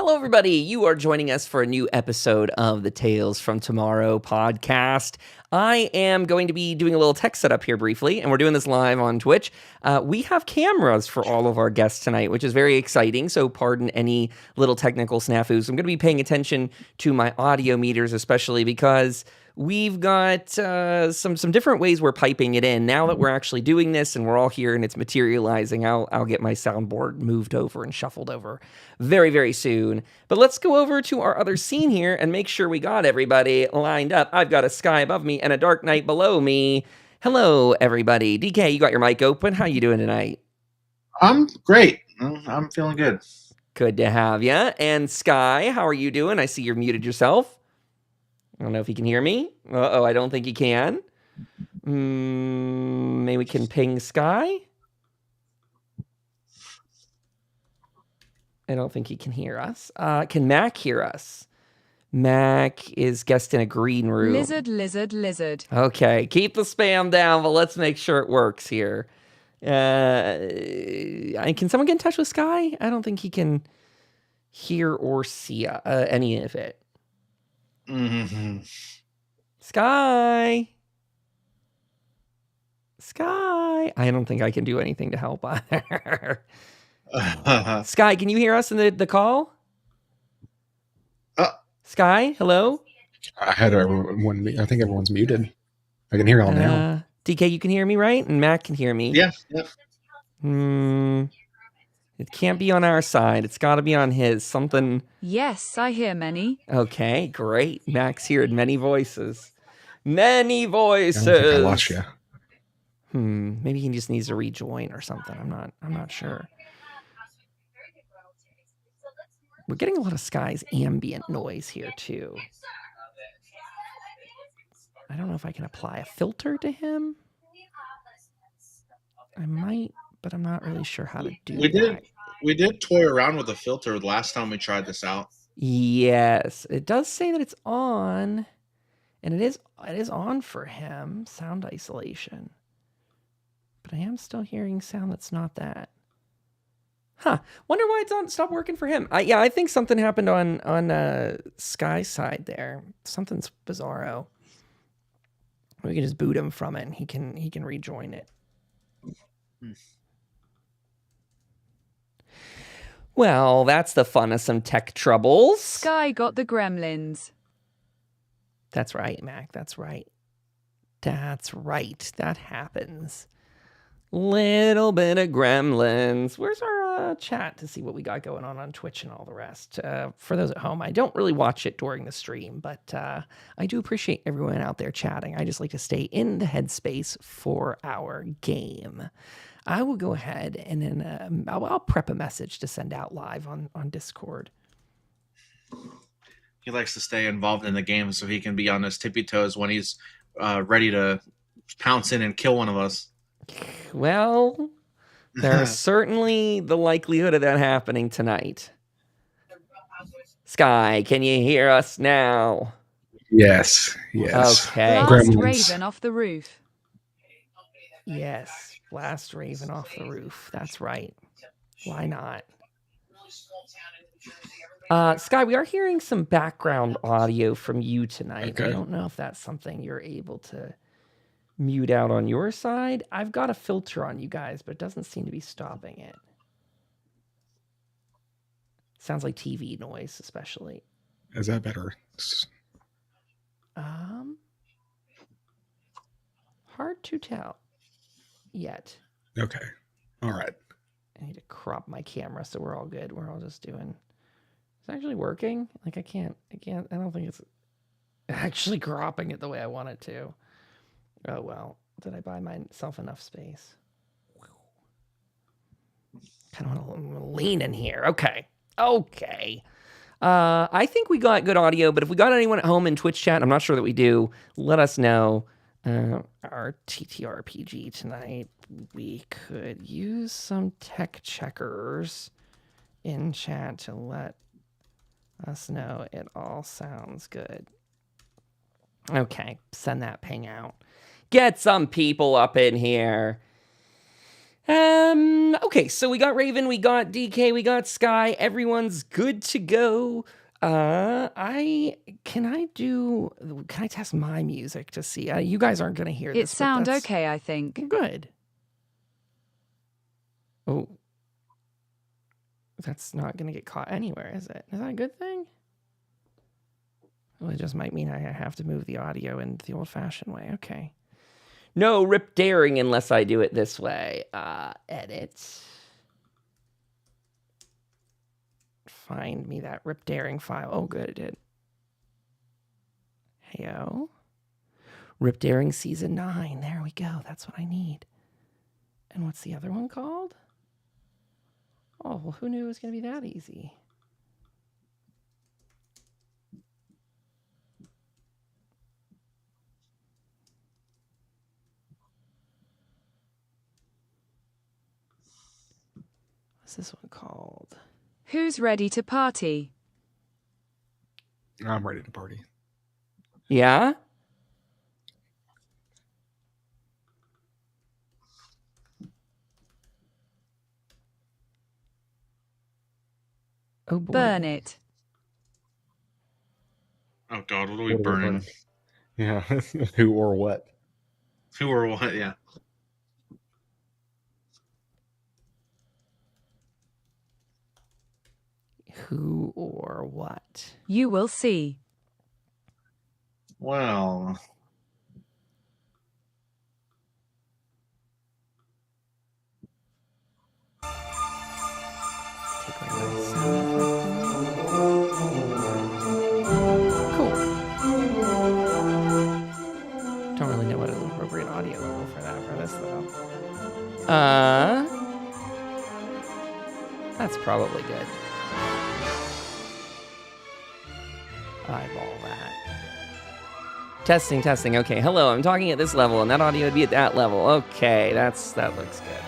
Hello, everybody. You are joining us for a new episode of the Tales from Tomorrow podcast. I am going to be doing a little tech setup here briefly, and we're doing this live on Twitch. We have cameras for all of our guests tonight, which is very exciting, so pardon any little technical snafus. I'm going to be paying attention to my audio meters, especially because we've got some different ways we're piping it in. Now that we're actually doing this and we're all here and it's materializing, I'll get my soundboard moved over and shuffled over very, very soon. But let's go over to our other scene here and make sure we got everybody lined up. I've got a sky above me and a dark night below me. Hello, everybody. DK, you got your mic open. How you doing tonight? I'm great. I'm feeling good. Good to have you. And Sky, how are you doing? I see you're muted yourself. I don't know if he can hear me. Uh-oh, I don't think he can. Maybe we can ping Sky. I don't think he can hear us. Can Mac hear us? Mac is guest in a green room. Lizard. Okay, keep the spam down, but let's make sure it works here. Can someone get in touch with Sky? I don't think he can hear or see any of it. Mm-hmm. Sky. I don't think I can do anything to help either. Sky, can you hear us in the call? Sky, hello? I had everyone. I think everyone's muted. I can hear all now. DK, you can hear me, right? And Mac can hear me. Yeah. It can't be on our side. It's got to be on his. Something. Yes, I hear many. Okay, great. Mac's heard many voices. Many voices. I don't think I lost you. Maybe he just needs to rejoin or something. I'm not sure. We're getting a lot of Sky's ambient noise here too. I don't know if I can apply a filter to him. I might, but I'm not really sure how to do that. We did toy around with a filter last time we tried this out. Yes, it does say that it's on, and it is on for him, sound isolation. But I am still hearing sound that's not that. Huh. Wonder why it's stopped working for him. I think something happened on Sky's side there. Something's bizarro. We can just boot him from it and he can rejoin it. Well, that's the fun of some tech troubles. Sky got the gremlins. That's right, Mac. That's right. That happens. Little bit of gremlins. Where's our chat to see what we got going on Twitch and all the rest? For those at home, I don't really watch it during the stream, but I do appreciate everyone out there chatting. I just like to stay in the headspace for our game. I will go ahead and then I'll prep a message to send out live on Discord. He likes to stay involved in the game so he can be on his tippy toes when he's ready to pounce in and kill one of us. Well, there's certainly the likelihood of that happening tonight. Sky, can you hear us now? Yes. Okay. Blast Raven off the roof. Yes, blast Raven off the roof. That's right. Why not? Sky, we are hearing some background audio from you tonight. Okay. I don't know if that's something you're able to mute out on your side. I've got a filter on you guys, but it doesn't seem to be stopping it. Sounds like TV noise, especially. Is that better? Hard to tell yet. Okay. All right. I need to crop my camera so we're all good. We're all just doing. It's actually working. Like I don't think it's actually cropping it the way I want it to. Oh, well, did I buy myself enough space? Kind of want to lean in here. Okay. I think we got good audio, but if we got anyone at home in Twitch chat, I'm not sure that we do, let us know. Our TTRPG tonight, we could use some tech checkers in chat to let us know it all sounds good. Okay, send that ping out. Get some people up in here. Okay, so we got Raven, we got DK, we got Sky. Everyone's good to go. Can I test my music to see? You guys aren't gonna hear this. It sound okay, I think. Good. Oh, that's not gonna get caught anywhere, is it? Is that a good thing? Well, it just might mean I have to move the audio in the old-fashioned way. Okay. No rip daring unless I do it this way. Edit. Find me that rip daring file. Oh, good, it did. Heyo. Rip daring season 9. There we go. That's what I need. And what's the other one called? Oh, well, who knew it was going to be that easy? What's this one called? Who's ready to party? I'm ready to party. Yeah? Oh boy. Burn it. Oh God, what are we burning? Yeah, who or what? Who or what? Yeah. Who or what? You will see. Well. Take away my sound effect. Cool. Don't really know what is an appropriate audio level for this though. That's probably good. Eyeball that. Testing. Okay, hello, I'm talking at this level, and that audio would be at that level. Okay, that looks good.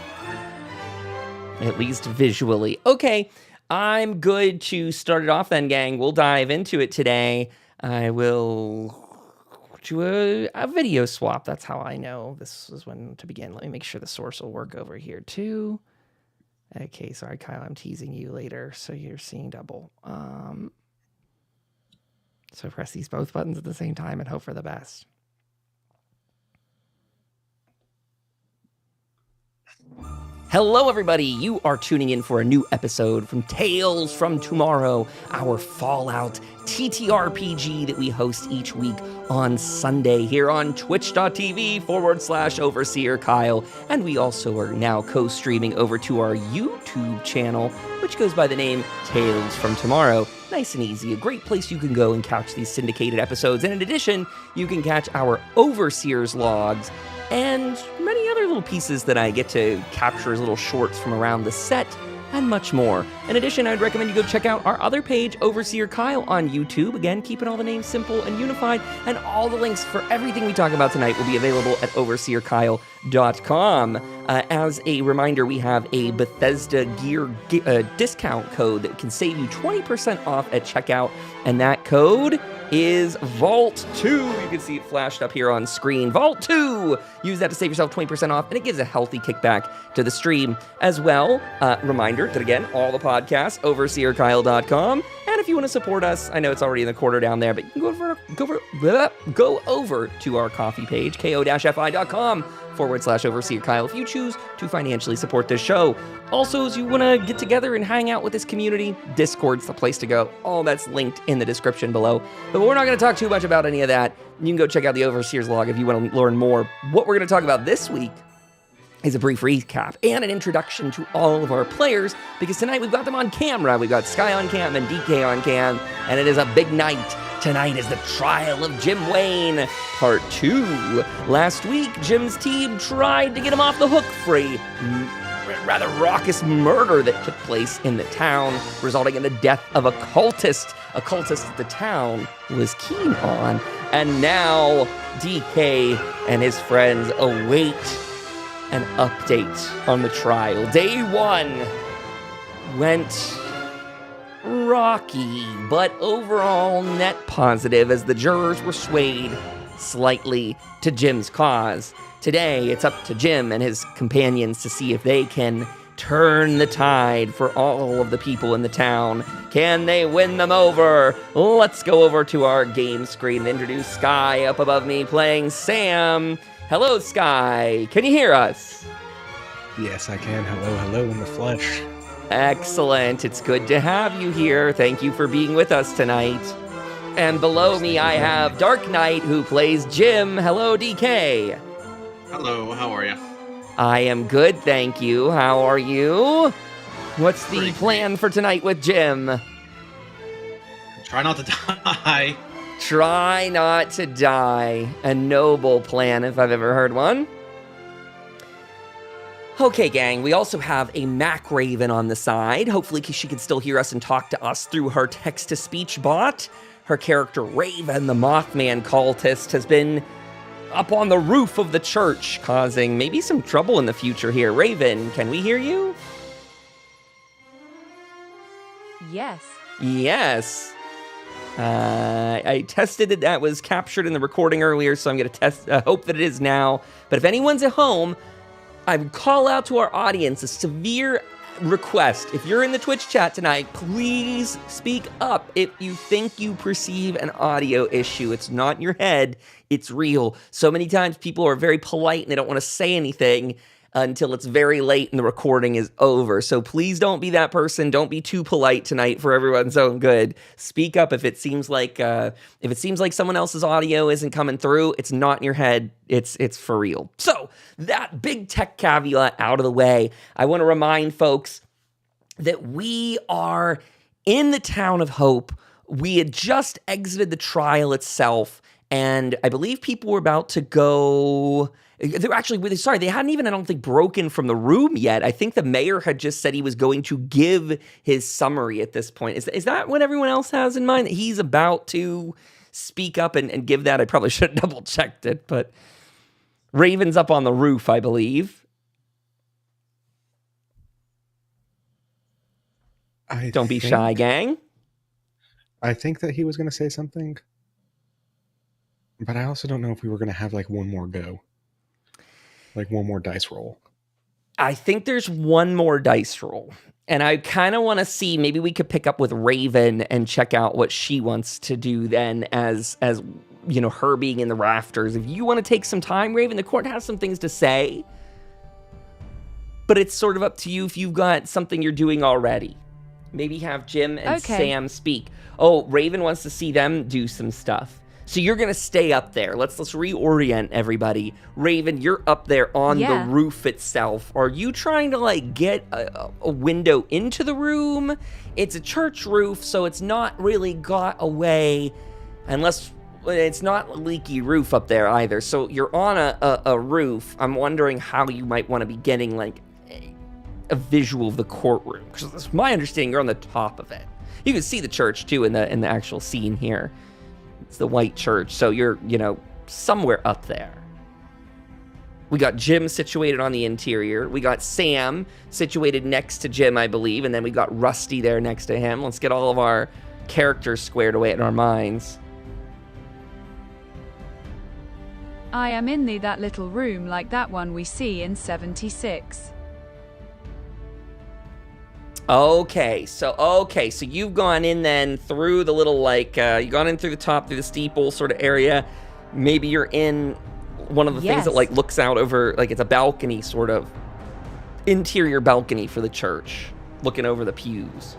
At least visually. Okay, I'm good to start it off then, gang. We'll dive into it today. I will do a video swap. That's how I know this is when to begin. Let me make sure the source will work over here, too. Okay, sorry, Kyle, I'm teasing you later, so you're seeing double. So press these both buttons at the same time and hope for the best. Hello, everybody. You are tuning in for a new episode from Tales from Tomorrow, our Fallout TTRPG that we host each week on Sunday here on twitch.tv/Overseer Kyle. And we also are now co-streaming over to our YouTube channel, which goes by the name Tales from Tomorrow. Nice and easy, a great place you can go and catch these syndicated episodes. And in addition, you can catch our Overseer's logs and many other little pieces that I get to capture as little shorts from around the set, and much more. In addition, I'd recommend you go check out our other page, Overseer Kyle, on YouTube. Again, keeping all the names simple and unified, and all the links for everything we talk about tonight will be available at overseerkyle.com. As a reminder, we have a Bethesda gear discount code that can save you 20% off at checkout, and that code is Vault2. You can see it flashed up here on screen. Vault2! Use that to save yourself 20% off, and it gives a healthy kickback to the stream as well. Reminder that, again, all the podcasts, overseerkyle.com. And if you want to support us, I know it's already in the corner down there, but you can go over to our coffee page, ko-fi.com/Overseer Kyle, if you choose to financially support this show. Also, as you want to get together and hang out with this community, Discord's the place to go. All that's linked in the description below. But we're not going to talk too much about any of that. You can go check out the Overseer's log if you want to learn more. What we're going to talk about this week is a brief recap and an introduction to all of our players, because tonight we've got them on camera. We've got Sky on cam and DK on cam, and it is a big night. Tonight is the trial of Jim Wayne, Part 2. Last week, Jim's team tried to get him off the hook for a rather raucous murder that took place in the town, resulting in the death of a cultist that the town was keen on. And now, DK and his friends await an update on the trial. Day 1 went rocky, but overall net positive as the jurors were swayed slightly to Jim's cause. Today, it's up to Jim and his companions to see if they can turn the tide for all of the people in the town. Can they win them over? Let's go over to our game screen and introduce Sky up above me playing Sam. Hello, Sky. Can you hear us? Yes, I can. Hello in the flesh. Excellent. It's good to have you here. Thank you for being with us tonight. And below me, I have Dark Knight, who plays Jim. Hello, DK. Hello, how are you? I am good, thank you. How are you? What's the plan for tonight with Jim? Try not to die. Try not to die. A noble plan, if I've ever heard one. Okay, gang, we also have a Mac Raven on the side. Hopefully she can still hear us and talk to us through her text-to-speech bot. Her character, Raven, the Mothman cultist, has been up on the roof of the church, causing maybe some trouble in the future here. Raven, can we hear you? Yes. Yes. I tested it. That was captured in the recording earlier, so I'm going to hope that it is now. But if anyone's at home, I would call out to our audience a severe request. If you're in the Twitch chat tonight, please speak up if you think you perceive an audio issue. It's not in your head, it's real. So many times people are very polite and they don't want to say anything until it's very late and the recording is over. So please don't be that person. Don't be too polite tonight for everyone's own good. Speak up if it seems like someone else's audio isn't coming through. It's not in your head. It's for real. So that big tech caveat out of the way, I want to remind folks that we are in the town of Hope. We had just exited the trial itself, and I believe people were about to go. They were actually, sorry, they hadn't even, I don't think, broken from the room yet. I think the mayor had just said he was going to give his summary at this point. Is that what everyone else has in mind? That he's about to speak up and give that? I probably should have double-checked it, but Raven's up on the roof, I believe. Don't be shy, gang. I think that he was going to say something, but I also don't know if we were going to have like one more go. Like one more dice roll. I think there's one more dice roll. And I kind of want to see, maybe we could pick up with Raven and check out what she wants to do then as you know, her being in the rafters. If you want to take some time, Raven, the court has some things to say. But it's sort of up to you if you've got something you're doing already. Maybe have Jim and Sam speak. Oh, Raven wants to see them do some stuff. So you're going to stay up there. Let's reorient everybody. Raven, you're up there on the roof itself. Are you trying to, like, get a window into the room? It's a church roof, so it's not really got away, unless it's not a leaky roof up there either. So you're on a roof. I'm wondering how you might want to be getting, like, a visual of the courtroom. Because it's my understanding you're on the top of it. You can see the church, too, in the actual scene here. It's the white church, so you're, you know, somewhere up there. We got Jim situated on the interior. We got Sam situated next to Jim, I believe, and then we got Rusty there next to him. Let's get all of our characters squared away in our minds. I am in that little room like that one we see in 76. Okay, so you've gone in then through the little, like, you've gone in through the top, through the steeple sort of area. Maybe you're in one of the things that, like, looks out over, like, it's a balcony, sort of interior balcony for the church, looking over the pews.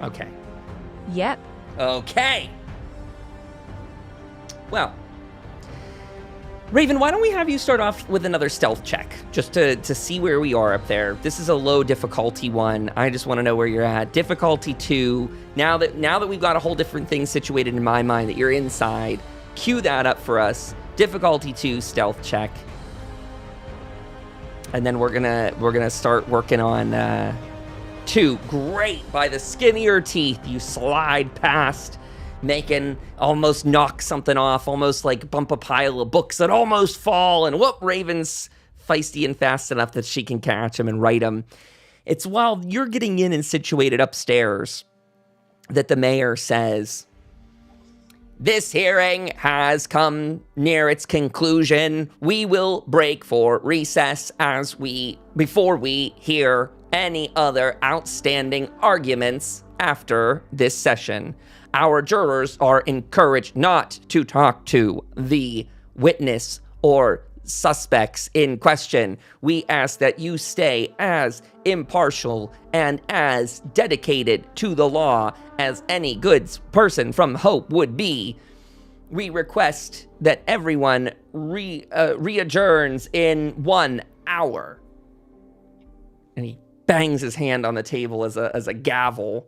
Okay. Yep. Okay. Well, Raven, why don't we have you start off with another stealth check, just to see where we are up there. This is a low difficulty one. I just want to know where you're at. Difficulty 2. Now that we've got a whole different thing situated in my mind that you're inside, cue that up for us. Difficulty 2, stealth check. And then we're gonna start working on 2. Great. By the skin of your teeth, you slide past, almost knock something off, almost like bump a pile of books that almost fall, and whoop, Raven's feisty and fast enough that she can catch him and write him. It's while you're getting in and situated upstairs that the mayor says, "This hearing has come near its conclusion. We will break for recess before we hear any other outstanding arguments after this session. Our jurors are encouraged not to talk to the witness or suspects in question. We ask that you stay as impartial and as dedicated to the law as any good person from Hope would be. We request that everyone re-adjourns in 1 hour." And he bangs his hand on the table as a gavel.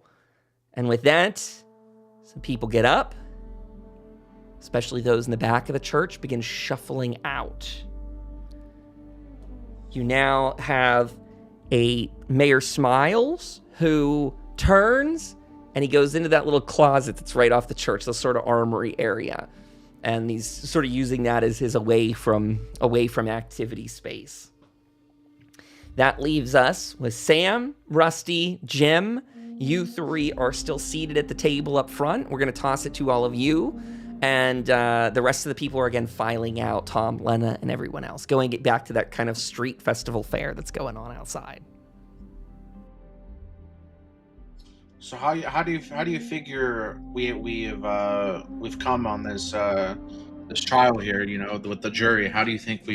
And with that, some people get up, especially those in the back of the church, begin shuffling out. You now have a Mayor Smiles who turns and he goes into that little closet that's right off the church, the sort of armory area. And he's sort of using that as his away from activity space. That leaves us with Sam, Rusty, Jim. You three are still seated at the table up front. We're going to toss it to all of you. And the rest of the people are again filing out, Tom, Lena, and everyone else, going back to that kind of street festival fair that's going on outside. So how do you figure we've come on this this trial here? You know, with the jury. How do you think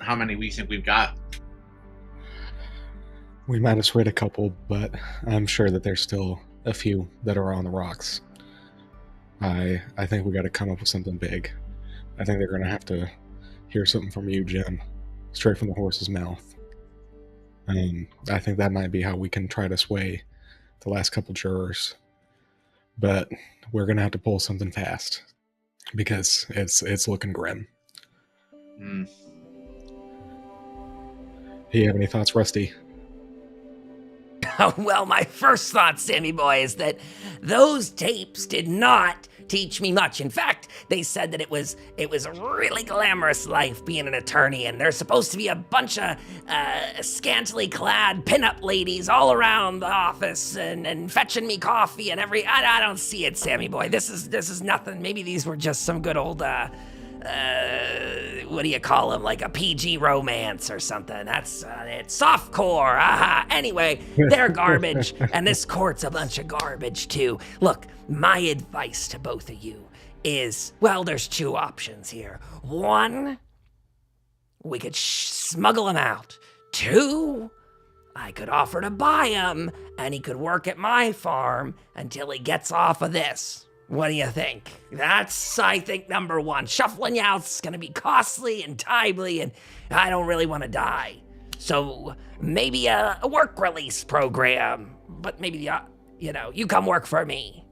how many we think we've got? We might have swayed a couple, but I'm sure that there's still a few that are on the rocks. I think we got to come up with something big. I think they're going to have to hear something from you, Jim, straight from the horse's mouth. And I think that might be how we can try to sway the last couple jurors. But we're going to have to pull something fast because it's looking grim. Mm. Do you have any thoughts, Rusty? Well, my first thought, Sammy boy, is that those tapes did not teach me much. In fact, they said that it was a really glamorous life being an attorney, and there's supposed to be a bunch of scantily clad pinup ladies all around the office and fetching me coffee and I don't see it, Sammy boy. This is nothing. Maybe these were just some good old what do you call them? Like a PG romance or something. That's it's softcore. Aha. Anyway, they're garbage, and this court's a bunch of garbage too. Look, my advice to both of you is, well, there's two options here. One, we could smuggle him out. Two, I could offer to buy him, and he could work at my farm until he gets off of this. What do you think? That's, I think, number one. Shuffling you out's gonna be costly and timely, and I don't really want to die. So maybe a work release program, but maybe you come work for me.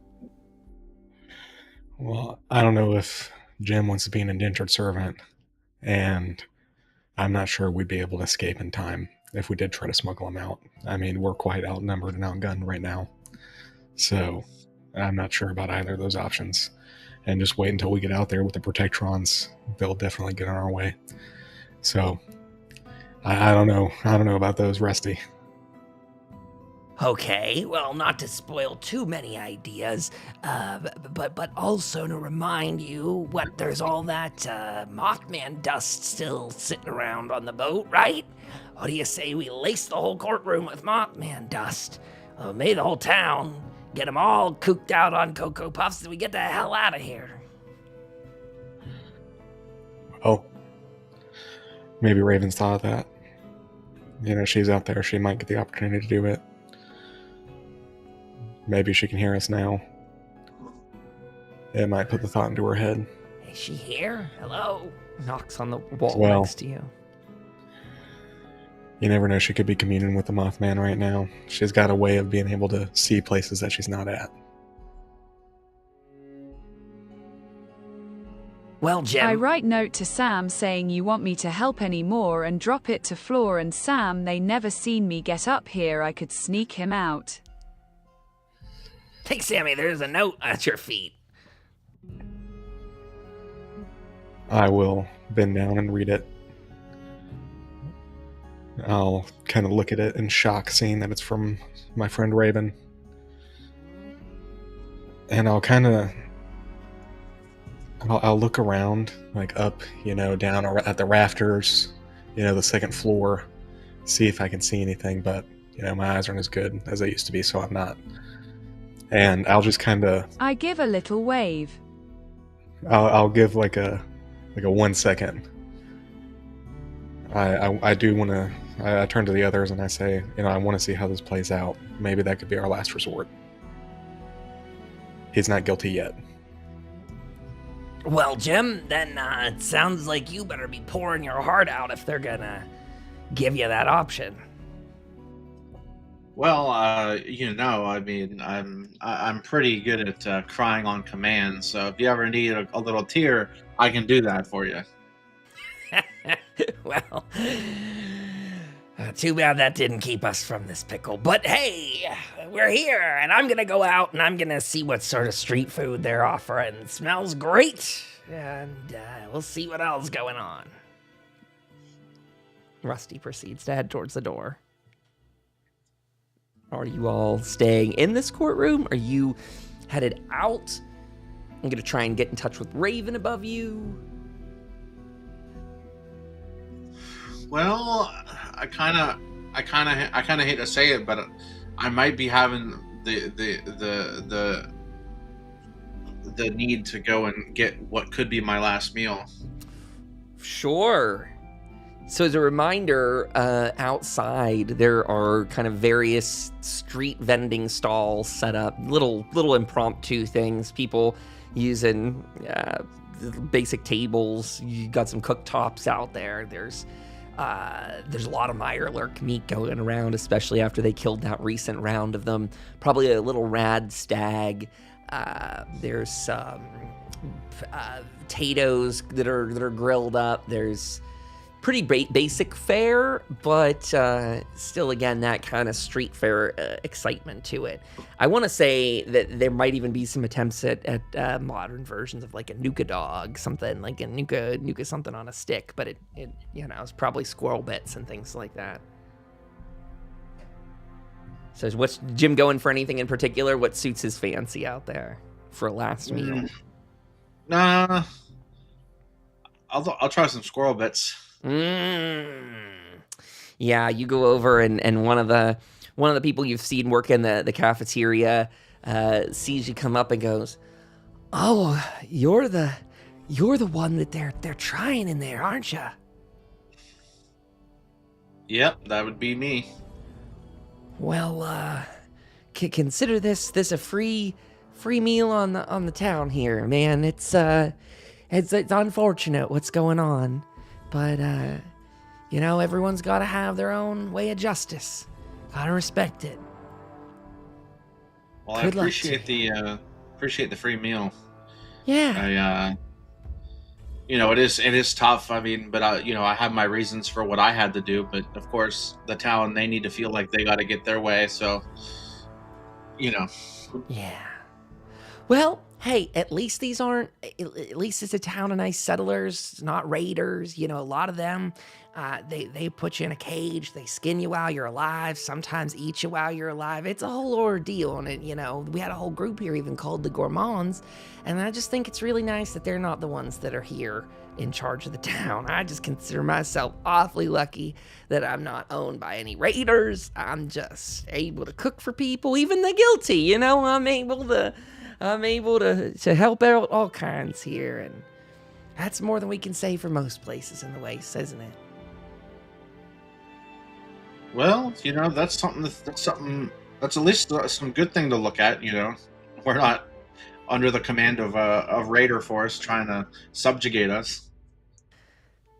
Well, I don't know if Jim wants to be an indentured servant, and I'm not sure we'd be able to escape in time if we did try to smuggle him out. I mean, we're quite outnumbered and outgunned right now. So I'm not sure about either of those options. And just wait until we get out there with the Protectrons. They'll definitely get on our way. So I don't know. I don't know about those, Rusty. Okay, well, not to spoil too many ideas, but also to remind you, there's all that Mothman dust still sitting around on the boat, right? What do you say we lace the whole courtroom with Mothman dust? May the whole town get them all cooked out on Cocoa Puffs and we get the hell out of here. Oh, maybe Raven's thought of that. You know, she's out there. She might get the opportunity to do it. Maybe she can hear us now. It might put the thought into her head. Is she here? Hello? Knocks on the wall Well, next to you. You never know. She could be communing with the Mothman right now. She's got a way of being able to see places that she's not at. Well, Jim. I write note to Sam saying you want me to help anymore and drop it to Floor and Sam. They never seen me get up here. I could sneak him out. Hey, Sammy, there's a note at your feet. I will bend down and read it. I'll kind of look at it in shock, seeing that it's from my friend Raven. And I'll look around, like up, down at the rafters, the second floor, see if I can see anything. But my eyes aren't as good as they used to be, so I'm not. And I'll just I give a little wave. I'll give like a 1 second. I do want to. I turn to the others and I say, I want to see how this plays out. Maybe that could be our last resort. He's not guilty yet. Well, Jim, then it sounds like you better be pouring your heart out if they're gonna give you that option. Well, I mean, I'm pretty good at crying on command. So if you ever need a little tear, I can do that for you. Well, too bad that didn't keep us from this pickle. But hey, we're here, and I'm gonna go out and I'm gonna see what sort of street food they're offering. It smells great, and we'll see what else is going on. Rusty proceeds to head towards the door. Are you all staying in this courtroom? Are you headed out? I'm gonna try and get in touch with Raven above you. Well, I kind of hate to say it, but I might be having the need to go and get what could be my last meal. Sure. So as a reminder, outside there are kind of various street vending stalls set up, little impromptu things, people using basic tables. You got some cooktops out there. There's a lot of Mirelurk meat going around, especially after they killed that recent round of them. Probably a little rad stag. There's some potatoes that are grilled up. There's pretty basic fare, but still, again, that kind of street fare excitement to it. I want to say that there might even be some attempts at modern versions of like a Nuka dog, something like a Nuka something on a stick, but it it's probably squirrel bits and things like that. So what's Jim going for? Anything in particular? What suits his fancy out there for a last meal? Nah, I'll try some squirrel bits. Yeah, you go over and one of the people you've seen work in the cafeteria sees you come up and goes, "Oh, you're the one that they're trying in there, aren't you?" Yep, that would be me. Well, consider this a free meal on the town here, man. It's unfortunate what's going on. But, everyone's got to have their own way of justice. Got to respect it. Well, I appreciate the free meal. Yeah. It is tough. I mean, but I have my reasons for what I had to do. But of course, the town, they need to feel like they got to get their way. So, Yeah. Well, hey, at least these aren't, at least it's a town of nice settlers, not raiders. A lot of them, they put you in a cage, they skin you while you're alive, sometimes eat you while you're alive. It's a whole ordeal, and we had a whole group here even called the Gourmands, and I just think it's really nice that they're not the ones that are here in charge of the town. I just consider myself awfully lucky that I'm not owned by any raiders. I'm just able to cook for people, even the guilty, I'm able to help out all kinds here, and that's more than we can say for most places in the Waste, isn't it? Well, that's at least some good thing to look at. We're not under the command of raider force trying to subjugate us.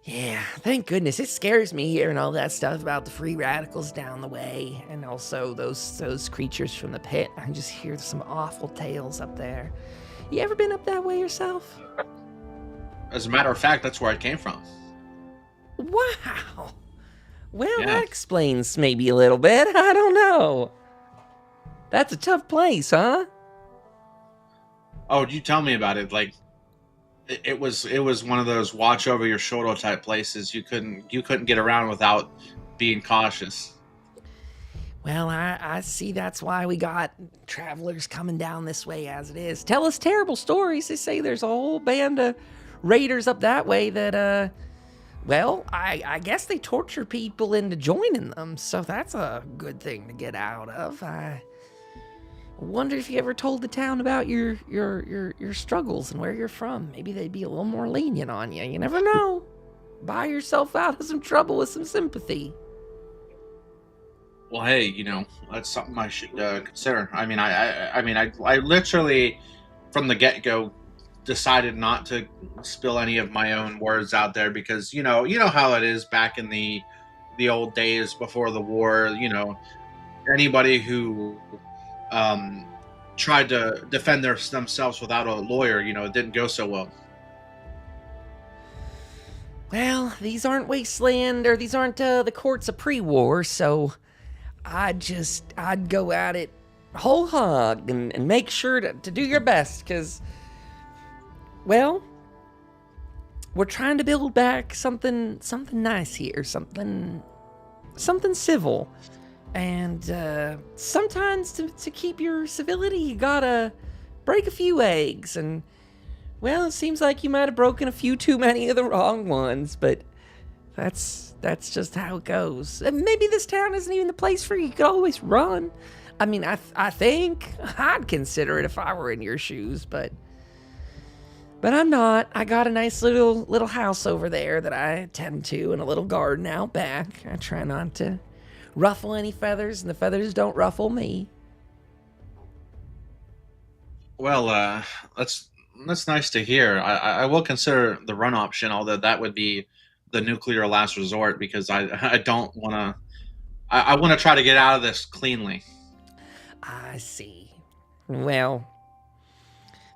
Yeah, thank goodness. It scares me hearing all that stuff about the free radicals down the way, and also those creatures from the pit. I just hear some awful tales up there. You ever been up that way yourself? As a matter of fact, that's where I came from. Wow. Well, Yeah. That explains maybe a little bit. I don't know. That's a tough place, huh? Oh, you tell me about it. Like, it was one of those watch over your shoulder type places. You couldn't get around without being cautious. Well, I see that's why we got travelers coming down this way as it is. Tell us terrible stories. They say there's a whole band of raiders up that way that, well, I guess they torture people into joining them, so that's a good thing to get out of. I wonder if you ever told the town about your struggles and where you're from. Maybe they'd be a little more lenient on you. You never know. Buy yourself out of some trouble with some sympathy. Well, hey, that's something I should consider. I mean, I literally, from the get-go, decided not to spill any of my own words out there because you know how it is back in the old days before the war. Anybody who tried to defend themselves without a lawyer, it didn't go so well. Well, these aren't Wasteland, or these aren't the courts of pre-war, so I'd go at it whole hog and make sure to do your best, because, well, we're trying to build back something nice here, something civil. And sometimes to keep your civility, you gotta break a few eggs. And, well, it seems like you might have broken a few too many of the wrong ones, but that's just how it goes. And maybe this town isn't even the place for you. You could always run. I mean, I think I'd consider it if I were in your shoes, but I'm not. I got a nice little house over there that I tend to, and a little garden out back. I try not to ruffle any feathers, and the feathers don't ruffle me. Well, that's nice to hear. I will consider the run option, although that would be the nuclear last resort, because I don't want to. I want to try to get out of this cleanly. I see. Well,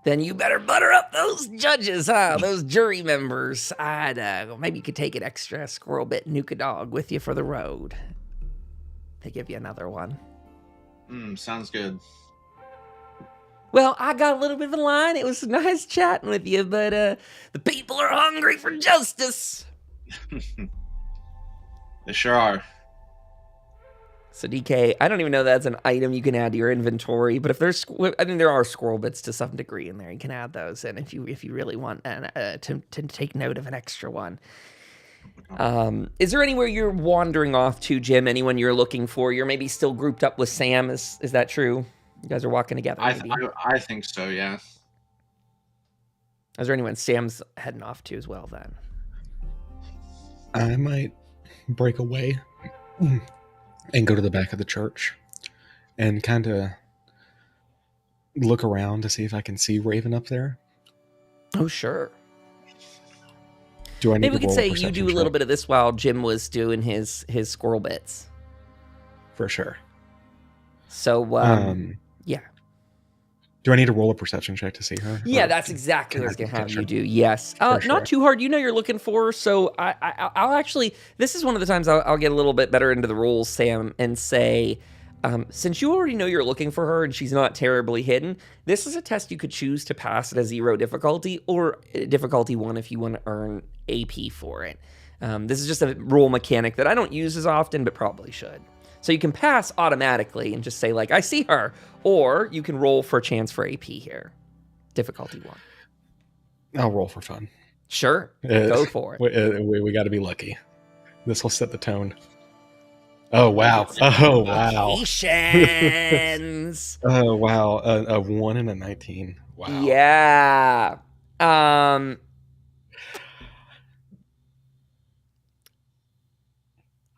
then you better butter up those judges, huh? Those jury members. Maybe you could take an extra squirrel bit nuka dog with you for the road. They give you another one. Sounds good. Well, I got a little bit of a line. It was nice chatting with you, but the people are hungry for justice. They sure are. So DK, I don't even know that's an item you can add to your inventory, but if there's, there are squirrel bits to some degree in there. You can add those in if you really want to take note of an extra one. Is there anywhere you're wandering off to, Jim? Anyone you're looking for? You're maybe still grouped up with Sam. Is that true? You guys are walking together. I think so. Yeah. Is there anyone Sam's heading off to as well? Then I might break away and go to the back of the church and kind of look around to see if I can see Raven up there. Oh, sure. Do I need Maybe we could say you do a little check? bit of this while Jim was doing his squirrel bits. For sure. So, yeah. Do I need to roll a perception check to see her? Yeah, Or that's exactly what I was going to have sure. you do. Yes. For sure. Not too hard. You know you're looking for, so I'll actually, this is one of the times I'll get a little bit better into the rules, Sam, and say, since you already know you're looking for her and she's not terribly hidden, this is a test you could choose to pass at a 0 difficulty or difficulty 1 if you want to earn AP for it. This is just a rule mechanic that I don't use as often, but probably should. So you can pass automatically and just say, like, I see her, or you can roll for a chance for AP here. Difficulty 1. I'll roll for fun. Sure, go for it. We got to be lucky. This will set the tone. Oh, wow. Oh, wow. Patience. Oh, wow. A 1 and a 19. Wow. Yeah.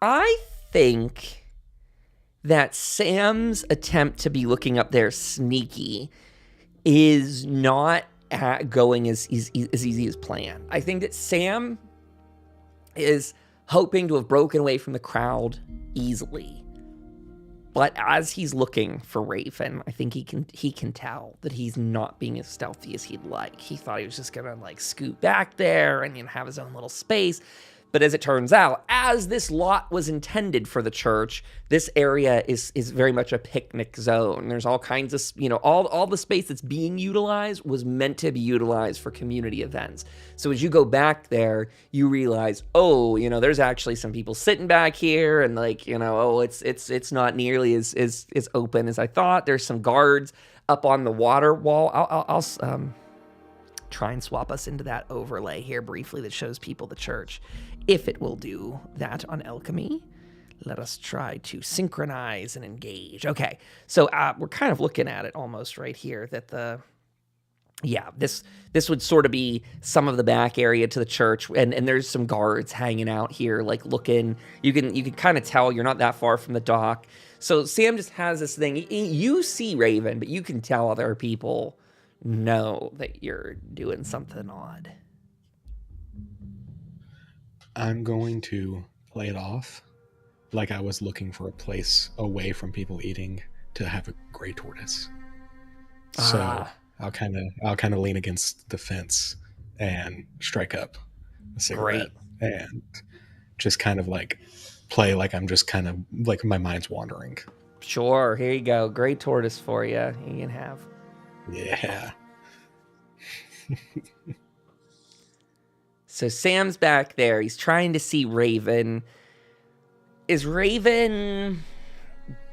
I think that Sam's attempt to be looking up there sneaky is not going as easy as planned. I think that Sam is hoping to have broken away from the crowd easily. But as he's looking for Raven, I think he can tell that he's not being as stealthy as he'd like. He thought he was just gonna like scoot back there and have his own little space. But as it turns out, as this lot was intended for the church, this area is very much a picnic zone. There's all kinds of, all the space that's being utilized was meant to be utilized for community events. So as you go back there, you realize, there's actually some people sitting back here, and it's not nearly as open as I thought. There's some guards up on the water wall. I'll try and swap us into that overlay here briefly that shows people the church. If it will do that on Alchemy, let us try to synchronize and engage. Okay, so we're kind of looking at it almost right here that this would sort of be some of the back area to the church, and there's some guards hanging out here, like looking. You can kind of tell you're not that far from the dock. So Sam just has this thing. You see Raven, but you can tell other people know that you're doing something odd. I'm going to play it off like I was looking for a place away from people eating to have a gray tortoise. So I'll kind of lean against the fence and strike up a cigarette and just kind of like play like I'm just kind of like my mind's wandering. Sure, here you go. Gray tortoise for you. You can have. Yeah. So Sam's back there. He's trying to see Raven. Is Raven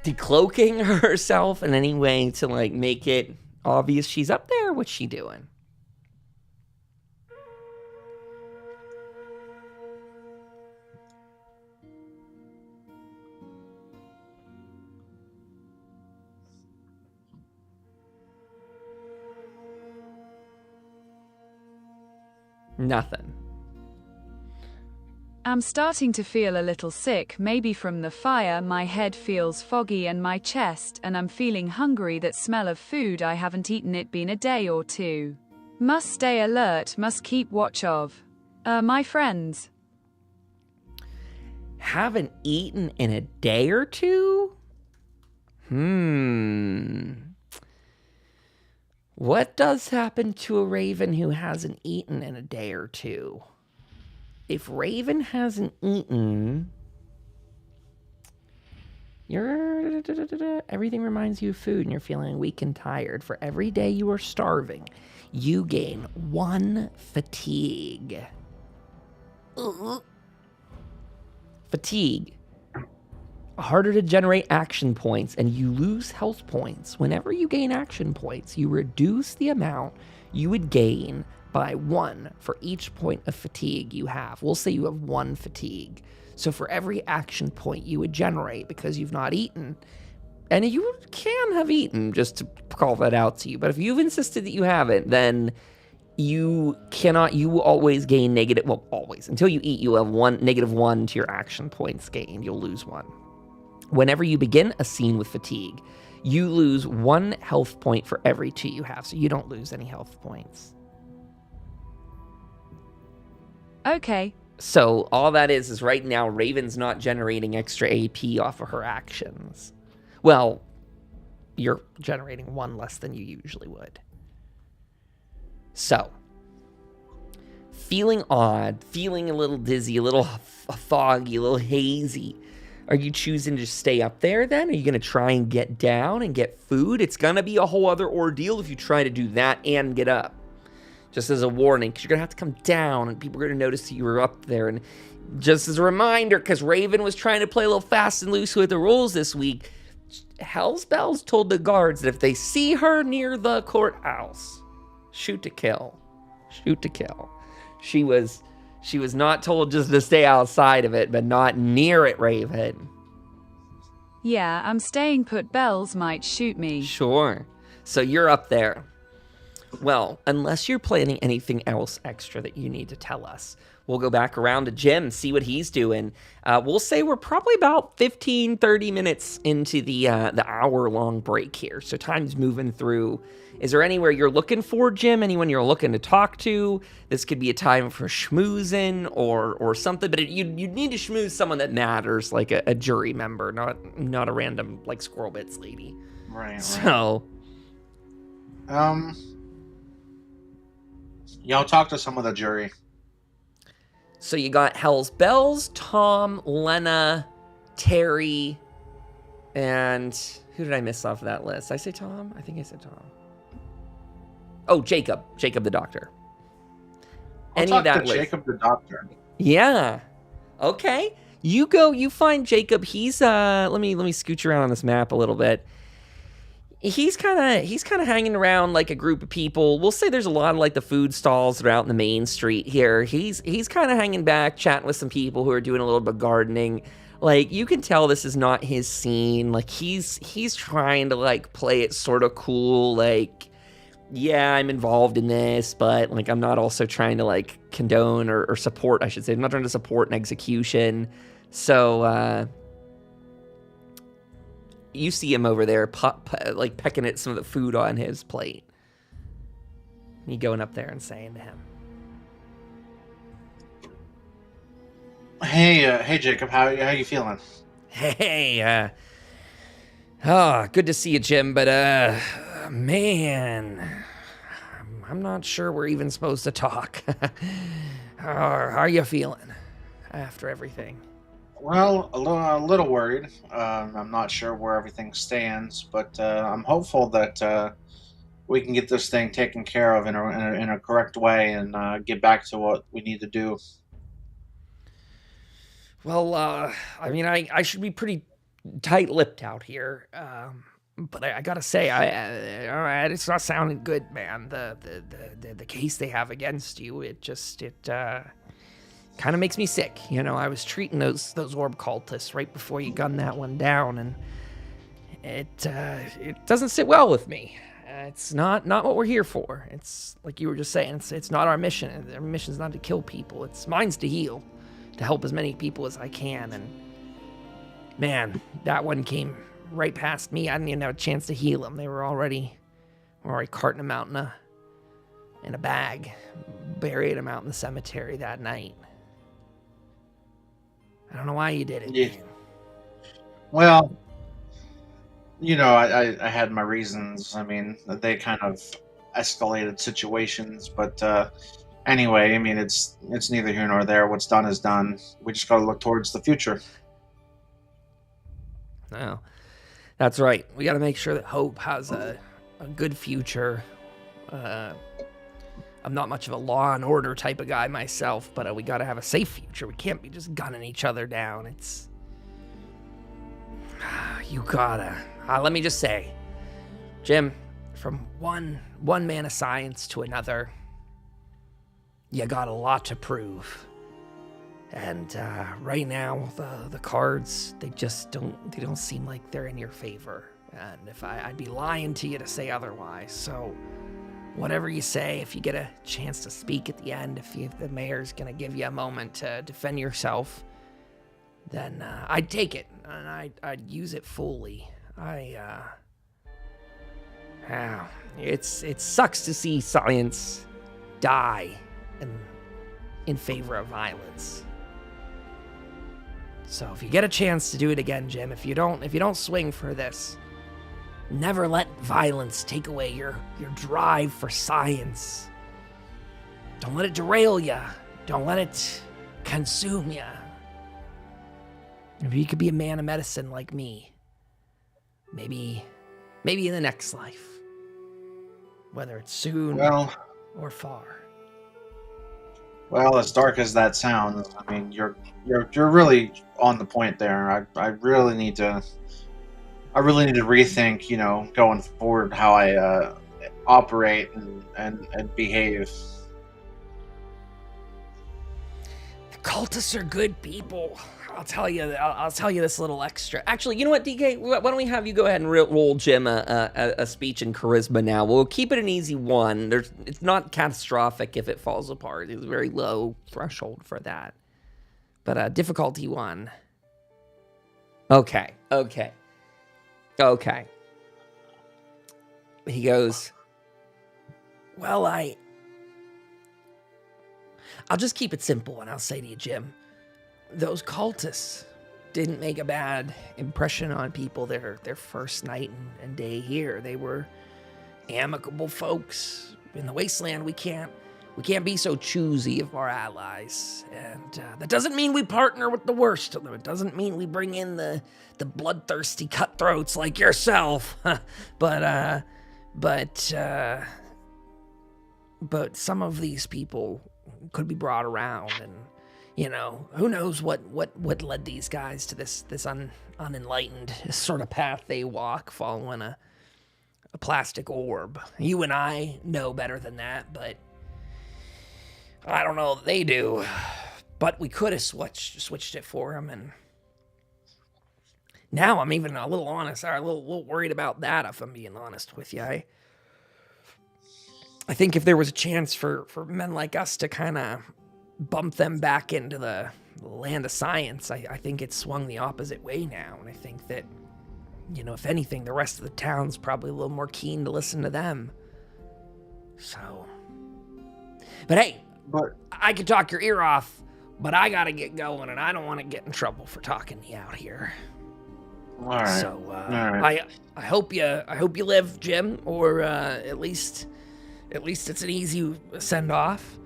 decloaking herself in any way to like make it obvious she's up there? What's she doing? Nothing. I'm starting to feel a little sick, maybe from the fire. My head feels foggy and my chest, and I'm feeling hungry. That smell of food I haven't eaten, it been a day or two. Must stay alert, must keep watch of. My friends. Haven't eaten in a day or two? What does happen to a raven who hasn't eaten in a day or two? If Raven hasn't eaten, everything reminds you of food and you're feeling weak and tired. For every day you are starving, you gain 1 fatigue. Fatigue. Harder to generate action points, and you lose health points. Whenever you gain action points, you reduce the amount you would gain by 1 for each point of fatigue you have. We'll say you have 1 fatigue. So for every action point you would generate because you've not eaten, and you can have eaten, just to call that out to you, but if you've insisted that you haven't, then you always gain negative, well, always. Until you eat, you have -1 to your action points gained. You'll lose 1. Whenever you begin a scene with fatigue, you lose 1 health point for every 2 you have, so you don't lose any health points. Okay. So all that is right now Raven's not generating extra AP off of her actions. Well, you're generating 1 less than you usually would. So, feeling odd, feeling a little dizzy, a little foggy, a little hazy. Are you choosing to stay up there then? Are you going to try and get down and get food? It's going to be a whole other ordeal if you try to do that and get up. Just as a warning, because you're going to have to come down and people are going to notice that you were up there. And just as a reminder, because Raven was trying to play a little fast and loose with the rules this week, Hell's Bells told the guards that if they see her near the courthouse, shoot to kill. Shoot to kill. She was not told just to stay outside of it, but not near it, Raven. Yeah, I'm staying put. Bells might shoot me. Sure. So you're up there. Well, unless you're planning anything else extra that you need to tell us, we'll go back around to Jim, see what he's doing. We'll say we're probably about 15, 30 minutes into the hour-long break here, so time's moving through. Is there anywhere you're looking for, Jim? Anyone you're looking to talk to? This could be a time for schmoozing or something, but you need to schmooze someone that matters, like a jury member, not a random, like, Squirrel Bits lady. Right. So... Yeah, I'll talk to some of the jury. So you got Hell's Bells, Tom, Lena, Terry, and who did I miss off of that list? Did I say Tom? I think I said Tom. Oh, Jacob. Jacob the doctor. I'll Any talk of that to list? Jacob the doctor. Yeah. Okay. You go, you find Jacob. He's let me scooch around on this map a little bit. He's kind of hanging around like a group of people. We'll say there's a lot of like the food stalls that are out in the main street here. He's kind of hanging back, chatting with some people who are doing a little bit of gardening. Like, you can tell this is not his scene. Like, he's trying to like play it sort of cool, like, yeah, I'm involved in this, but like I'm not also trying to like condone or support, I should say. I'm not trying to support an execution. So you see him over there like pecking at some of the food on his plate. You going up there and saying to him, Hey, Jacob, how you feeling? "Hey, good to see you, Jim, but man, I'm not sure we're even supposed to talk. How are you feeling after everything?" Well, a little worried. I'm not sure where everything stands, but I'm hopeful that we can get this thing taken care of in a correct way and get back to what we need to do. Well, I mean, I should be pretty tight-lipped out here, but I gotta say, all right, it's not sounding good, man. The case they have against you, it kind of makes me sick. You know, I was treating those orb cultists right before you gunned that one down, and it doesn't sit well with me. It's not what we're here for. It's like you were just saying. It's not our mission. Our mission's not to kill people. Mine's to heal, to help as many people as I can. And man, that one came right past me. I didn't even have a chance to heal them. They were already carting them out in a bag, buried them out in the cemetery that night. I don't know why you did it. Yeah. Man. Well, you know, I had my reasons. I mean, they kind of escalated situations, but anyway, I mean, it's neither here nor there. What's done is done. We just got to look towards the future. No, that's right. We got to make sure that Hope has a good future. I'm not much of a law and order type of guy myself, but we got to have a safe future. We can't be just gunning each other down. It's... You gotta... let me just say, Jim, from one man of science to another, you got a lot to prove. And right now, the cards, they don't seem like they're in your favor. And if I'd be lying to you to say otherwise. So whatever you say, if you get a chance to speak at the end, if the mayor's gonna give you a moment to defend yourself, then I'd take it and I'd use it fully. It sucks to see science die in favor of violence. So if you get a chance to do it again, Jim, if you don't swing for this, never let violence take away your drive for science. Don't let it derail you. Don't let it consume you. If you could be a man of medicine like me, maybe in the next life, whether it's soon or far. Well, as dark as that sounds, I mean, you're really on the point there. I really need to rethink, you know, going forward how I operate and behave. The cultists are good people. I'll tell you this little extra. Actually, you know what, DK? Why don't we have you go ahead and roll Jim a speech in charisma now? We'll keep it an easy one. It's not catastrophic if it falls apart. It's a very low threshold for that. But difficulty 1. Okay. He goes, well, I'll just keep it simple and I'll say to you, Jim, those cultists didn't make a bad impression on people their first night and day here. They were amicable folks. In the Wasteland, we can't we can't be so choosy of our allies. And that doesn't mean we partner with the worst of them. It doesn't mean we bring in the bloodthirsty cutthroats like yourself. But some of these people could be brought around, and who knows what led these guys to this unenlightened sort of path they walk, following a plastic orb. You and I know better than that, but I don't know that they do. But we could have switched it for them, and now I'm even a little worried about that, if I'm being honest with you. I think if there was a chance for men like us to kind of bump them back into the land of science, I think it's swung the opposite way now. And I think that, if anything, the rest of the town's probably a little more keen to listen to them. So, but hey, I could talk your ear off, but I gotta get going, and I don't want to get in trouble for talking you out here. All right. So, all right. I hope you live, Jim, or at least it's an easy send off.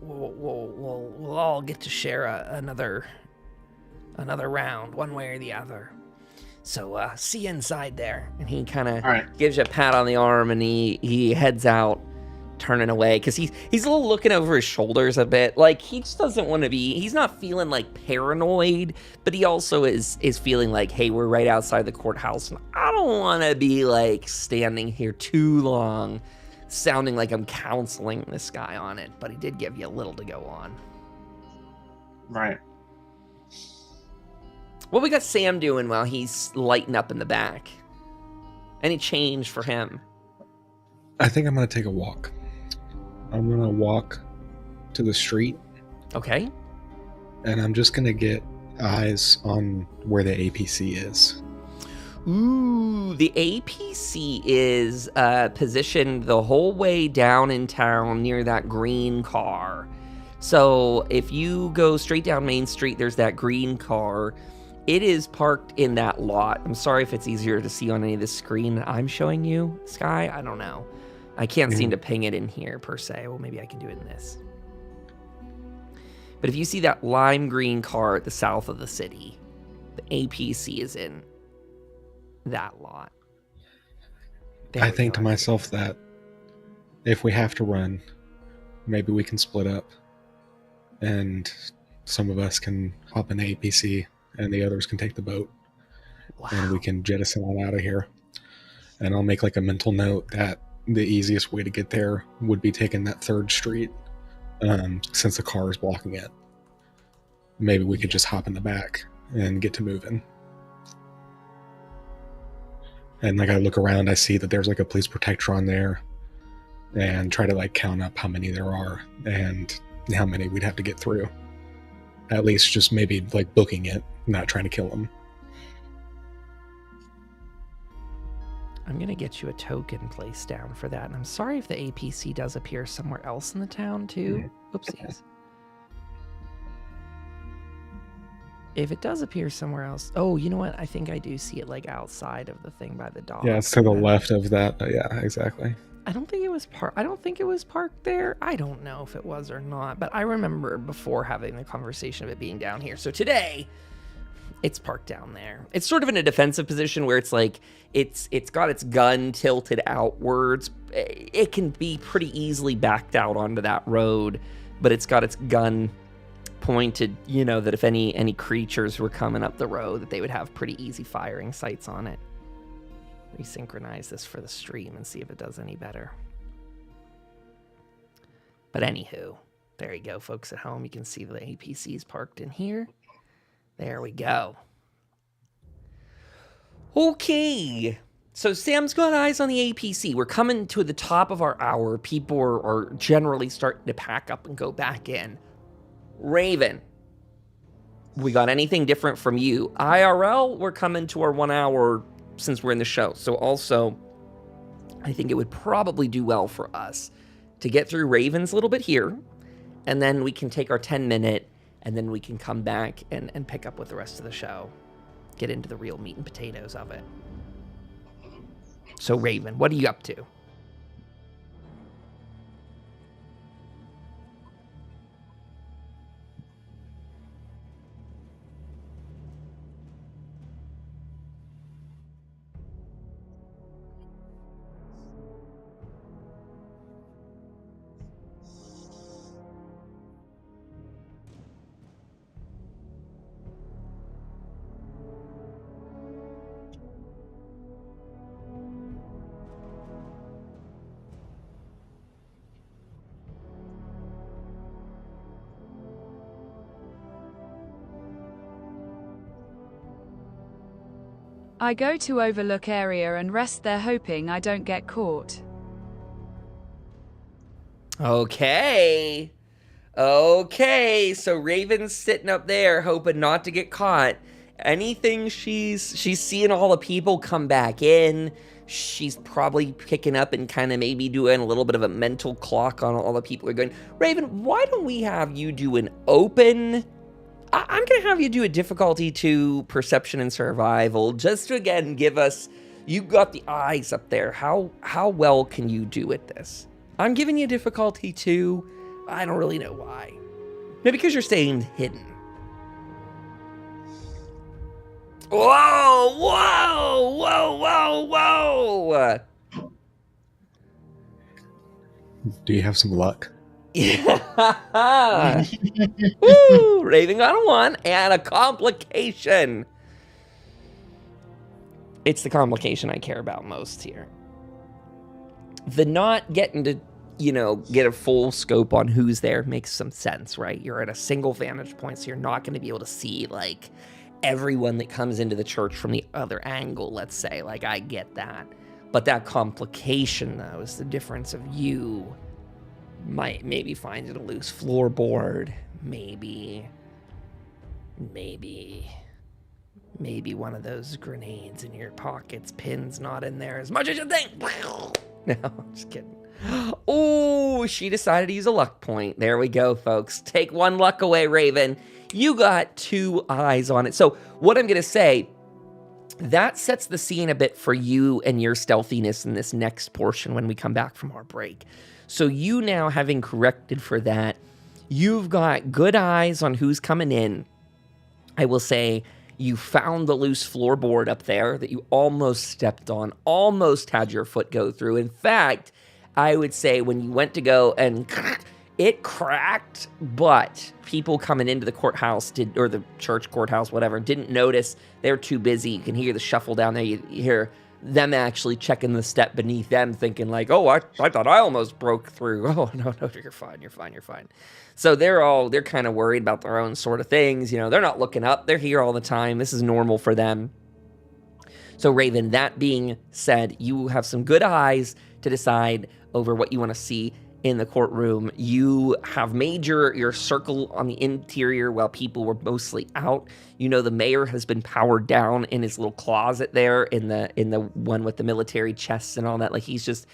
We'll all get to share another round, one way or the other. So see you inside there. And he kind of gives you a pat on the arm, and he heads out, turning away, because he's a little looking over his shoulders a bit. Like, he just doesn't want to be. He's not feeling like paranoid, but he also is feeling like, hey, we're right outside the courthouse, and I don't want to be like standing here too long, sounding like I'm counseling this guy on it. But he did give you a little to go on. Right. What we got Sam doing while he's lighting up in the back? Any change for him? I think I'm going to take a walk. I'm going to walk to the street. Okay. And I'm just going to get eyes on where the APC is. Ooh, the APC is positioned the whole way down in town near that green car. So if you go straight down Main Street, there's that green car. It is parked in that lot. I'm sorry if it's easier to see on any of the screen that I'm showing you, Sky. I don't know. I can't seem to ping it in here, per se. Well, maybe I can do it in this. But if you see that lime green car at the south of the city, the APC is in that lot. I think to myself that if we have to run, maybe we can split up. And some of us can hop in the APC, and the others can take the boat. Wow. And we can jettison on out of here. And I'll make like a mental note that the easiest way to get there would be taking that 3rd street, since the car is blocking it. Maybe we could just hop in the back and get to moving. And like I look around, I see that there's like a police protector on there, and try to like count up how many there are and how many we'd have to get through. At least just maybe like booking it, not trying to kill them. I'm going to get you a token placed down for that. And I'm sorry if the APC does appear somewhere else in the town, too. Whoopsies. If it does appear somewhere else... Oh, you know what? I think I do see it, like, outside of the thing by the dock. Yeah, it's to the left of that. Yeah, exactly. I don't think it was parked there. I don't know if it was or not. But I remember before having the conversation of it being down here. So today... it's parked down there. It's sort of in a defensive position where it's like, it's got its gun tilted outwards. It can be pretty easily backed out onto that road, but it's got its gun pointed, that if any creatures were coming up the road, that they would have pretty easy firing sights on it. Resynchronize this for the stream and see if it does any better. But anywho, there you go, folks at home. You can see the APC's parked in here. There we go. Okay. So Sam's got eyes on the APC. We're coming to the top of our hour. People are generally starting to pack up and go back in. Raven, we got anything different from you? IRL, we're coming to our 1 hour since we're in the show. So also, I think it would probably do well for us to get through Raven's a little bit here, and then we can take our 10-minute, and then we can come back and pick up with the rest of the show. Get into the real meat and potatoes of it. So, Raven, what are you up to? I go to overlook area and rest there hoping I don't get caught. Okay. Okay, so Raven's sitting up there hoping not to get caught. Anything she's seeing all the people come back in. She's probably picking up and kind of maybe doing a little bit of a mental clock on all the people who are going, Raven, why don't we have you do an open... I'm going to have you do a difficulty 2 perception and survival just to, again, give us... You've got the eyes up there. How well can you do at this? I'm giving you difficulty 2. I don't really know why. Maybe because you're staying hidden. Whoa, whoa, whoa, whoa, whoa. Do you have some luck? Yeah. Woo, Raven got a 1 and a complication. It's the complication I care about most here. The not getting to, get a full scope on who's there makes some sense, right? You're at a single vantage point, so you're not going to be able to see, like, everyone that comes into the church from the other angle, let's say. Like, I get that. But that complication, though, is the difference of you might maybe find it a loose floorboard. Maybe one of those grenades in your pockets, pins not in there as much as you think. No, I'm just kidding. Oh, she decided to use a luck point. There we go, folks. Take 1 luck away, Raven. You got 2 eyes on it. So what I'm going to say, that sets the scene a bit for you and your stealthiness in this next portion when we come back from our break. So you now, having corrected for that, you've got good eyes on who's coming in. I will say you found the loose floorboard up there that you almost stepped on, almost had your foot go through. In fact, I would say when you went to go and it cracked, but people coming into the courthouse or the church courthouse, whatever, didn't notice. They're too busy. You can hear the shuffle down there. You hear them actually checking the step beneath them, thinking like, oh, I thought I almost broke through. Oh, no, you're fine. So they're kind of worried about their own sort of things. They're not looking up. They're here all the time. This is normal for them. So Raven, that being said, you have some good eyes to decide over what you want to see in the courtroom. You have made your circle on the interior while people were mostly out. The mayor has been powered down in his little closet there in the one with the military chests and all that. Like he's just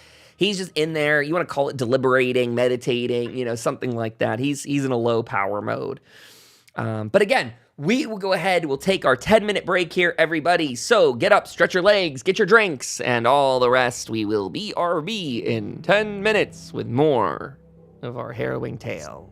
in there. You want to call it deliberating, meditating, something like that. He's in a low power mode. But again, we will go ahead. We'll take our 10-minute break here, everybody. So get up, stretch your legs, get your drinks, and all the rest. We will be RV in 10 minutes with more of our harrowing tale.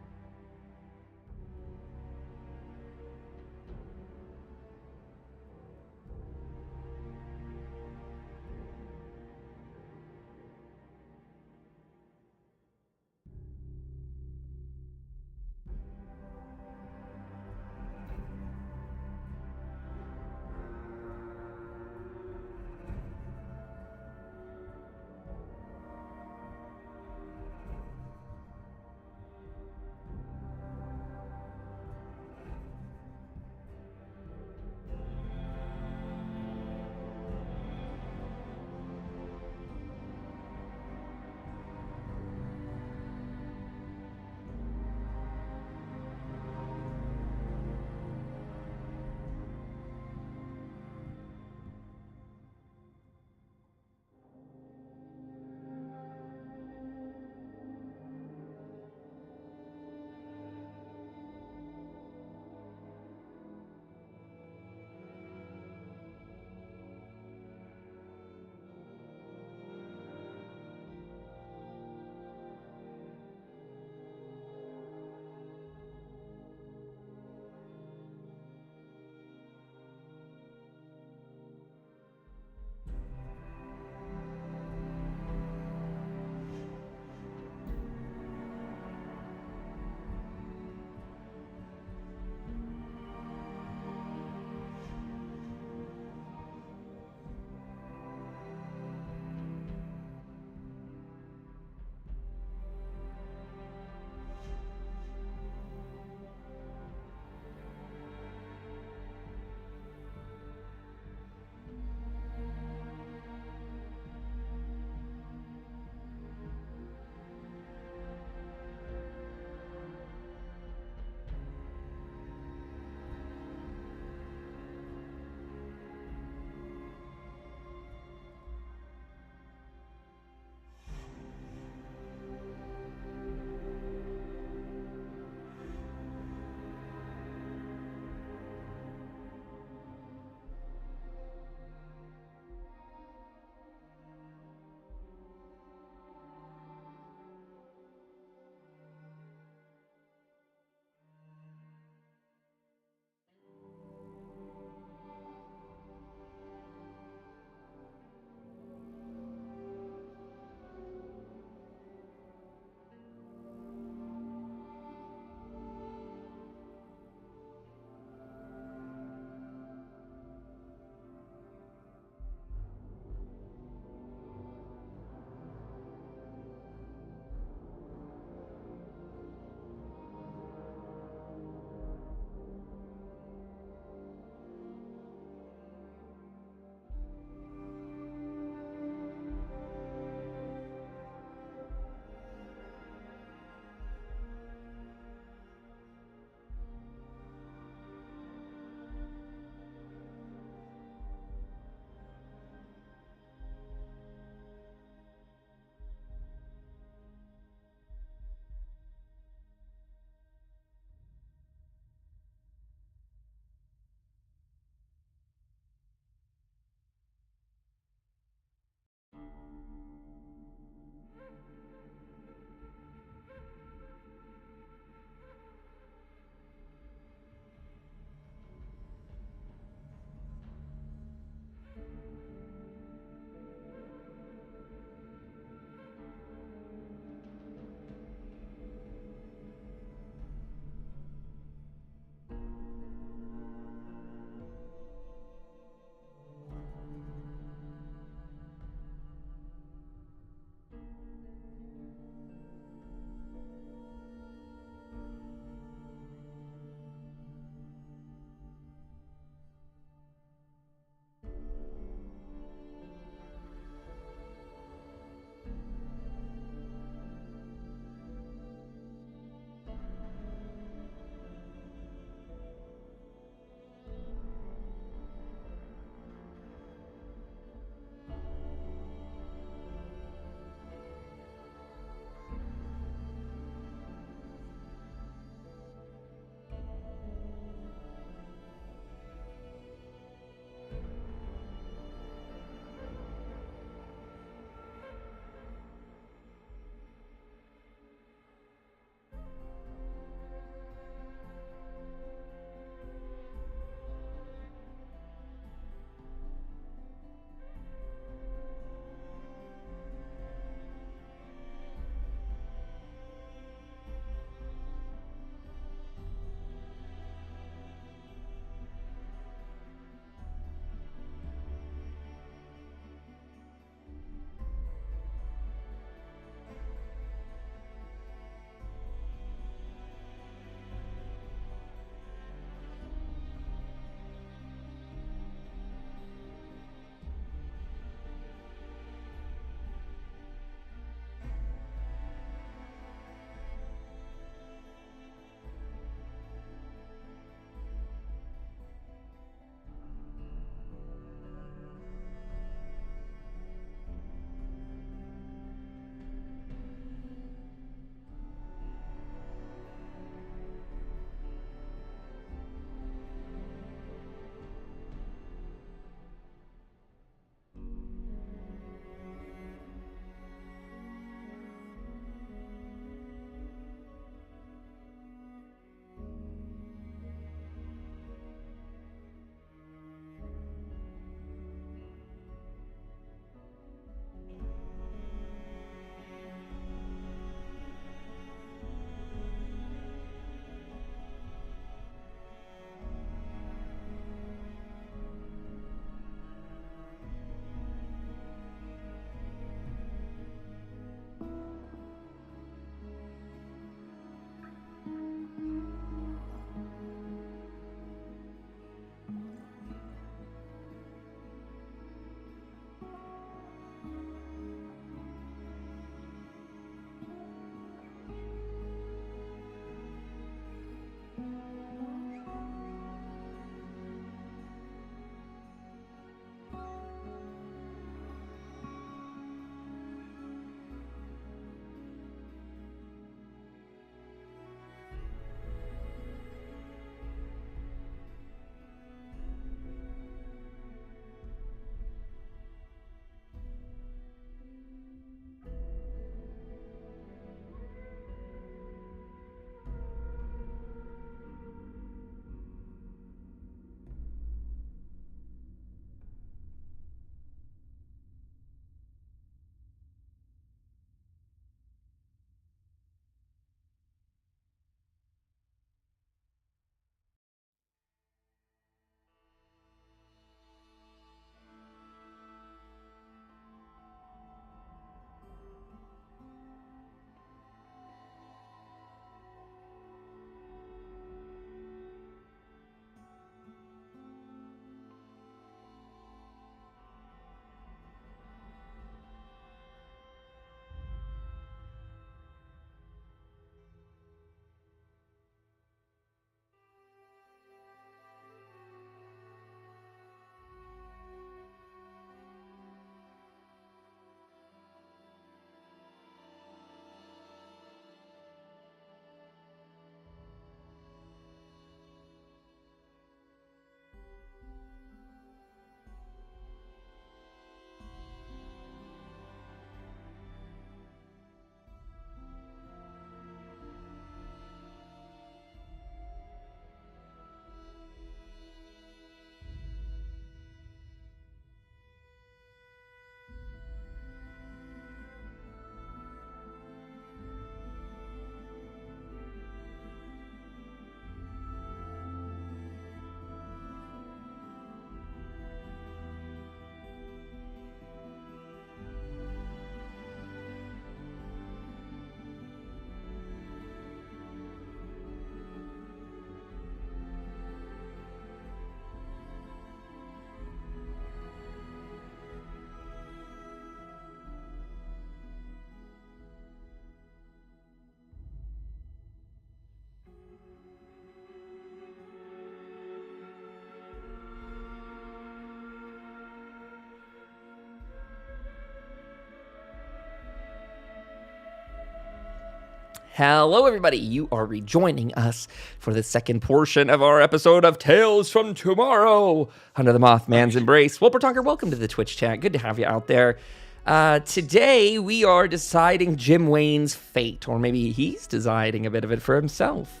Hello, everybody. You are rejoining us for the second portion of our episode of Tales from Tomorrow Under the Mothman's Embrace. Wilpertonker, welcome to the Twitch chat. Good to have you out there. Today, we are deciding Jim Wayne's fate, or maybe he's deciding a bit of it for himself.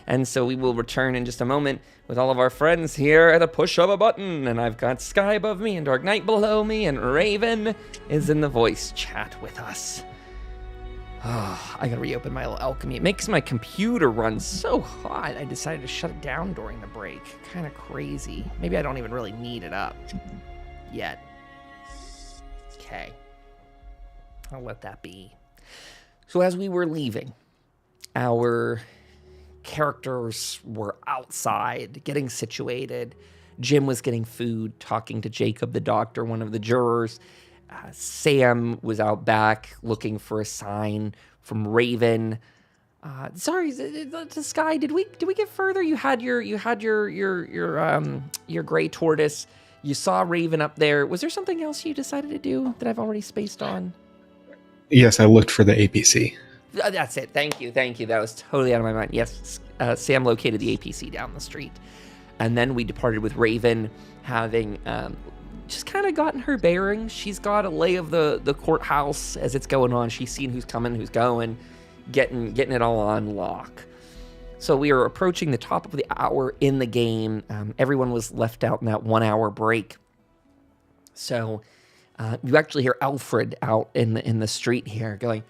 And so we will return in just a moment with all of our friends here at a push of a button. And I've got Sky above me and Dark Knight below me, and Raven is in the voice chat with us. Oh, I gotta reopen my alchemy. It makes my computer run so hot, I decided to shut it down during the break. Kind of crazy. Maybe I don't even really need it up yet. Okay. I'll let that be. So as we were leaving, our characters were outside, getting situated. Jim was getting food, talking to Jacob, the doctor, one of the jurors. Sam was out back looking for a sign from Raven. Sorry, the Sky. Did we get further? You had your gray tortoise. You saw Raven up there. Was there something else you decided to do that I've already spaced on? Yes, I looked for the APC. That's it. Thank you. That was totally out of my mind. Yes, Sam located the APC down the street, and then we departed with Raven having just kind of gotten her bearings. She's got a lay of the courthouse as it's going on. She's seen who's coming, who's going, getting it all on lock. So we are approaching the top of the hour in the game. Everyone was left out in that 1 hour break. So you actually hear Alfred out in the street here going,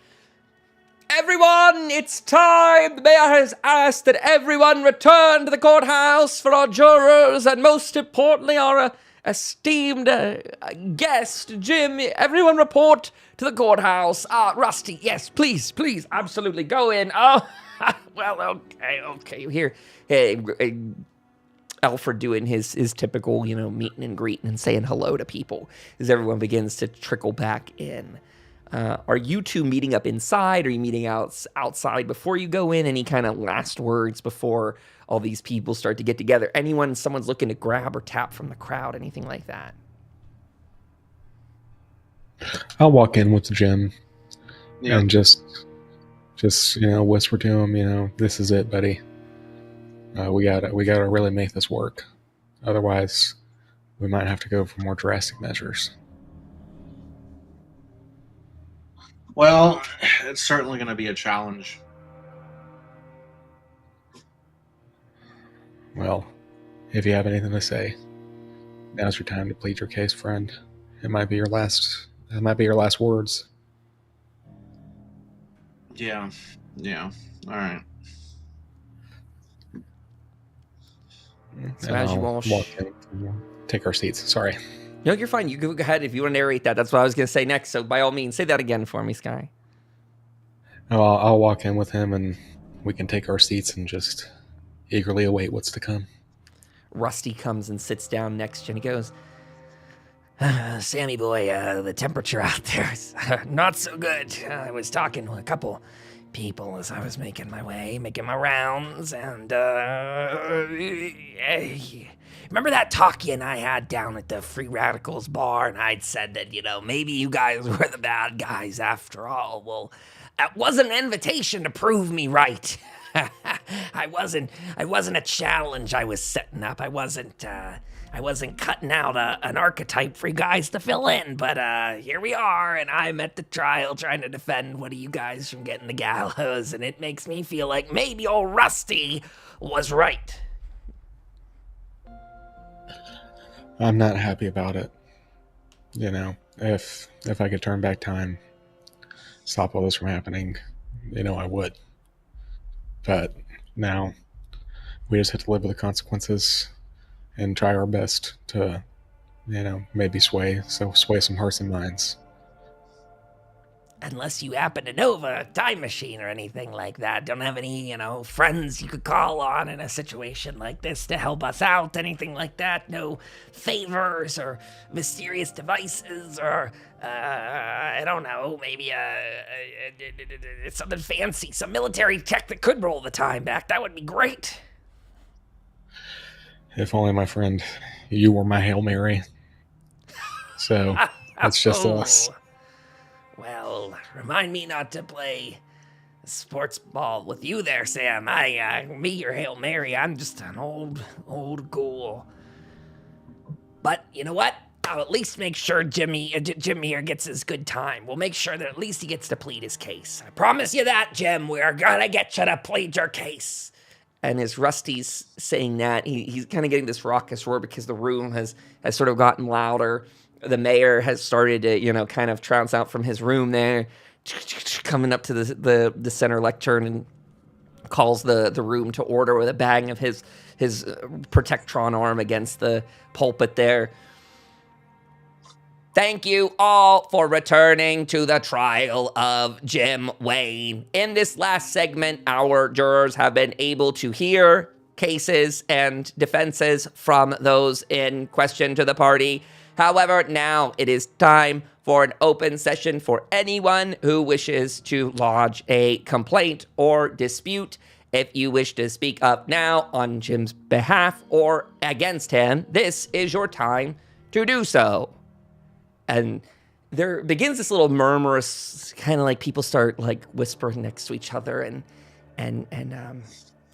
"Everyone, it's time! The mayor has asked that everyone return to the courthouse for our jurors and most importantly our esteemed guest, Jim. Everyone report to the courthouse. Rusty, yes, please, absolutely, go in. Oh, well, okay. Here, hey, Alfred doing his typical, meeting and greeting and saying hello to people as everyone begins to trickle back in. Are you two meeting up inside? Are you meeting outside before you go in? Any kind of last words before all these people start to get together? Someone's looking to grab or tap from the crowd, anything like that? I'll walk in with Jim and just whisper to him, this is it, buddy. We gotta really make this work. Otherwise, we might have to go for more drastic measures. Well, it's certainly going to be a challenge. Well, if you have anything to say, now's your time to plead your case, friend. It might be your last words. Yeah. All right. So as you all walk in, take our seats. Sorry. No, you're fine. You go ahead if you want to narrate that. That's what I was going to say next. So by all means, say that again for me, Sky. No, I'll walk in with him and we can take our seats and just eagerly await what's to come. Rusty comes and sits down next to you and he goes, Sammy boy, the temperature out there is not so good. I was talking to a couple people as I was making my rounds, and remember that talk you and I had down at the Free Radicals bar, and I'd said that, maybe you guys were the bad guys after all. Well, that wasn't an invitation to prove me right. I wasn't a challenge I was setting up. I wasn't cutting out an archetype for you guys to fill in, but here we are, and I'm at the trial trying to defend one of you guys from getting the gallows, and it makes me feel like maybe old Rusty was right. I'm not happy about it. If I could turn back time, stop all this from happening, I would. But now we just have to live with the consequences and try our best to, maybe sway some hearts and minds. Unless you happen to know of a time machine or anything like that. Don't have any, friends you could call on in a situation like this to help us out, anything like that. No favors or mysterious devices or, I don't know, maybe something fancy, some military tech that could roll the time back. That would be great. If only, my friend, you were my Hail Mary. So, it's just us. Well, remind me not to play sports ball with you there, Sam. Me, your Hail Mary, I'm just an old ghoul. But you know what? I'll at least make sure Jim here gets his good time. We'll make sure that at least he gets to plead his case. I promise you that, Jim. We're gonna get you to plead your case. And as Rusty's saying that, he's kind of getting this raucous roar because the room has sort of gotten louder. The mayor has started to, kind of trounce out from his room there, coming up to the center lectern and calls the room to order with a bang of his Protectron arm against the pulpit there. Thank you all for returning to the trial of Jim Wayne. In this last segment, our jurors have been able to hear cases and defenses from those in question to the party. However, now it is time for an open session for anyone who wishes to lodge a complaint or dispute. If you wish to speak up now on Jim's behalf or against him, this is your time to do so. And there begins this little murmurous, kind of like people start like whispering next to each other, and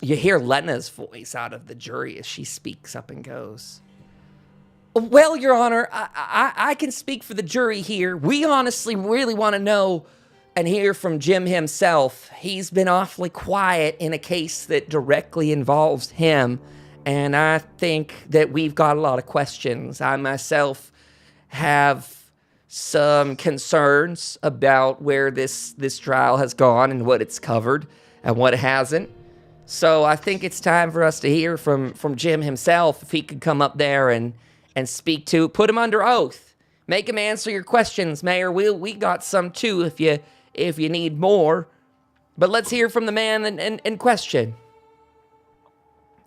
you hear Lena's voice out of the jury as she speaks up and goes, "Well, Your Honor, I can speak for the jury here. We honestly really want to know and hear from Jim himself. He's been awfully quiet in a case that directly involves him, and I think that we've got a lot of questions. I myself have some concerns about where this trial has gone and what it's covered and what it hasn't. So I think it's time for us to hear from Jim himself. If he could come up there and speak to, put him under oath, make him answer your questions, Mayor. We got some too if you need more. But let's hear from the man in question."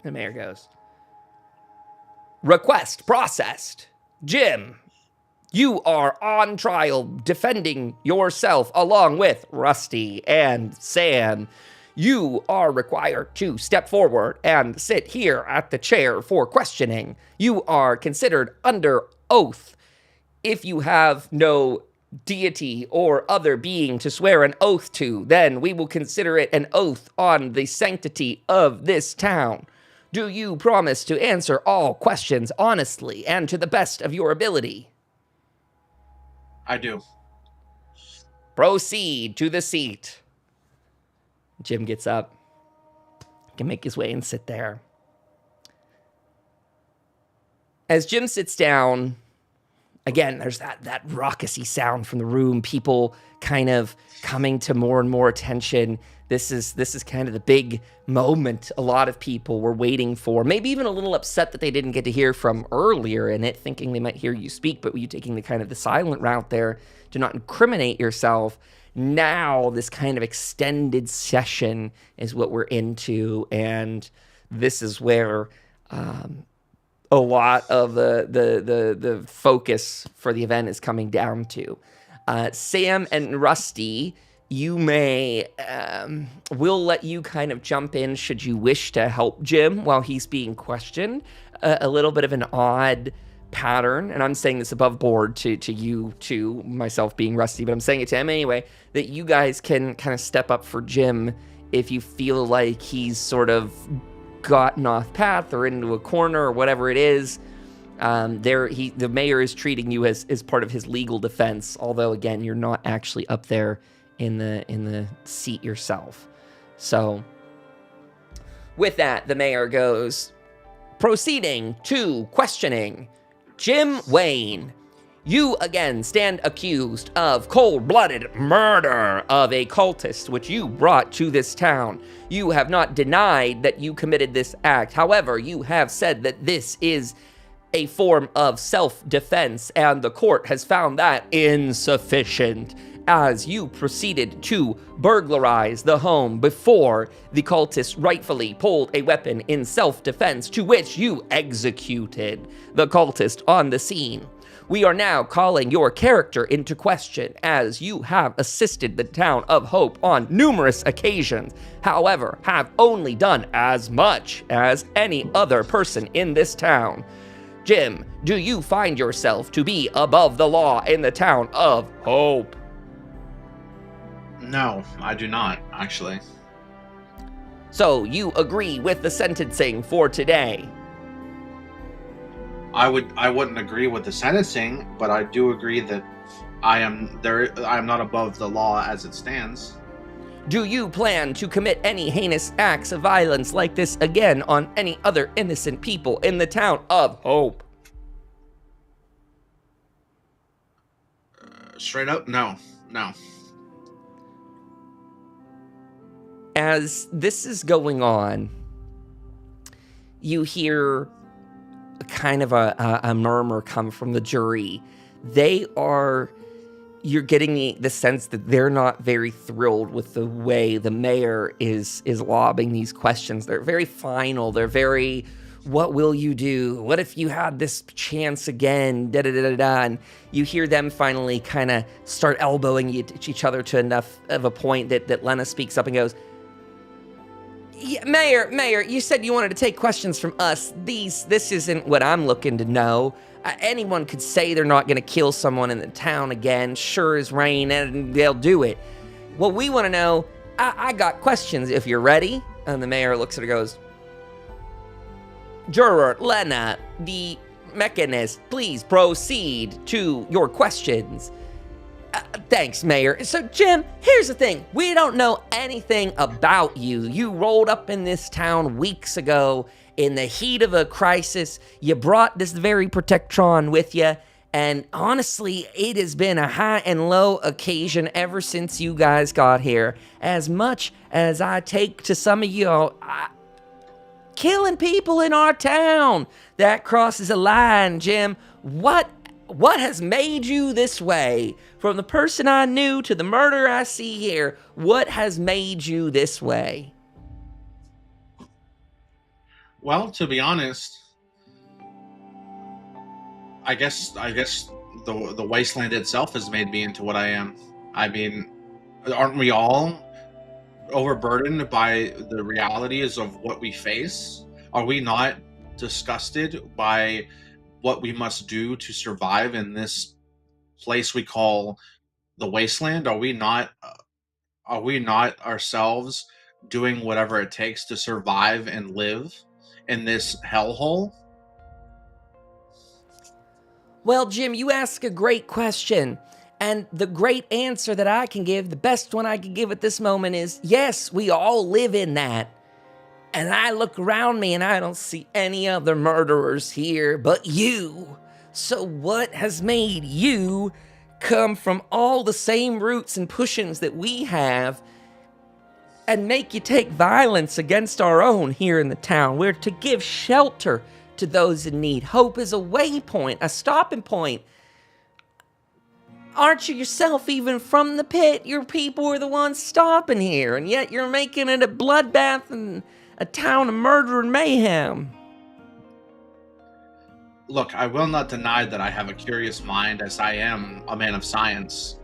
The mayor goes, "Request processed. Jim, you are on trial defending yourself along with Rusty and Sam. You are required to step forward and sit here at the chair for questioning. You are considered under oath. If you have no deity or other being to swear an oath to, then we will consider it an oath on the sanctity of this town. Do you promise to answer all questions honestly and to the best of your ability?" I do. "Proceed to the seat." Jim gets up, can make his way and sit there. As Jim sits down, again, there's that raucousy sound from the room, people kind of coming to more and more attention. This is kind of the big moment a lot of people were waiting for, maybe even a little upset that they didn't get to hear from earlier in it, thinking they might hear you speak, but you taking the kind of the silent route there to not incriminate yourself. Now this kind of extended session is what we're into, and this is where a lot of the focus for the event is coming down to. Sam and Rusty, you may, we'll let you kind of jump in should you wish to help Jim while he's being questioned. A little bit of an odd pattern, and I'm saying this above board to you, to myself being Rusty, but I'm saying it to him anyway, that you guys can kind of step up for Jim if you feel like he's sort of gotten off path or into a corner or whatever it is. The mayor is treating you as part of his legal defense, although again, you're not actually up there in the seat yourself. So with that, the mayor goes, "Proceeding to questioning. Jim Wayne, you again stand accused of cold-blooded murder of a cultist which you brought to this town. You have not denied that you committed this act. However, you have said that this is a form of self-defense, and the court has found that insufficient, as you proceeded to burglarize the home before the cultist rightfully pulled a weapon in self-defense, to which you executed the cultist on the scene. We are now calling your character into question, as you have assisted the town of Hope on numerous occasions, however, have only done as much as any other person in this town. Jim, do you find yourself to be above the law in the town of Hope?" No, I do not, actually. So you agree with the sentencing for today? I wouldn't agree with the sentencing, but I do agree that I'm not above the law as it stands. Do you plan to commit any heinous acts of violence like this again on any other innocent people in the town of Hope? Straight up, no. As this is going on, you hear kind of a murmur come from the jury. You're getting the sense that they're not very thrilled with the way the mayor is lobbing these questions. They're very final. They're very, what will you do? What if you had this chance again? Da-da-da-da-da. And you hear them finally kind of start elbowing each other to enough of a point that Lena speaks up and goes, yeah, Mayor, you said you wanted to take questions from us. This isn't what I'm looking to know. Anyone could say they're not going to kill someone in the town again, sure as rain, and they'll do it. What we want to know, I got questions if you're ready. And the mayor looks at her and goes, Juror Lena, the mechanist, please proceed to your questions. Thanks, Mayor. So, Jim, here's the thing. We don't know anything about you. You rolled up in this town weeks ago in the heat of a crisis. You brought this very Protectron with you. And honestly, it has been a high and low occasion ever since you guys got here. As much as I take to some of you, killing people in our town, that crosses a line, Jim. What has made you this way? From the person I knew to the murder I see here, what has made you this way? Well, to be honest, I guess the Wasteland itself has made me into what I am. I mean, aren't we all overburdened by the realities of what we face? Are we not disgusted by what we must do to survive in this place we call the Wasteland? Are we not ourselves doing whatever it takes to survive and live in this hellhole? Well, Jim, you ask a great question. And the great answer that I can give, the best one I can give at this moment is, yes, we all live in that. And I look around me and I don't see any other murderers here but you. So what has made you come from all the same roots and pushings that we have and make you take violence against our own here in the town? We're to give shelter to those in need. Hope is a waypoint, a stopping point. Aren't you yourself even from the pit? Your people were the ones stopping here, and yet you're making it a bloodbath and a town of murder and mayhem. Look, I will not deny that I have a curious mind, as I am a man of science.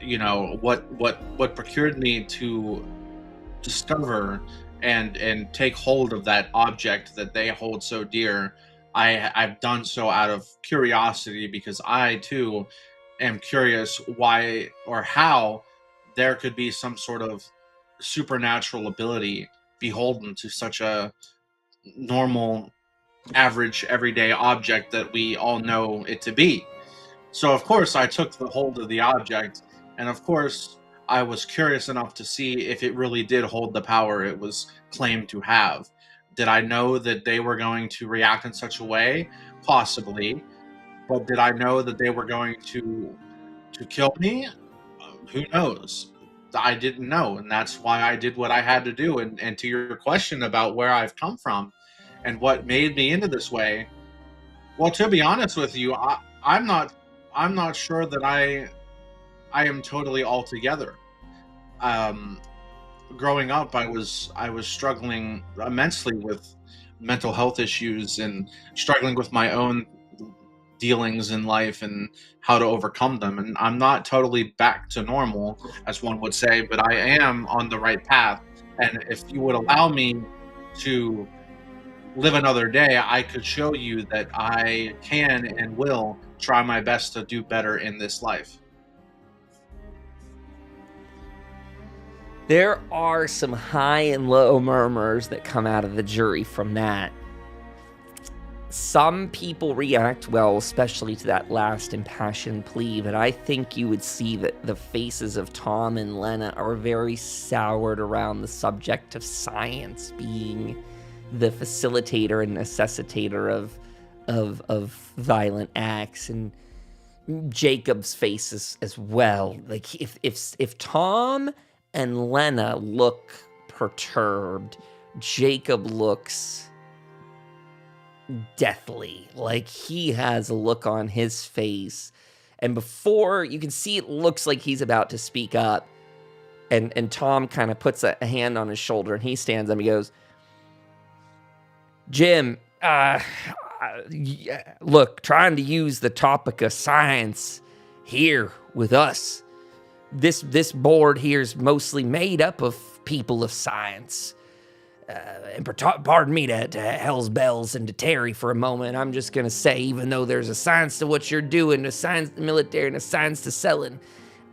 You know, what procured me to discover and take hold of that object that they hold so dear, I've done so out of curiosity, because I too am curious why or how there could be some sort of supernatural ability beholden to such a normal, average, everyday object that we all know it to be. So of course I took the hold of the object, and of course I was curious enough to see if it really did hold the power it was claimed to have. Did I know that they were going to react in such a way? Possibly. But did I know that they were going to kill me? Who knows? I didn't know, and that's why I did what I had to do. And to your question about where I've come from and what made me into this way, well, to be honest with you, I'm not sure that I am totally all together. Growing up, I was struggling immensely with mental health issues and struggling with my own dealings in life and how to overcome them. And I'm not totally back to normal, as one would say, but I am on the right path. And if you would allow me to live another day, I could show you that I can and will try my best to do better in this life. There are some high and low murmurs that come out of the jury from that. Some people react well, especially to that last impassioned plea, but I think you would see that the faces of Tom and Lena are very soured around the subject of science being the facilitator and necessitator of violent acts, and Jacob's face as well. Like if Tom and Lena look perturbed, Jacob looks deathly. Like he has a look on his face, and before you can see, it looks like he's about to speak up, and Tom kind of puts a hand on his shoulder, and he stands up and he goes, Jim, look, trying to use the topic of science here with us. This board here is mostly made up of people of science. And pardon me to Hell's Bells and to Terry for a moment. I'm just going to say, even though there's a science to what you're doing, a science to the military, and a science to selling,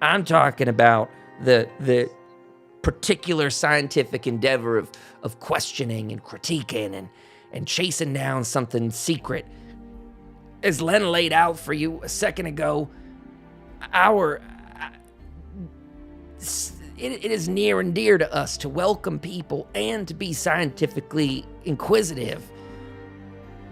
I'm talking about the particular scientific endeavor of questioning and critiquing and chasing down something secret. As Len laid out for you a second ago, it is near and dear to us to welcome people and to be scientifically inquisitive.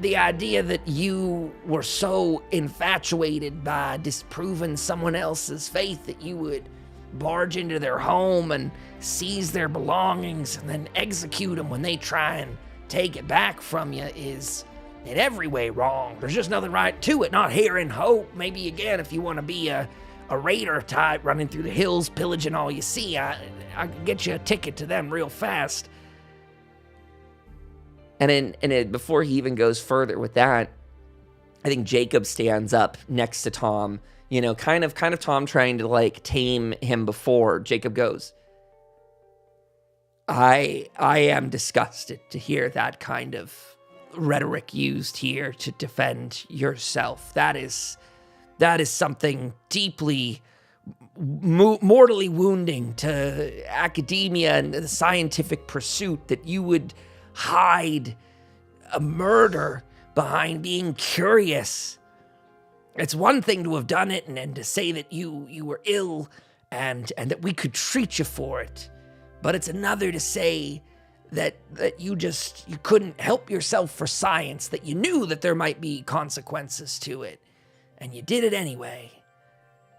The idea that you were so infatuated by disproving someone else's faith that you would barge into their home and seize their belongings and then execute them when they try and take it back from you is in every way wrong. There's just nothing right to it. Not here in hope. Maybe again, if you want to be a raider type running through the hills, pillaging all you see, I can get you a ticket to them real fast. And before he even goes further with that, I think Jacob stands up next to Tom, you know, kind of Tom trying to like tame him before. Jacob goes, I am disgusted to hear that kind of rhetoric used here to defend yourself. That is something deeply, mortally wounding to academia and the scientific pursuit, that you would hide a murder behind being curious. It's one thing to have done it and to say that you were ill and that we could treat you for it. But it's another to say that you couldn't help yourself for science, that you knew that there might be consequences to it. And you did it anyway.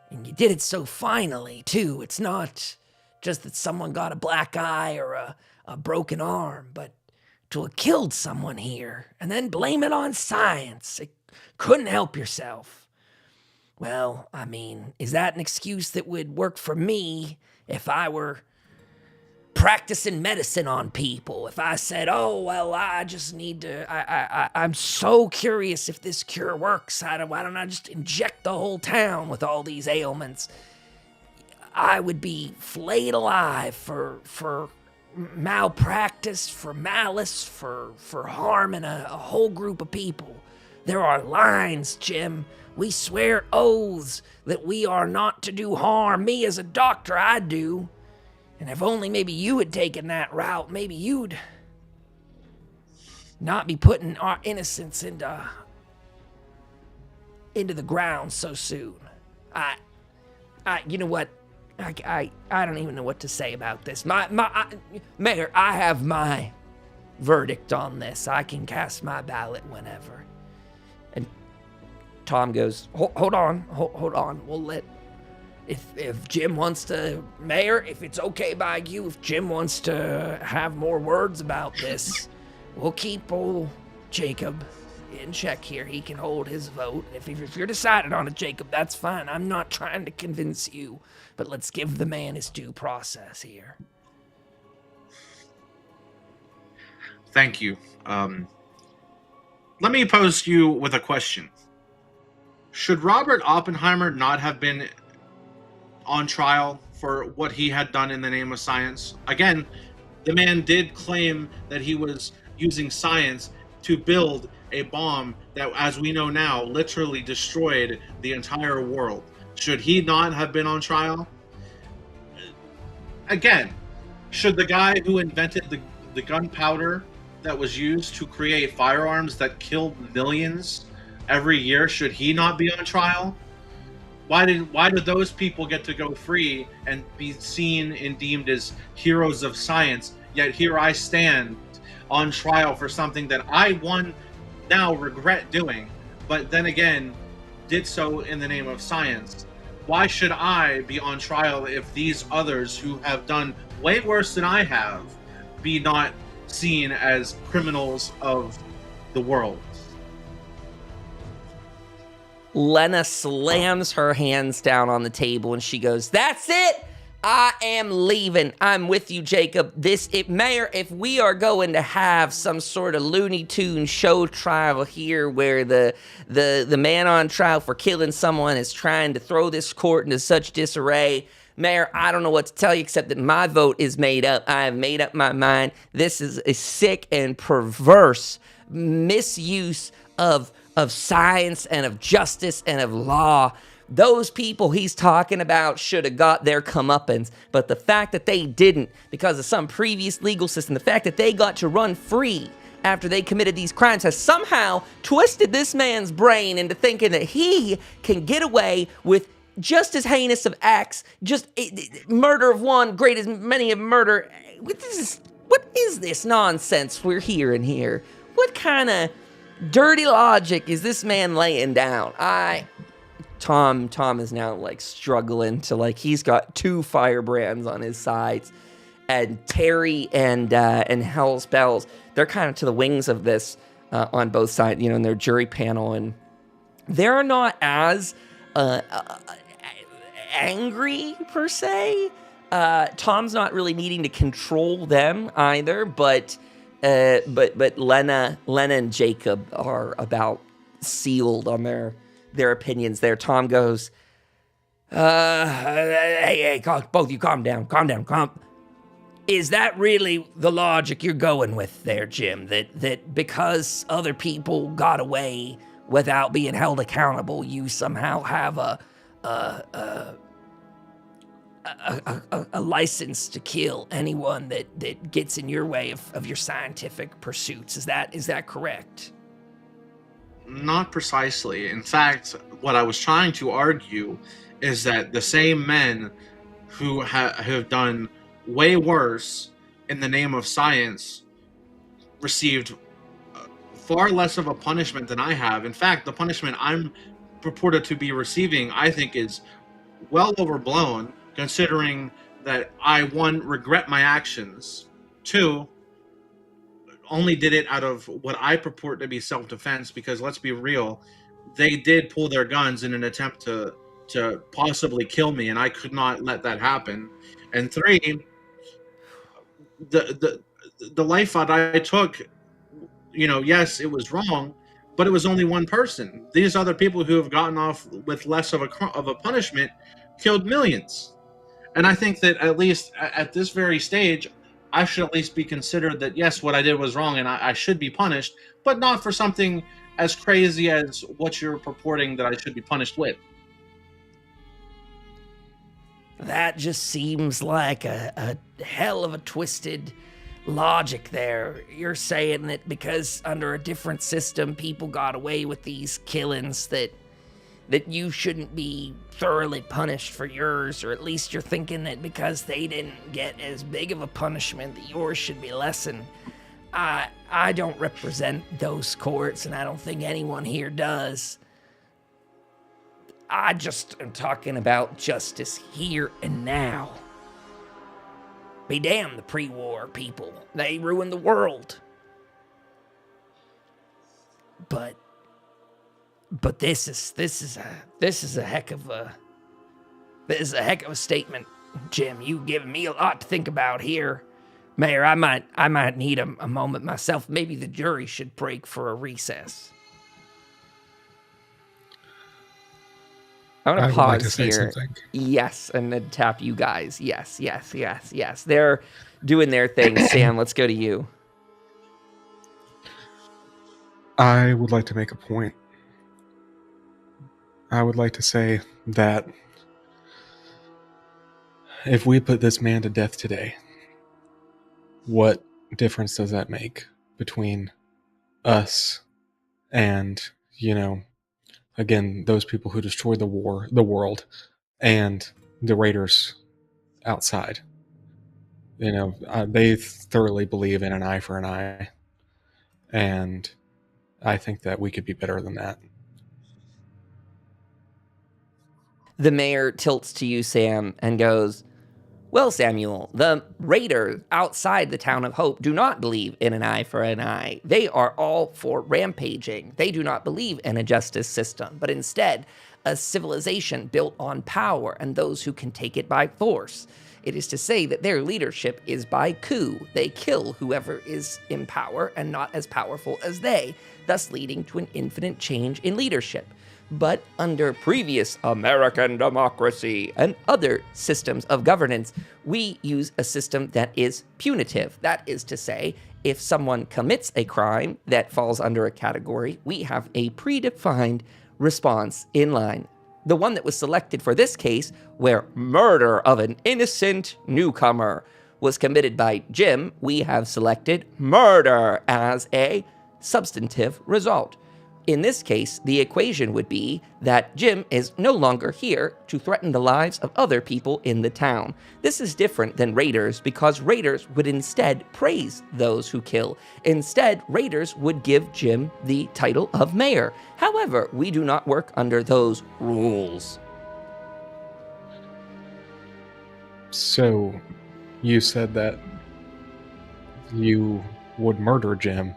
And you did it so finally, too. It's not just that someone got a black eye or a broken arm, but to have killed someone here and then blame it on science. It couldn't help yourself. Well, I mean, is that an excuse that would work for me if I were practicing medicine on people? If I said, oh, well, I just need to, I'm so curious if this cure works. Why don't I just inject the whole town with all these ailments? I would be flayed alive for malpractice, for malice, for harming a whole group of people. There are lines, Jim. We swear oaths that we are not to do harm. Me as a doctor, I do. And if only maybe you had taken that route, maybe you'd not be putting our innocence into the ground so soon. You know what? I don't even know what to say about this. Mayor, I have my verdict on this. I can cast my ballot whenever. And Tom goes, hold on. We'll let... If Jim wants to, Mayor, if it's okay by you, if Jim wants to have more words about this, we'll keep old Jacob in check here. He can hold his vote. If you're decided on it, Jacob, that's fine. I'm not trying to convince you, but let's give the man his due process here. Thank you. Let me pose you with a question. Should Robert Oppenheimer not have been on trial for what he had done in the name of science? Again, the man did claim that he was using science to build a bomb that, as we know now, literally destroyed the entire world. Should he not have been on trial? Again, Should the guy who invented the gunpowder that was used to create firearms that killed millions every year, should he not be on trial? Why did those people get to go free and be seen and deemed as heroes of science? Yet here I stand on trial for something that I now regret doing, but then again did so in the name of science. Why should I be on trial if these others who have done way worse than I have be not seen as criminals of the world? Lena slams her hands down on the table and she goes, "That's it! I am leaving. I'm with you, Jacob. Mayor, if we are going to have some sort of Looney Tune show trial here where the man on trial for killing someone is trying to throw this court into such disarray, Mayor, I don't know what to tell you except that my vote is made up. I have made up my mind. This is a sick and perverse misuse of science and of justice and of law. Those people he's talking about should have got their comeuppance, but the fact that they didn't because of some previous legal system, the fact that they got to run free after they committed these crimes has somehow twisted this man's brain into thinking that he can get away with just as heinous of acts, just murder of one, great as many of murder. What is this nonsense we're hearing here? What kind of dirty logic is this man laying down? Tom is now like struggling to he's got two firebrands on his sides, and Terry and Hell's Bells, they're kind of to the wings of this on both sides, in their jury panel, and they're not as angry per se. Tom's not really needing to control them either, but Lena and Jacob are about sealed on their opinions there. Tom goes, hey, both of you calm down. Is that really the logic you're going with there, Jim? That because other people got away without being held accountable, you somehow have a license to kill anyone that gets in your way of your scientific pursuits? Is that correct? Not precisely. In fact, what I was trying to argue is that the same men who have done way worse in the name of science received far less of a punishment than I have. In fact, the punishment I'm purported to be receiving, I think, is well overblown, considering that I, one, regret my actions, two, only did it out of what I purport to be self-defense, because let's be real, they did pull their guns in an attempt to possibly kill me, and I could not let that happen. And three, the life that I took, yes, it was wrong, but it was only one person. These other people who have gotten off with less of a punishment killed millions. And I think that at least at this very stage, I should at least be considered that, yes, what I did was wrong and I should be punished, but not for something as crazy as what you're purporting that I should be punished with. That just seems like a hell of a twisted logic there. You're saying that because under a different system people got away with these killings that you shouldn't be thoroughly punished for yours, or at least you're thinking that because they didn't get as big of a punishment that yours should be lessened. I don't represent those courts, and I don't think anyone here does. I just am talking about justice here and now. Be damned the pre-war people. They ruined the world. But this is a heck of a statement, Jim. You've given me a lot to think about here. Mayor, I might need a moment myself. Maybe the jury should break for a recess. I'm going to pause to say here. something. Yes, and then tap you guys. Yes. They're doing their thing. Sam, let's go to you. I would like to make a point. I would like to say that if we put this man to death today, what difference does that make between us and, again, those people who destroyed the world, and the raiders outside? They thoroughly believe in an eye for an eye, and I think that we could be better than that. The mayor tilts to you, Sam, and goes, "Well, Samuel, the raiders outside the town of Hope do not believe in an eye for an eye. They are all for rampaging. They do not believe in a justice system, but instead a civilization built on power and those who can take it by force. It is to say that their leadership is by coup. They kill whoever is in power and not as powerful as they, thus leading to an infinite change in leadership. But under previous American democracy and other systems of governance, we use a system that is punitive. That is to say, if someone commits a crime that falls under a category, we have a predefined response in line. The one that was selected for this case, where murder of an innocent newcomer was committed by Jim, we have selected murder as a substantive result. In this case, the equation would be that Jim is no longer here to threaten the lives of other people in the town. This is different than raiders because raiders would instead praise those who kill. Instead, raiders would give Jim the title of mayor. However, we do not work under those rules." So, you said that you would murder Jim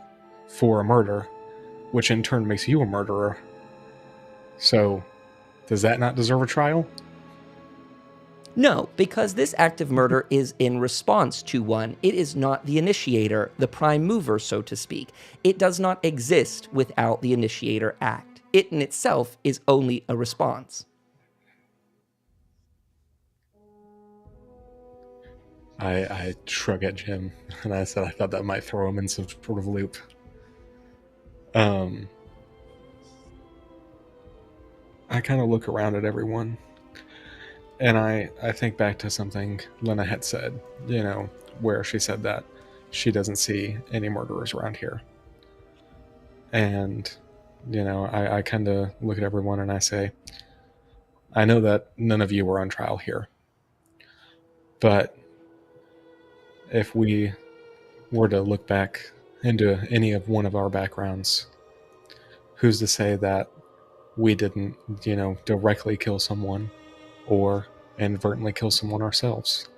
for a murder, which in turn makes you a murderer. So, does that not deserve a trial? No, because this act of murder is in response to one. It is not the initiator, the prime mover, so to speak. It does not exist without the initiator act. It in itself is only a response. I shrug at Jim, and I said I thought that might throw him in some sort of loop. I kind of look around at everyone, and I think back to something Lena had said, where she said that she doesn't see any murderers around here. And, I kind of look at everyone and I say, I know that none of you were on trial here, but if we were to look back into any of one of our backgrounds, who's to say that we didn't, directly kill someone or inadvertently kill someone ourselves?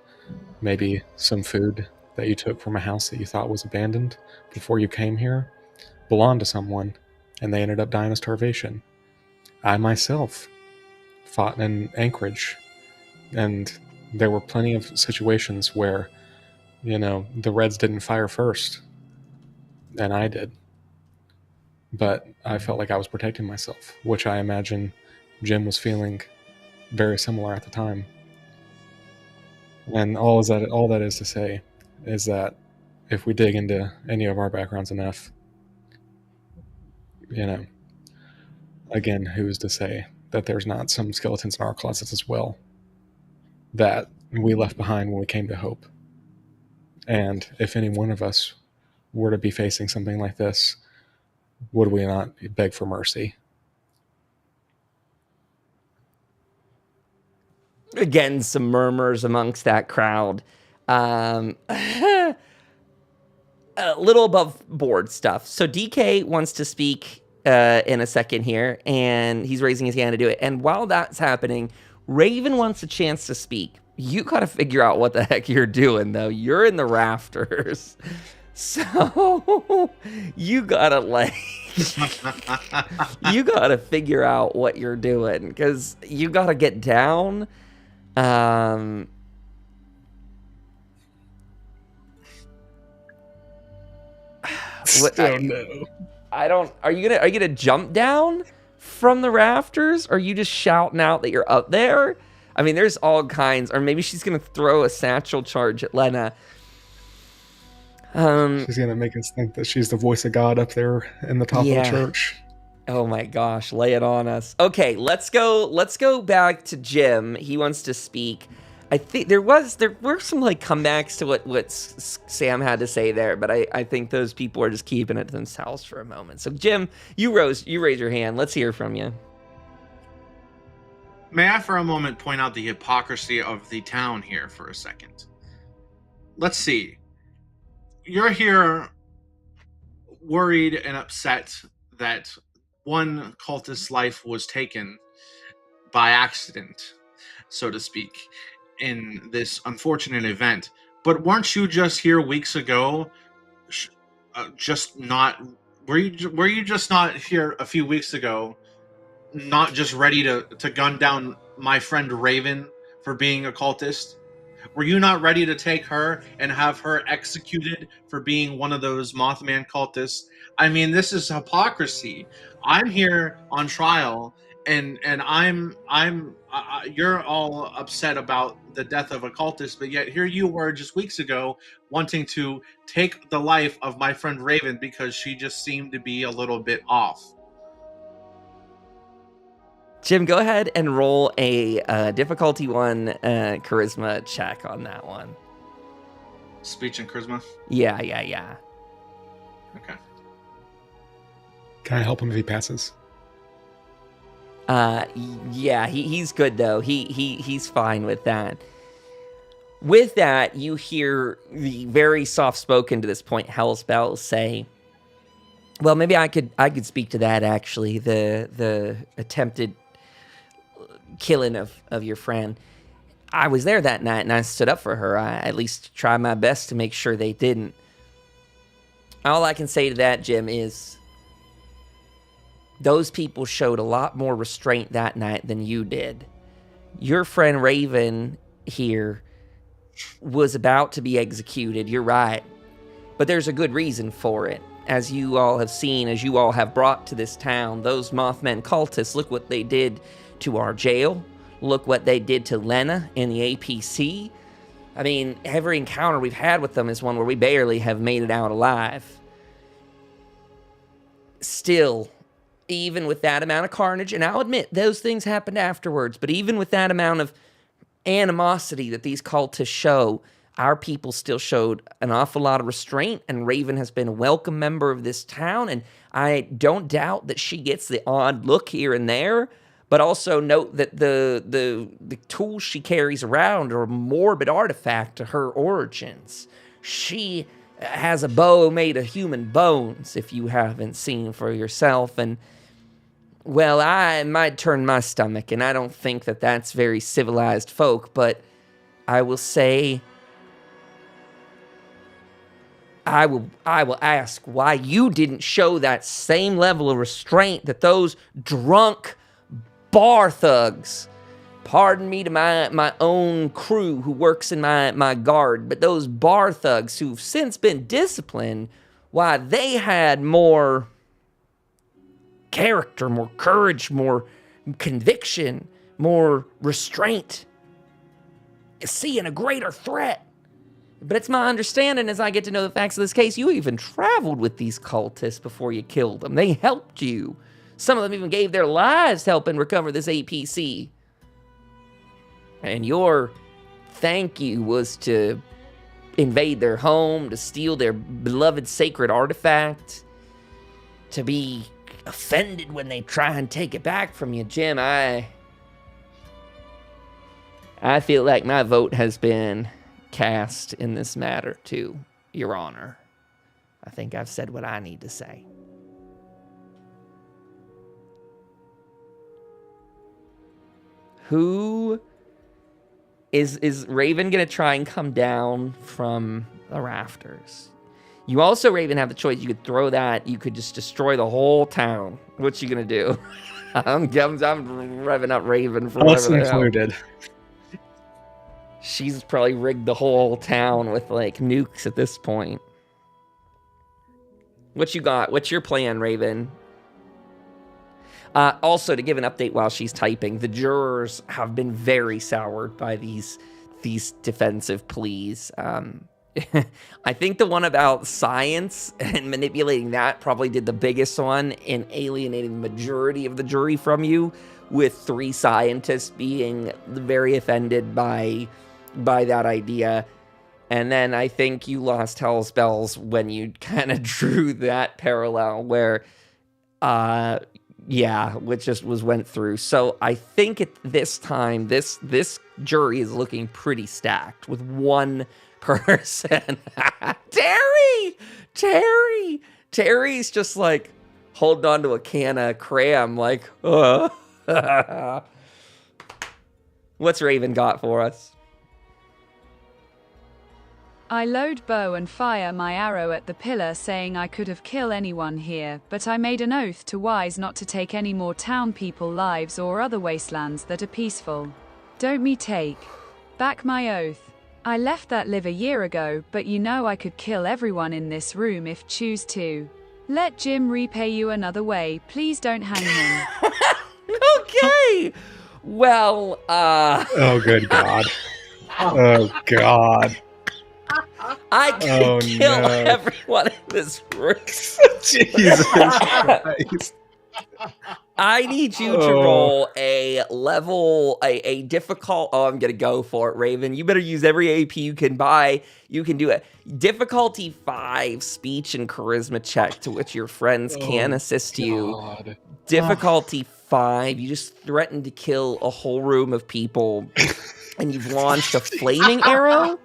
Maybe some food that you took from a house that you thought was abandoned before you came here belonged to someone and they ended up dying of starvation. I myself fought in Anchorage, and there were plenty of situations where, the Reds didn't fire first, and I did. But I felt like I was protecting myself, which I imagine Jim was feeling very similar at the time. And all that is to say is that if we dig into any of our backgrounds enough, again, who's to say that there's not some skeletons in our closets as well that we left behind when we came to Hope? And if any one of us were to be facing something like this, would we not beg for mercy? Again, some murmurs amongst that crowd. A little above board stuff. So DK wants to speak in a second here, and he's raising his hand to do it. And while that's happening, Raven wants a chance to speak. You got to figure out what the heck you're doing, though. You're in the rafters. So you gotta you gotta figure out what you're doing, because you gotta get down. I don't. Are you gonna jump down from the rafters? Or are you just shouting out that you're up there? I mean, there's all kinds. Or maybe she's gonna throw a satchel charge at Lena. She's gonna make us think that she's the voice of God up there in the top of the church. Oh my gosh, lay it on us. Okay, let's go back to Jim. He wants to speak. I think there were some like comebacks to what Sam had to say there, but I think those people are just keeping it to themselves for a moment. So Jim, you raised your hand. Let's hear from you. May I for a moment point out the hypocrisy of the town here for a second? Let's see. You're here worried and upset that one cultist's life was taken by accident, so to speak, in this unfortunate event. But weren't you just here weeks ago? Were you just not here a few weeks ago? Not just ready to gun down my friend Raven for being a cultist? Were you not ready to take her and have her executed for being one of those Mothman cultists? I mean, this is hypocrisy. I'm here on trial, and you're all upset about the death of a cultist, but yet here you were just weeks ago wanting to take the life of my friend Raven because she just seemed to be a little bit off. Jim, go ahead and roll a difficulty 1 charisma check on that one. Speech and charisma? Yeah. Okay. Can I help him if he passes? Yeah, he's good though. He's fine with that. With that, you hear the very soft-spoken to this point Hellspell say, "Well, maybe I could speak to that actually. The attempted killing of your friend. I was there that night and I stood up for her. I at least tried my best to make sure they didn't. All I can say to that, Jim, is those people showed a lot more restraint that night than you did. Your friend Raven here was about to be executed, you're right. But there's a good reason for it. As you all have seen, as you all have brought to this town, those Mothman cultists, look what they did to our jail. Look what they did to Lena in the APC. I mean, every encounter we've had with them is one where we barely have made it out alive. Still, even with that amount of carnage, and I'll admit those things happened afterwards, but even with that amount of animosity that these cultists show, our people still showed an awful lot of restraint, and Raven has been a welcome member of this town, and I don't doubt that she gets the odd look here and there, but also note that the tools she carries around are a morbid artifact to her origins. She has a bow made of human bones, if you haven't seen for yourself, and well, I might turn my stomach, and I don't think that that's very civilized folk, but I will say I will ask why you didn't show that same level of restraint that those drunk bar thugs, pardon me to my own crew who works in my guard, but those bar thugs who've since been disciplined, why they had more character, more courage, more conviction, more restraint, seeing a greater threat. But it's my understanding, as I get to know the facts of this case, you even traveled with these cultists before you killed them. They helped you. Some of them even gave their lives helping recover this APC. And your thank you was to invade their home, to steal their beloved sacred artifact, to be offended when they try and take it back from you. Jim, I feel like my vote has been cast in this matter too, Your Honor. I think I've said what I need to say. Who is Raven gonna try and come down from the rafters? You also, Raven, have the choice. You could throw that. You could just destroy the whole town. What you gonna do? I'm revving up Raven for What's whatever the hell. included? She's probably rigged the whole town with like nukes at this point. What you got? What's your plan, Raven? Also, to give an update while she's typing, the jurors have been very soured by these defensive pleas. I think the one about science and manipulating that probably did the biggest one in alienating the majority of the jury from you, with 3 scientists being very offended by by that idea. And then I think you lost hell spells when you kind of drew that parallel where, which just went through. So I think at this time, this jury is looking pretty stacked with one person. Terry's just like holding on to a can of cram, like, What's Raven got for us? I load bow and fire my arrow at the pillar, saying I could have killed anyone here, but I made an oath to Wise not to take any more town people lives or other wastelands that are peaceful. Don't me take back my oath. I left that live a year ago, but you know I could kill everyone in this room if choose to. Let Jim repay you another way. Please don't hang him. Okay. Well, Oh, good God. Oh, God. I could kill everyone in this room. Jesus Christ. I need you to roll a level, a difficult. Oh, I'm going to go for it, Raven. You better use every AP you can buy. You can do it. Difficulty 5 speech and charisma check to which your friends can assist you. Difficulty 5. You just threatened to kill a whole room of people and you've launched a flaming arrow?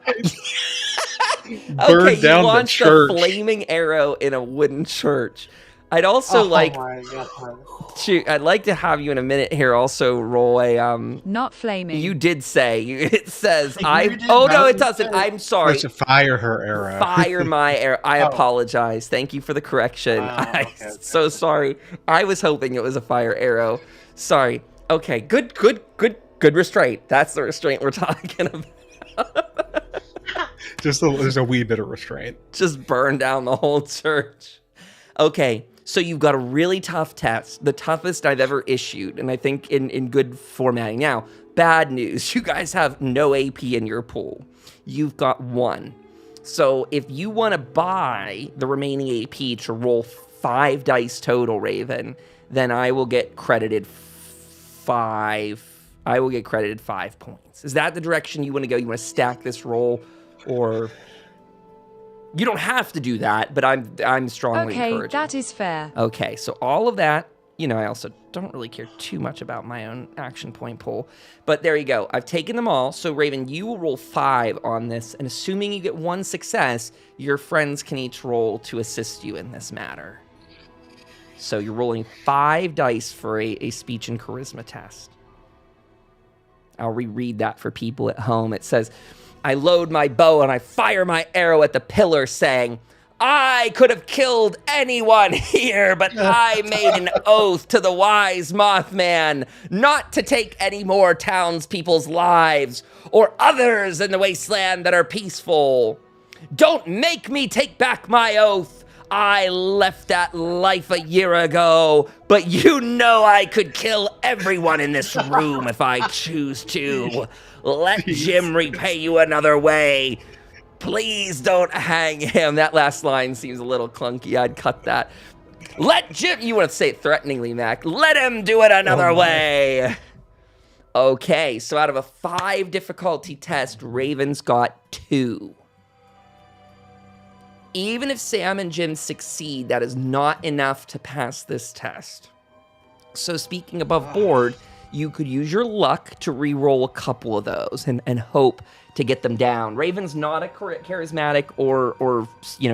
Okay, you launched a flaming arrow in a wooden church. I'd also I'd like to have you in a minute here also roll a Not flaming. You did say it says no, it doesn't. I'm sorry. To fire her arrow. Fire my arrow. I apologize. Thank you for the correction. I'm so sorry. I was hoping it was a fire arrow. Sorry. Okay, good restraint. That's the restraint we're talking about. There's a wee bit of restraint. Just burn down the whole church. Okay, so you've got a really tough test, the toughest I've ever issued, and I think in good formatting. Now, bad news, you guys have no AP in your pool. You've got 1. So if you want to buy the remaining AP to roll 5 dice total, Raven, then I will get credited 5. I will get credited 5 points. Is that the direction you want to go? You want to stack this roll? Or you don't have to do that, but I'm strongly encouraging. Okay, that is fair. Okay, so all of that, I also don't really care too much about my own action point pool, but there you go. I've taken them all. So Raven, you will roll 5 on this, and assuming you get 1 success, your friends can each roll to assist you in this matter. So you're rolling 5 dice for a speech and charisma test. I'll reread that for people at home. It says, I load my bow and I fire my arrow at the pillar, saying, I could have killed anyone here, but I made an oath to the wise Mothman not to take any more townspeople's lives or others in the wasteland that are peaceful. Don't make me take back my oath. I left that life a year ago, but you know I could kill everyone in this room if I choose to. Let Jim repay you another way. Please don't hang him. That last line seems a little clunky. I'd cut that. Let Jim, you want to say it threateningly, Mac. Let him do it another way. Okay, so out of a 5 difficulty test, Raven's got 2. Even if Sam and Jim succeed, that is not enough to pass this test. So speaking above board, you could use your luck to re-roll a couple of those and hope to get them down. Raven's not a charismatic or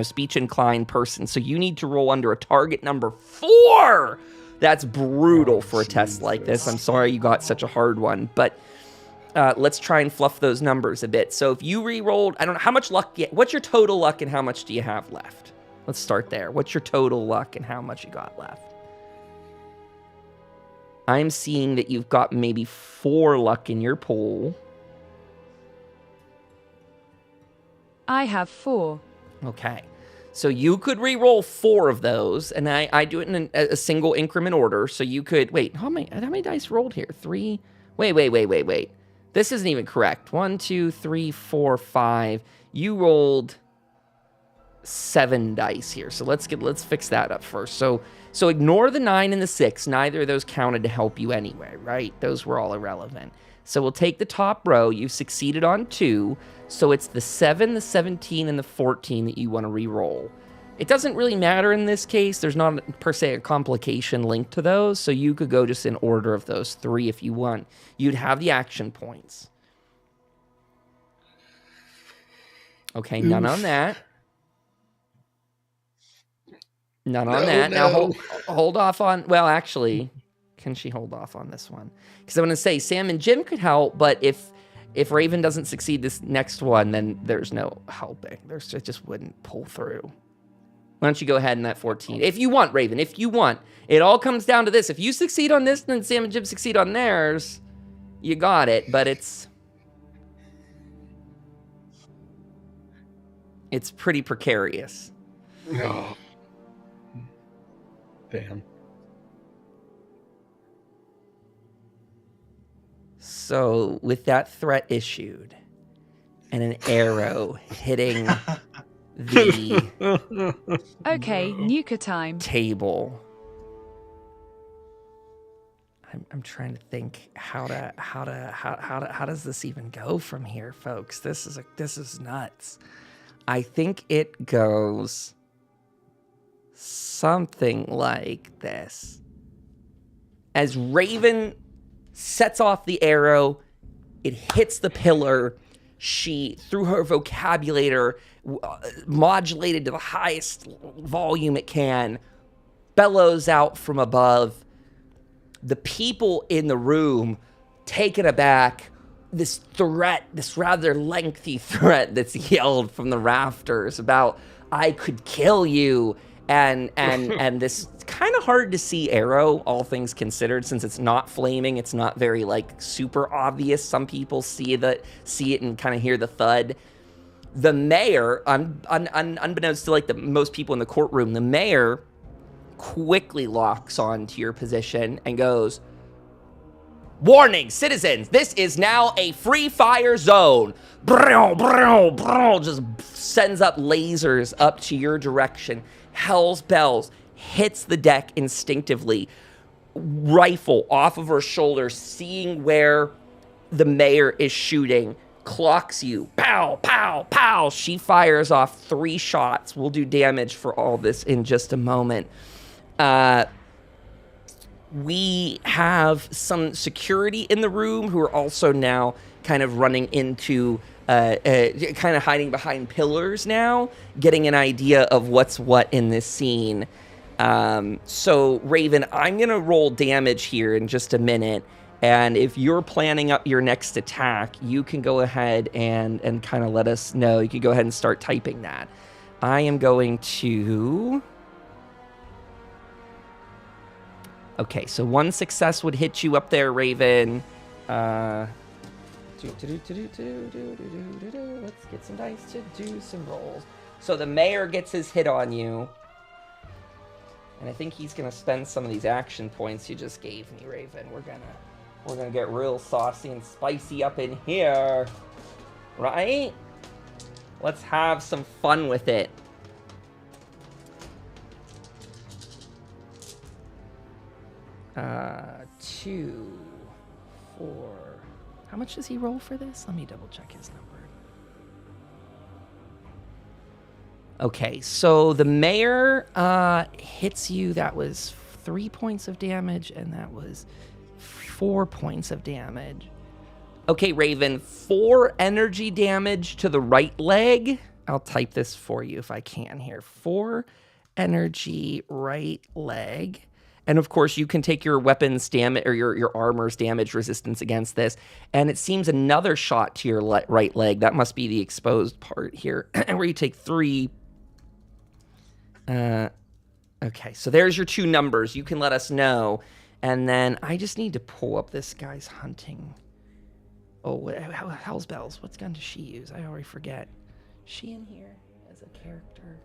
speech-inclined person, so you need to roll under a target number 4. That's brutal for a test like this. I'm sorry you got such a hard one, but let's try and fluff those numbers a bit. So if you re-rolled, I don't know, how much luck, what's your total luck and how much do you have left? Let's start there. What's your total luck and how much you got left? I'm seeing that you've got maybe 4 luck in your pool. I have 4. Okay. So you could re-roll 4 of those, and I do it in a single increment order. So you could, wait, how many dice rolled here? 3? Wait. This isn't even correct. 1, 2, 3, 4, 5. You rolled 7 dice here. So let's fix that up first. So ignore the 9 and the 6. Neither of those counted to help you anyway, right? Those were all irrelevant. So we'll take the top row. You've succeeded on 2. So it's the 7, the 17, and the 14 that you want to re-roll. It doesn't really matter in this case. There's not, per se, a complication linked to those. So you could go just in order of those 3 if you want. You'd have the action points. Okay, none on that. None on that. No. Now hold off on... Well, actually, can she hold off on this one? Because I'm going to say Sam and Jim could help, but if Raven doesn't succeed this next one, then there's no helping. It just wouldn't pull through. Why don't you go ahead in that 14? If you want, Raven, if you want. It all comes down to this. If you succeed on this, then Sam and Jim succeed on theirs. You got it, but it's pretty precarious. Oh. Damn. So, with that threat issued, and an arrow hitting the Okay, Nuka time. table, I'm trying to think how does this even go from here, folks? This is nuts. I think it goes something like this. As Raven sets off the arrow, it hits the pillar. She, through her vocabulator, modulated to the highest volume it can, bellows out from above. The people in the room, taken aback, this threat, this rather lengthy threat that's yelled from the rafters about, I could kill you, and this kind of hard to see arrow, all things considered, since it's not flaming, it's not very like super obvious. Some people see it and kind of hear the thud. The mayor, unbeknownst to like the most people in the courtroom, the mayor quickly locks on to your position and goes, warning, citizens, this is now a free fire zone. Just sends up lasers up to your direction. Hell's bells, hits the deck instinctively. Rifle off of her shoulder, seeing where the mayor is shooting, clocks you. Pow, pow, pow. She fires off 3 shots. We'll do damage for all this in just a moment. We have some security in the room who are also now kind of running into, kind of hiding behind pillars now, getting an idea of what's what in this scene. So, Raven, I'm going to roll damage here in just a minute. And if you're planning up your next attack, you can go ahead and kind of let us know. You can go ahead and start typing that. I am going to... Okay, so 1 success would hit you up there, Raven. Let's get some dice to do some rolls. So the mayor gets his hit on you. And I think he's gonna spend some of these action points you just gave me, Raven. We're gonna get real saucy and spicy up in here. Right? Let's have some fun with it. 2, 4. How much does he roll for this? Let me double check his number. Okay, so the mayor hits you. That was 3 points of damage, and that was 4 points of damage. Okay, Raven, 4 energy damage to the right leg. I'll type this for you if I can here. 4 energy right leg. And of course, you can take your weapons damage or your armor's damage resistance against this. And it seems another shot to your right leg. That must be the exposed part here, where you take 3. Okay, so there's your 2 numbers. You can let us know. And then I just need to pull up this guy's hunting. Oh, hell's bells. What gun does she use? I already forget. Is she in here as a character?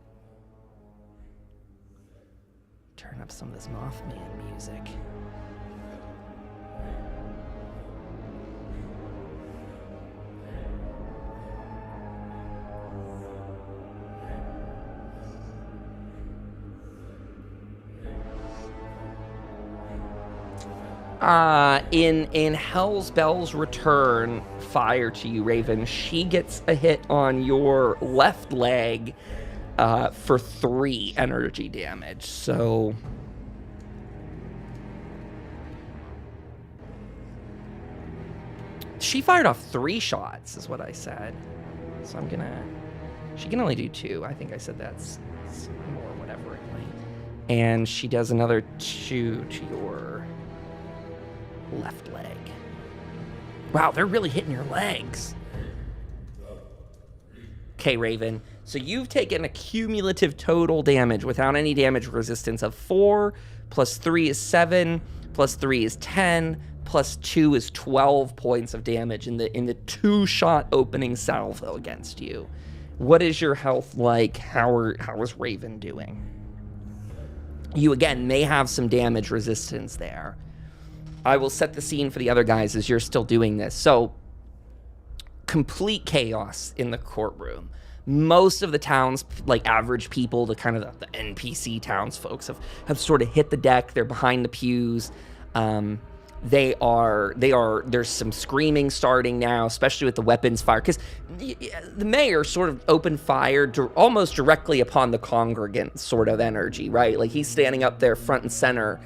Turn up some of this Mothman music. In Hell's Bell's return fire to you, Raven, she gets a hit on your left leg for 3 energy damage. So she fired off 3 shots, is what I said. So she can only do 2. I think I said that's more, whatever. And she does another 2 to your left leg. Wow, they're really hitting your legs. Okay, Raven. So you've taken a cumulative total damage without any damage resistance of 4, plus 3 is 7, plus 3 is 10, plus 2 is 12 points of damage in the 2-shot opening salvo against you. What is your health like? How is Raven doing? You, again, may have some damage resistance there. I will set the scene for the other guys as you're still doing this. So, complete chaos in the courtroom. Most of the town's, like, average people, the kind of the NPC townsfolk have sort of hit the deck. They're behind the pews. There's some screaming starting now, especially with the weapons fire, because the mayor sort of opened fire almost directly upon the congregant sort of energy, right? Like, he's standing up there front and center.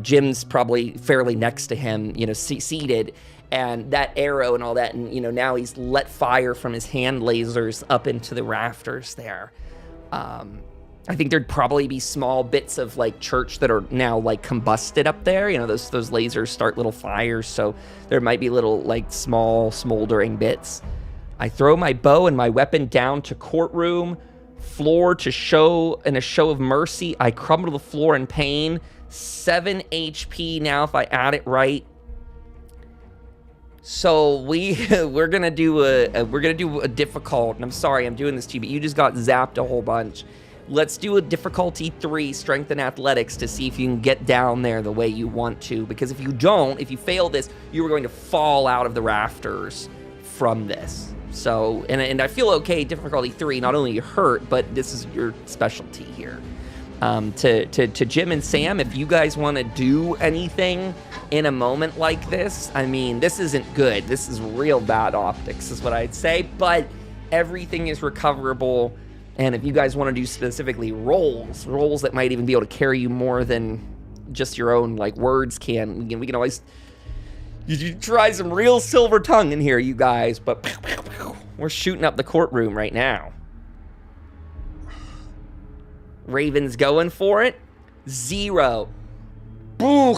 Jim's probably fairly next to him, seated, and that arrow and all that, and, now he's let fire from his hand lasers up into the rafters there. I think there'd probably be small bits of, like, church that are now, like, combusted up there. Those lasers start little fires, so there might be little, like, small smoldering bits. I throw my bow and my weapon down to courtroom floor in a show of mercy. I crumble to the floor in pain. 7 HP now if I add it right. So we're gonna do a difficult, and I'm sorry I'm doing this to you, but you just got zapped a whole bunch. Let's do a difficulty 3, strength and athletics, to see if you can get down there the way you want to. Because if you fail this, you are going to fall out of the rafters from this. So, and I feel okay, difficulty 3, not only you hurt, but this is your specialty here. To Jim and Sam, if you guys want to do anything in a moment like this, I mean, this isn't good. This is real bad optics, is what I'd say. But everything is recoverable. And if you guys want to do specifically rolls that might even be able to carry you more than just your own, like, words can, we can always you try some real silver tongue in here, you guys. But we're shooting up the courtroom right now. Raven's going for it. 0. Boom.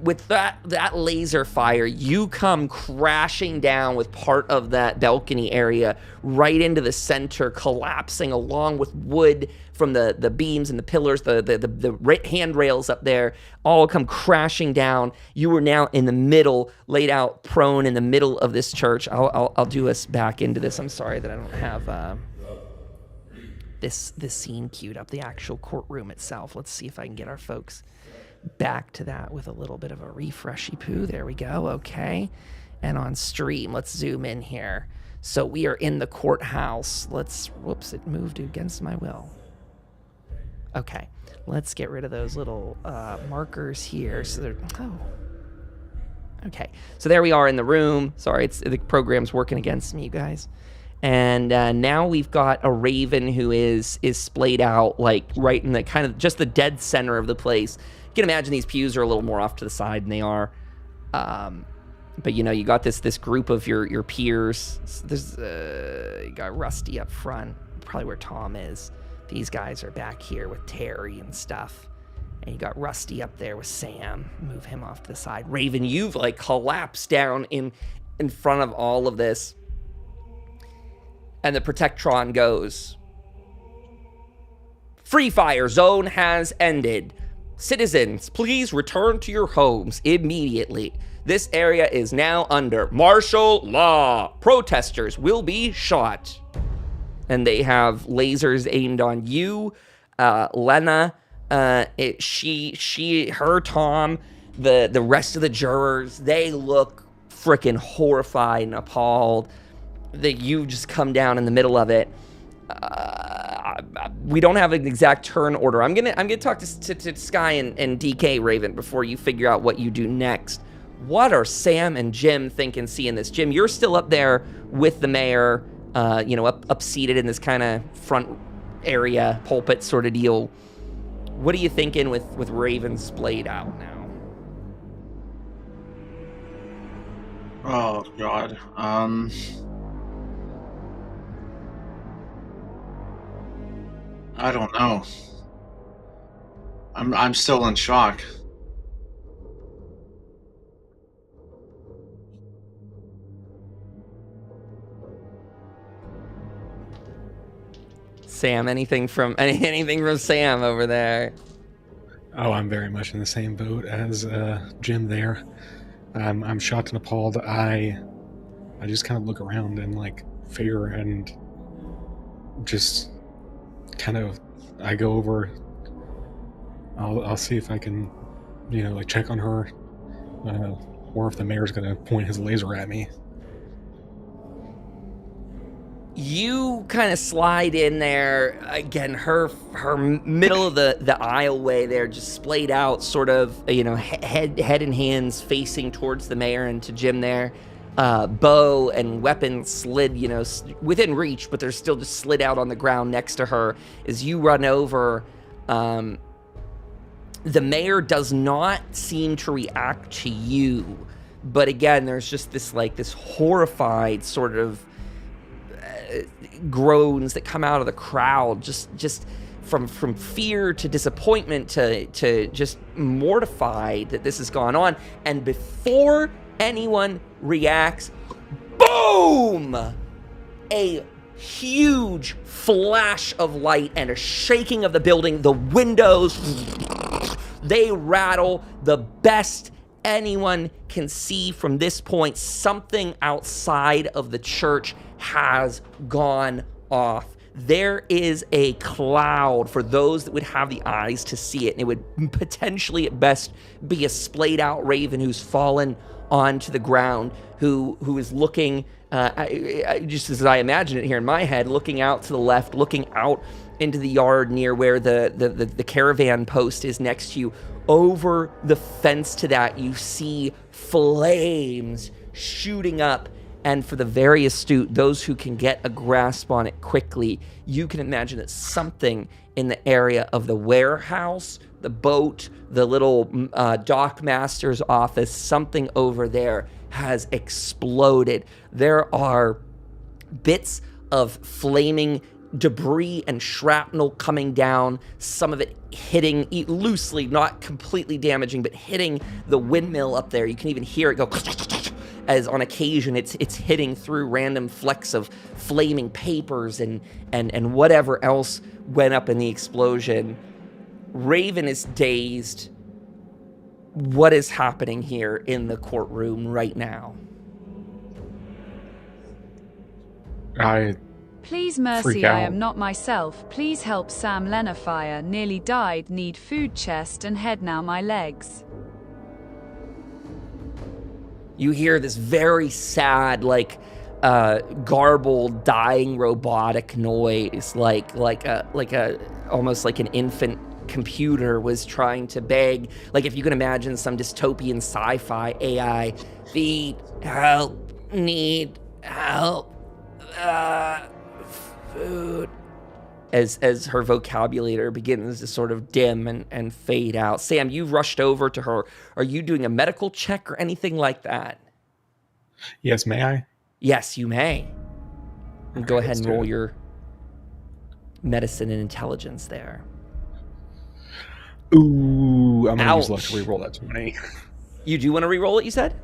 With that laser fire, you come crashing down with part of that balcony area right into the center, collapsing along with wood from the beams and the pillars, the handrails up there, all come crashing down. You are now in the middle, laid out prone in the middle of this church. I'll do us back into this. I'm sorry that I don't have this scene queued up, the actual courtroom itself. Let's see if I can get our folks back to that with a little bit of a refreshy poo. There we go. Okay. And on stream, let's zoom in here. So we are in the courthouse. Whoops, it moved against my will. Okay. Let's get rid of those little markers here. So okay. So there we are in the room. Sorry, the program's working against me, you guys. And now we've got a Raven who is splayed out, like, right in the kind of just the dead center of the place. You can imagine these pews are a little more off to the side than they are. But, you got this group of your peers. There's you got Rusty up front, probably where Tom is. These guys are back here with Terry and stuff. And you got Rusty up there with Sam. Move him off to the side. Raven, you've, like, collapsed down in front of all of this. And the Protectron goes, "Free fire zone has ended. Citizens, please return to your homes immediately. This area is now under martial law. Protesters will be shot." And they have lasers aimed on you, Lena, her, Tom, the rest of the jurors. They look freaking horrified and appalled that you just come down in the middle of it. we don't have an exact turn order. I'm gonna talk to Sky and DK Raven before you figure out what you do next. What are Sam and Jim thinking seeing this? Jim, you're still up there with the mayor, up seated in this kind of front area, pulpit sort of deal. What are you thinking with Raven splayed out now? Oh God. I don't know. I'm still in shock. Sam, anything from Sam over there? Oh, I'm very much in the same boat as Jim there. I'm shocked and appalled. I just kind of look around in like fear and just kind of I go over. I'll see if I can, like check on her, or if the mayor's gonna point his laser at me. You kind of slide in there again. Her middle of the aisleway there, just splayed out, sort of head and hands facing towards the mayor and to Jim there. Bow and weapon slid within reach, but they're still just slid out on the ground next to her. As you run over, the mayor does not seem to react to you, but again, there's just this horrified sort of groans that come out of the crowd, just from fear to disappointment to just mortified that this has gone on. And before anyone reacts, boom! A huge flash of light and a shaking of the building. The windows, they rattle. The best anyone can see from this point, something outside of the church has gone off. There is a cloud for those that would have the eyes to see it, and it would potentially at best be a splayed out Raven who's fallen onto the ground, who is looking, just as I imagine it here in my head, looking out to the left, looking out into the yard near where the caravan post is next to you. Over the fence to that, you see flames shooting up. And for the very astute, those who can get a grasp on it quickly, you can imagine that something in the area of the warehouse, the boat, the little dock master's office, something over there has exploded. There are bits of flaming debris and shrapnel coming down, some of it hitting loosely, not completely damaging, but hitting the windmill up there. You can even hear it go as on occasion it's hitting through random flecks of flaming papers and whatever else went up in the explosion. Raven is dazed. What is happening here in the courtroom right now? Please mercy, I am not myself. Please help Sam Lenafire. Nearly died, need food chest and head now my legs. You hear this very sad, garbled, dying robotic noise, like almost like an infant computer was trying to beg. Like if you can imagine some dystopian sci-fi AI, feed, help, need help, food. As her vocabulary begins to sort of dim and fade out. Sam, you've rushed over to her. Are you doing a medical check or anything like that? Yes, may I? Yes, you may. And go ahead and roll your medicine and intelligence there. Ooh, I'm going to use luck to reroll that 20. You do want to reroll it, you said?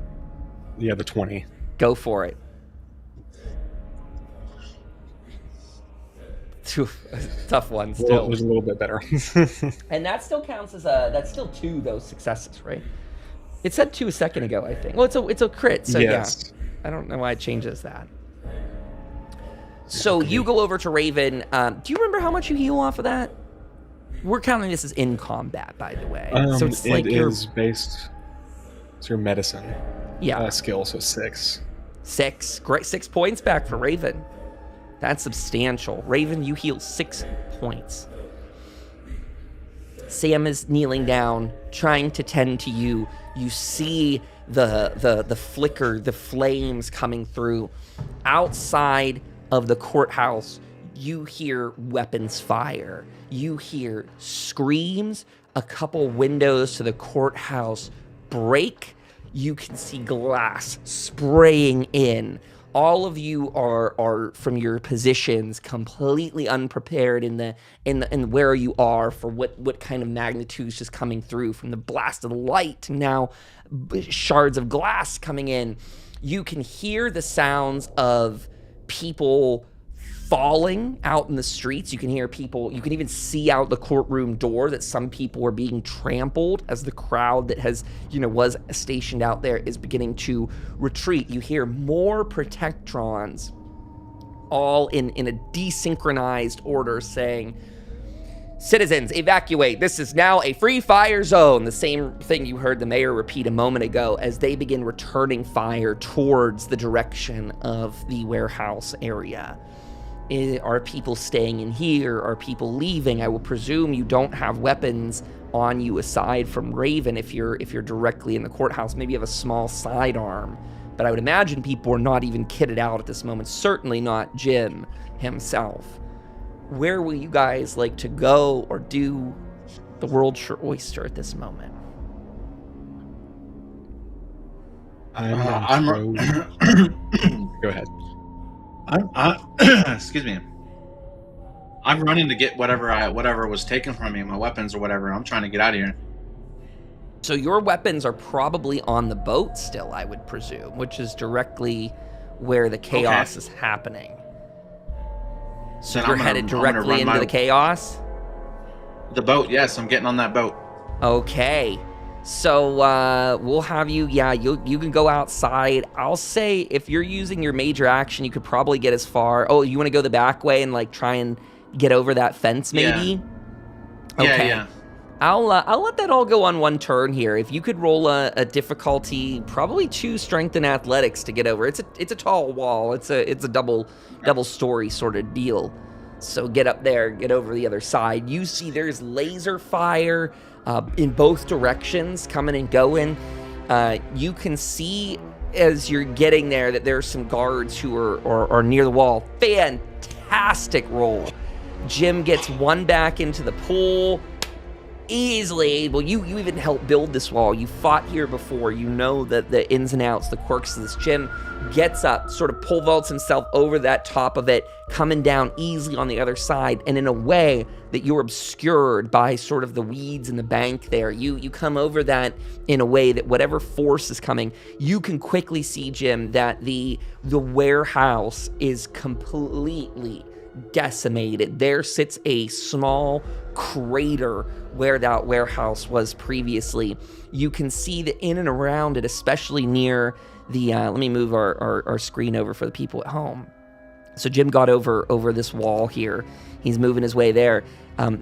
Yeah, the 20. Go for it. Tough one still. Well, it was a little bit better. And that still counts as that's still 2 those successes, right? It said 2 a second ago, I think. Well, it's a crit, so yes. Yeah. I don't know why it changes that. So you go over to Raven. Do you remember how much you heal off of that? We're counting this as in combat, by the way. So it's like is based. It's your medicine. Yeah. Skill, so 6. 6. Great. 6 points back for Raven. That's substantial. Raven, you heal 6 points. Sam is kneeling down, trying to tend to you. You see the flicker, the flames coming through. Outside of the courthouse, you hear weapons fire. You hear screams. A couple windows to the courthouse break. You can see glass spraying in. All of you are from your positions completely unprepared in where you are for what kind of magnitude is just coming through from the blast of light to now shards of glass coming in. You can hear the sounds of people falling out in the streets. You can hear people, you can even see out the courtroom door that some people are being trampled as the crowd that has, was stationed out there is beginning to retreat. You hear more protectrons all in a desynchronized order saying, "Citizens, evacuate. This is now a free fire zone." The same thing you heard the mayor repeat a moment ago as they begin returning fire towards the direction of the warehouse area. Are people staying in here? Are people leaving? I will presume you don't have weapons on you aside from Raven if you're directly in the courthouse. Maybe you have a small sidearm. But I would imagine people are not even kitted out at this moment. Certainly not Jim himself. Where will you guys like to go or do the world's oyster at this moment? Go ahead. Excuse me. I'm running to get whatever was taken from me, my weapons or whatever. I'm trying to get out of here. So your weapons are probably on the boat still, I would presume, which is directly where the chaos is happening. So you're headed directly into the chaos? The boat, yes, I'm getting on that boat. Okay. So we'll have you, you can go outside. I'll say if you're using your major action, you could probably get as far. Oh, you want to go the back way and like try and get over that fence maybe? Yeah. Okay. Yeah. I'll let that all go on one turn here. If you could roll a difficulty, probably 2 strength and athletics to get over. It's a tall wall. It's a double story sort of deal. So get up there, get over the other side. You see there's laser fire in both directions coming and going. You can see as you're getting there that there's some guards who are near the wall. Fantastic roll. Jim gets one back into the pool. Easily able. You even helped build this wall. You fought here before. You know that the ins and outs, the quirks of this. Jim gets up, sort of pole vaults himself over that top of it, coming down easily on the other side, and in a way that you're obscured by sort of the weeds in the bank there. You come over that in a way that whatever force is coming, you can quickly see, Jim, that the warehouse is completely decimated. There sits a small crater where that warehouse was previously. You can see that in and around it, especially near the let me move our screen over for the people at home. So Jim got over this wall here. He's moving his way there.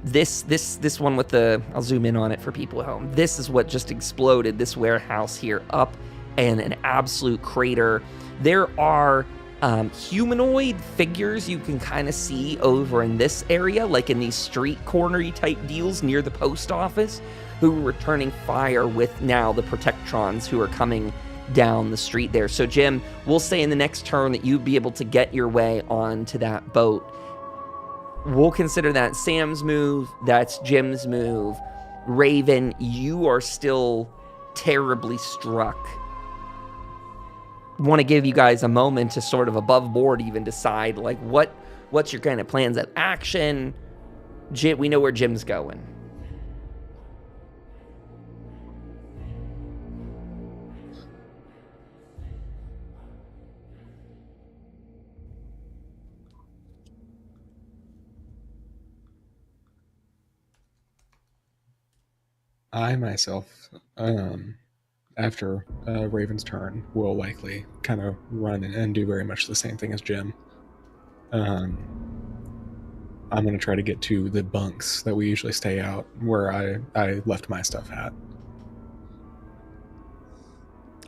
This one with the, I'll zoom in on it for people at home. This is what just exploded, this warehouse here, up in an absolute crater. There are humanoid figures you can kind of see over in this area, like in these street corner-y type deals near the post office, who are returning fire with now the protectrons who are coming down the street there. So Jim, we'll say in the next turn that you'd be able to get your way onto that boat. We'll consider that Sam's move, that's Jim's move. Raven, you are still terribly struck. Want to give you guys a moment to sort of above board even decide like what's your kind of plans of action. Jim, we know where Jim's going. I myself, after Raven's turn, will likely kind of run and do very much the same thing as Jim. I'm going to try to get to the bunks that we usually stay out where I left my stuff at.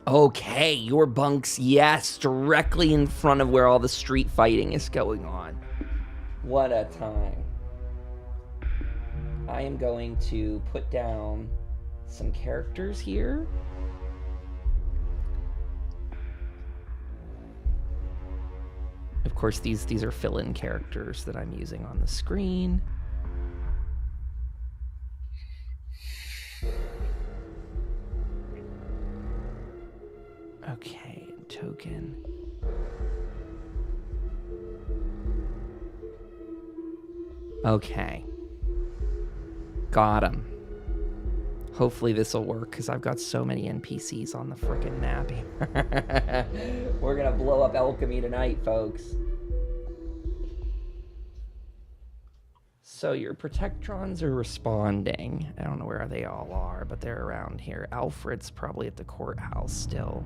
Okay, your bunks, yes, directly in front of where all the street fighting is going on. What a time. I am going to put down some characters here. Of course, these are fill-in characters that I'm using on the screen. Okay, token. Okay. Got him. Hopefully this will work, because I've got so many NPCs on the frickin' map here. We're gonna blow up alchemy tonight, folks. So your protectrons are responding. I don't know where they all are, but they're around here. Alfred's probably at the courthouse still.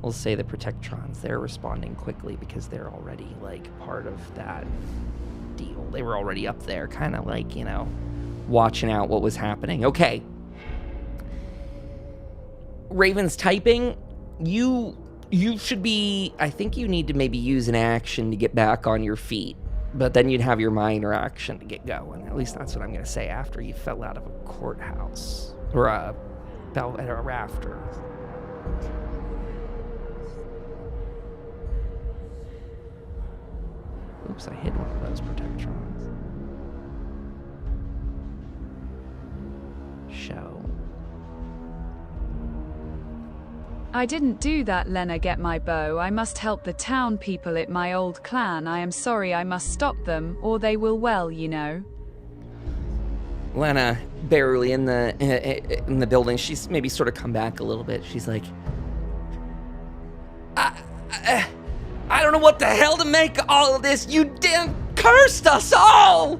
We'll say the protectrons, they're responding quickly because they're already, like, part of that deal. They were already up there, kind of like, you know, watching out what was happening. Okay. Raven's typing. You should be, I think you need to maybe use an action to get back on your feet. But then you'd have your minor action to get going. At least that's what I'm going to say after you fell out of a courthouse. Or a bell at a rafter. Oops, I hit one of those protectrons. Show. I didn't do that, Lena. Get my bow. I must help the town people at my old clan. I am sorry, I must stop them, or they will, well, you know. Lena, barely in the building, she's maybe sort of come back a little bit. She's like, I don't know what the hell to make of all of this. You damn cursed us all!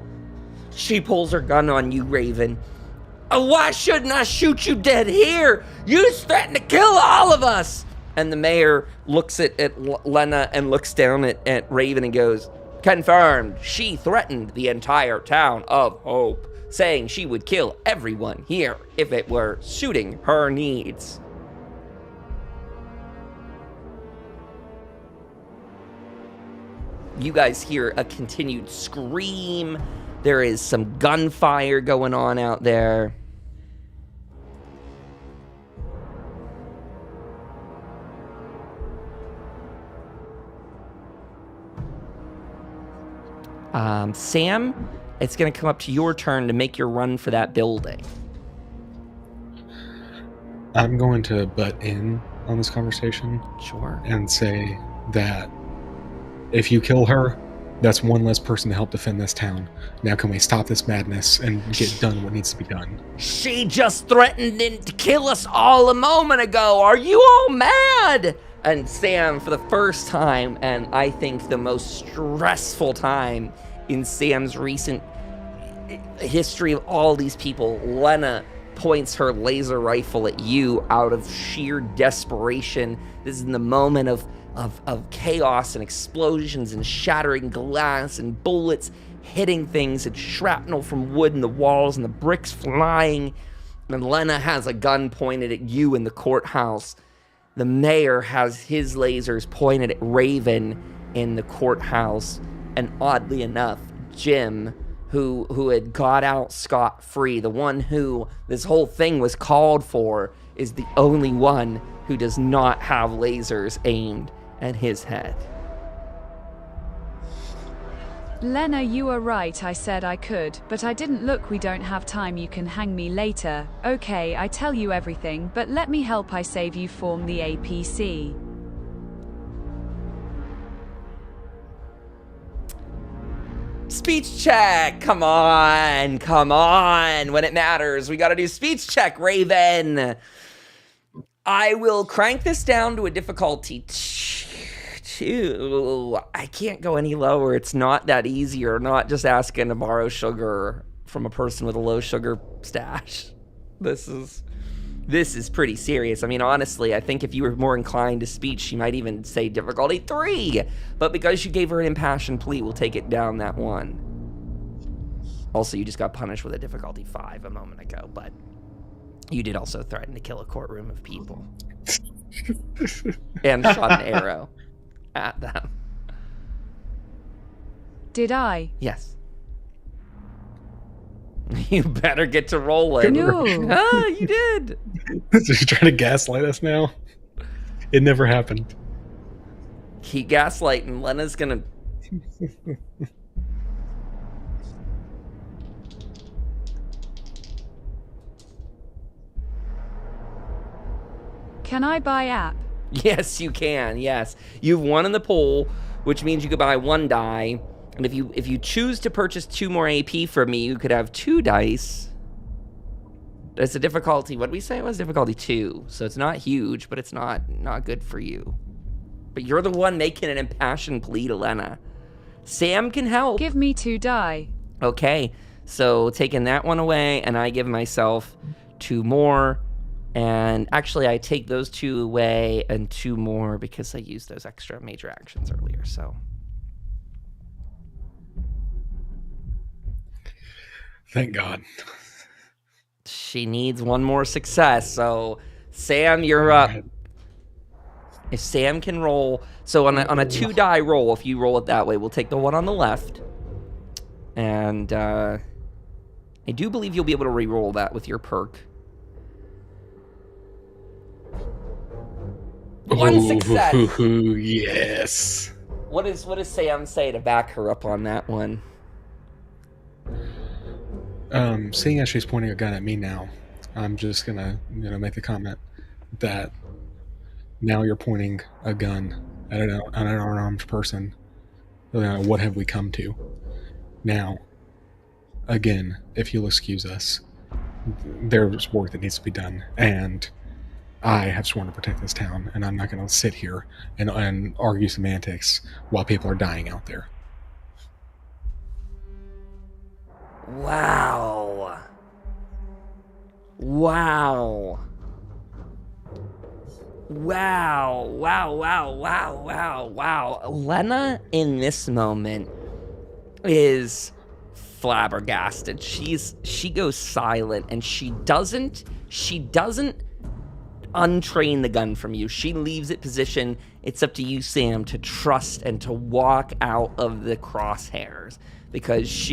She pulls her gun on you, Raven. Why shouldn't I shoot you dead here? You threatened to kill all of us! And the mayor looks at Lena and looks down at Raven and goes, confirmed, she threatened the entire town of Hope, saying she would kill everyone here if it were suiting her needs. You guys hear a continued scream. There is some gunfire going on out there. Sam, it's going to come up to your turn to make your run for that building. I'm going to butt in on this conversation. Sure. And say that if you kill her, that's one less person to help defend this town. Now can we stop this madness and get done what needs to be done? She just threatened to kill us all a moment ago. Are you all mad? And Sam, for the first time, and I think the most stressful time in Sam's recent history of all these people, Lena points her laser rifle at you out of sheer desperation. This is in the moment of chaos and explosions and shattering glass and bullets hitting things and shrapnel from wood and the walls and the bricks flying. And Lena has a gun pointed at you in the courthouse. The mayor has his lasers pointed at Raven in the courthouse. And oddly enough, Jim, who had got out scot-free, the one who this whole thing was called for, is the only one who does not have lasers aimed at his head. Lena, you are right, I said I could, but I didn't. Look, we don't have time, you can hang me later. Okay, I tell you everything, but let me help I save you. Form the APC. Speech check! Come on! When it matters, we gotta do speech check, Raven! I will crank this down to a difficulty 2. I can't go any lower. It's not that easy. You're not just asking to borrow sugar from a person with a low sugar stash. This is pretty serious. I mean, honestly, I think if you were more inclined to speech, she might even say difficulty 3. But because you gave her an impassioned plea, we'll take it down that 1. Also, you just got punished with a difficulty 5 a moment ago, but you did also threaten to kill a courtroom of people. and shot an arrow at them. Did I? Yes. You better get to rolling. No. Ah, you did. So you're trying to gaslight us now? It never happened. Keep gaslighting. Lena's gonna... Can I buy app? Yes, you can. Yes. You've won in the poll, which means you could buy 1 die. And if you choose to purchase 2 more AP from me, you could have 2 dice. It's a difficulty. What did we say it was? Difficulty 2. So it's not huge, but it's not good for you. But you're the one making an impassioned plea to Lena. Sam can help. Give me 2 die. Okay. So taking that one away, and I give myself 2 more. And actually, I take those 2 away and 2 more because I used those extra major actions earlier. So. Thank God. She needs 1 more success. So, Sam, you're up. Right. If Sam can roll, so on a 2 die roll, if you roll it that way, we'll take the one on the left. And I do believe you'll be able to re-roll that with your perk. 1 success. Yes. What does Sam say to back her up on that one? Seeing as she's pointing a gun at me now, I'm just gonna make the comment that now you're pointing a gun at an unarmed person. What have we come to? Now, again, if you'll excuse us, there's work that needs to be done, and I have sworn to protect this town, and I'm not going to sit here and argue semantics while people are dying out there. Wow. Wow. Wow. Wow, wow, wow, wow, wow. Lena, in this moment, is flabbergasted. She goes silent, and she doesn't untrain the gun from you. She leaves it positioned. It's up to you, Sam, to trust and to walk out of the crosshairs, because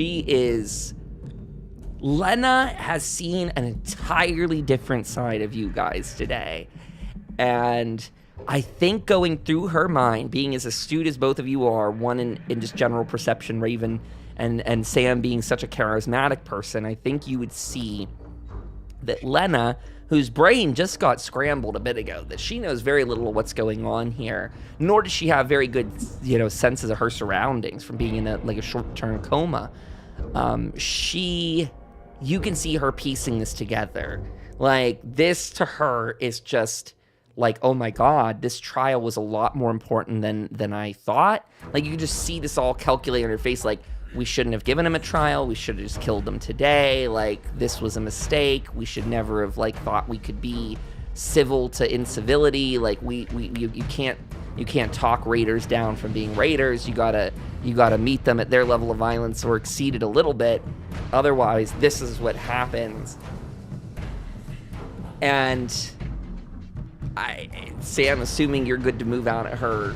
Lena has seen an entirely different side of you guys today. And I think going through her mind, being as astute as both of you are, one in just general perception, Raven, and Sam being such a charismatic person, I think you would see that Lena, whose brain just got scrambled a bit ago, that she knows very little of what's going on here, nor does she have very good, senses of her surroundings from being in a short-term coma. You can see her piecing this together. Like, this to her is just like, oh my God, this trial was a lot more important than I thought. Like, you can just see this all calculated on her face, like, we shouldn't have given him a trial. We should have just killed him today. Like, this was a mistake. We should never have, thought we could be civil to incivility. Like, you can't talk raiders down from being raiders. You gotta meet them at their level of violence or exceed it a little bit. Otherwise, this is what happens. And Sam, assuming you're good to move out at her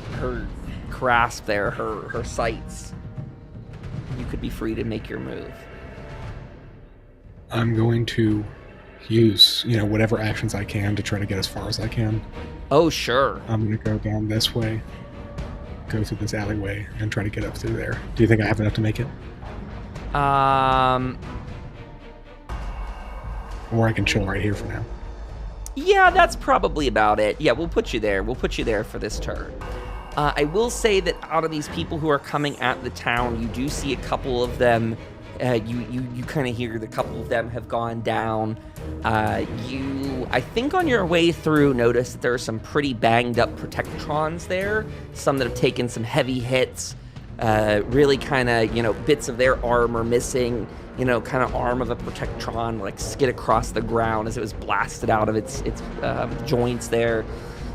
grasp there, her sights, you could be free to make your move. I'm going to use, whatever actions I can to try to get as far as I can. Oh, sure. I'm going to go down this way, go through this alleyway, and try to get up through there. Do you think I have enough to make it? Or I can chill right here for now. Yeah, that's probably about it. Yeah, we'll put you there. We'll put you there for this turn. I will say that out of these people who are coming at the town, you do see a couple of them. You kind of hear the couple of them have gone down. You, I think on your way through, notice that there are some pretty banged up Protectrons there. Some that have taken some heavy hits. Really kind of, bits of their arm are missing. Kind of arm of a Protectron skid across the ground as it was blasted out of its joints there.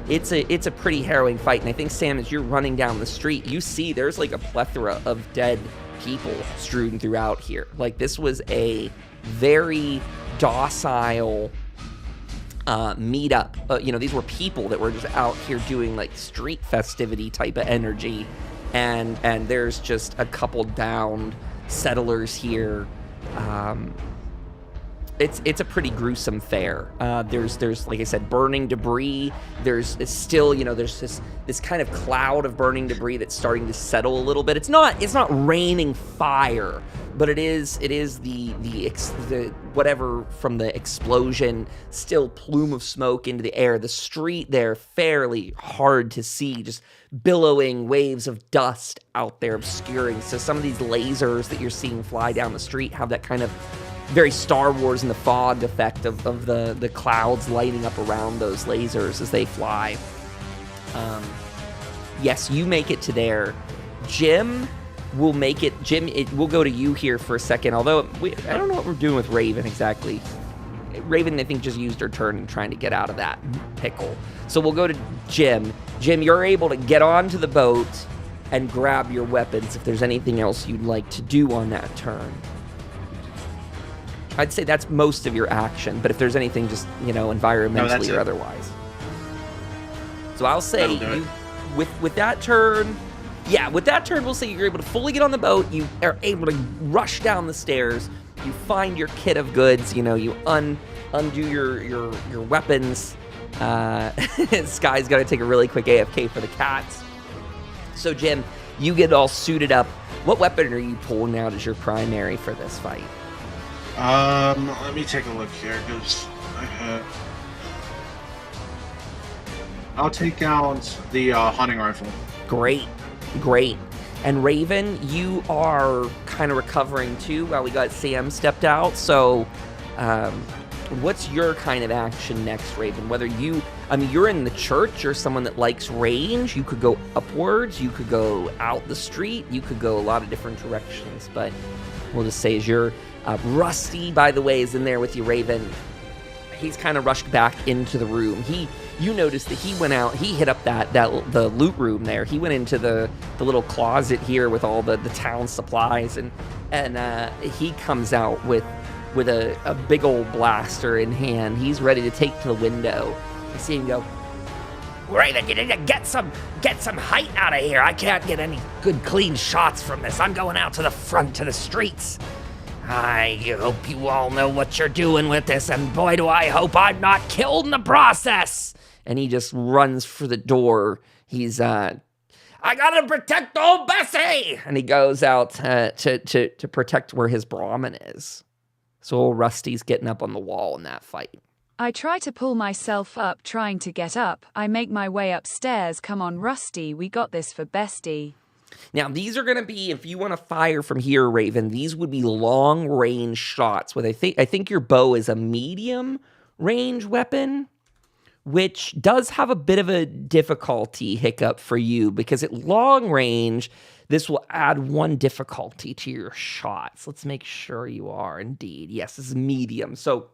It's a pretty harrowing fight, and I think, Sam, as you're running down the street, you see there's a plethora of dead people strewn throughout here. This was a very docile meet up. These were people that were just out here doing like street festivity type of energy, and there's just a couple downed settlers here. It's a pretty gruesome fare. There's like I said, burning debris. There's still, there's this kind of cloud of burning debris that's starting to settle a little bit. It's not raining fire, but it is the whatever from the explosion, still plume of smoke into the air. The street there fairly hard to see, just billowing waves of dust out there obscuring. So some of these lasers that you're seeing fly down the street have that kind of very Star Wars in the fog effect of the clouds lighting up around those lasers as they fly. Yes, you make it to there. Jim will make it. Jim, we'll go to you here for a second, although I don't know what we're doing with Raven exactly. Raven, I think, just used her turn in trying to get out of that pickle. So we'll go to Jim. Jim, you're able to get onto the boat and grab your weapons if there's anything else you'd like to do on that turn. I'd say that's most of your action, but if there's anything just, environmentally or otherwise. So I'll say with that turn, we'll say you're able to fully get on the boat. You are able to rush down the stairs. You find your kit of goods. You undo your weapons. Sky's got to take a really quick AFK for the cats. So Jim, you get all suited up. What weapon are you pulling out as your primary for this fight? Let me take a look here, because I'll take out the hunting rifle. Great. And Raven, you are kind of recovering too while we got Sam stepped out. So, what's your kind of action next, Raven? Whether you're in the church, you're someone that likes range. You could go upwards, you could go out the street, you could go a lot of different directions. But we'll just say as you're Rusty, by the way, is in there with you, Raven. He's kind of rushed back into the room. You noticed that he went out. He hit up the loot room there. He went into the little closet here with all the town supplies, and he comes out with a big old blaster in hand. He's ready to take to the window. You see him go, Raven, you need to get some height out of here. I can't get any good clean shots from this. I'm going out to the front to the streets. I hope you all know what you're doing with this, and boy, do I hope I'm not killed in the process. And he just runs for the door. He's, I gotta protect old Bessie! And he goes out to protect where his Brahmin is. So old Rusty's getting up on the wall in that fight. I try to pull myself up, trying to get up. I make my way upstairs. Come on, Rusty, we got this for Bestie. Now, these are going to be, if you want to fire from here, Raven, these would be long-range shots. I think your bow is a medium-range weapon, which does have a bit of a difficulty hiccup for you, because at long range, this will add one difficulty to your shots. Let's make sure you are indeed. Yes, this is medium. So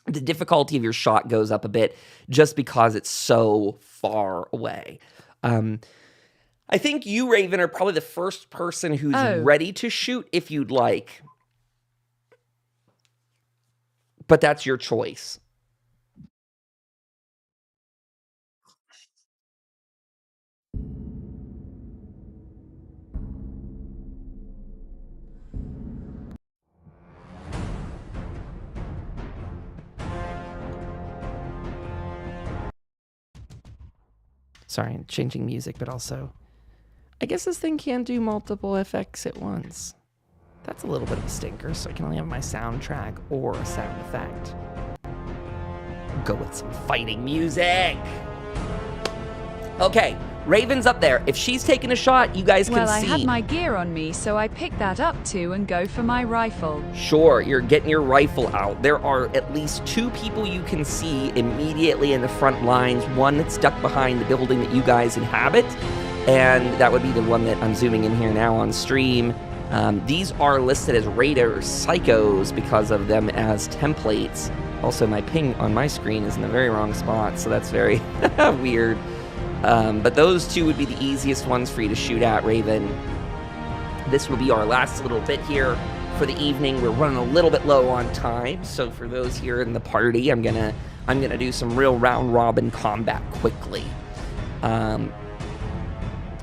the difficulty of your shot goes up a bit just because it's so far away. I think you, Raven, are probably the first person who's ready to shoot if you'd like. But that's your choice. Sorry, I'm changing music, but also, I guess this thing can't do multiple effects at once. That's a little bit of a stinker, so I can only have my soundtrack or a sound effect. Go with some fighting music. Okay, Raven's up there. If she's taking a shot, you guys can see. Well, I had my gear on me, so I pick that up too and go for my rifle. Sure, you're getting your rifle out. There are at least two people you can see immediately in the front lines. One that's stuck behind the building that you guys inhabit, and that would be the one that I'm zooming in here now on stream. These are listed as raiders, psychos, because of them as templates. Also, my ping on my screen is in the very wrong spot, so that's very weird. But those two would be the easiest ones for you to shoot at, Raven. This will be our last little bit here for the evening. We're running a little bit low on time, so for those here in the party, I'm gonna do some real round robin combat quickly.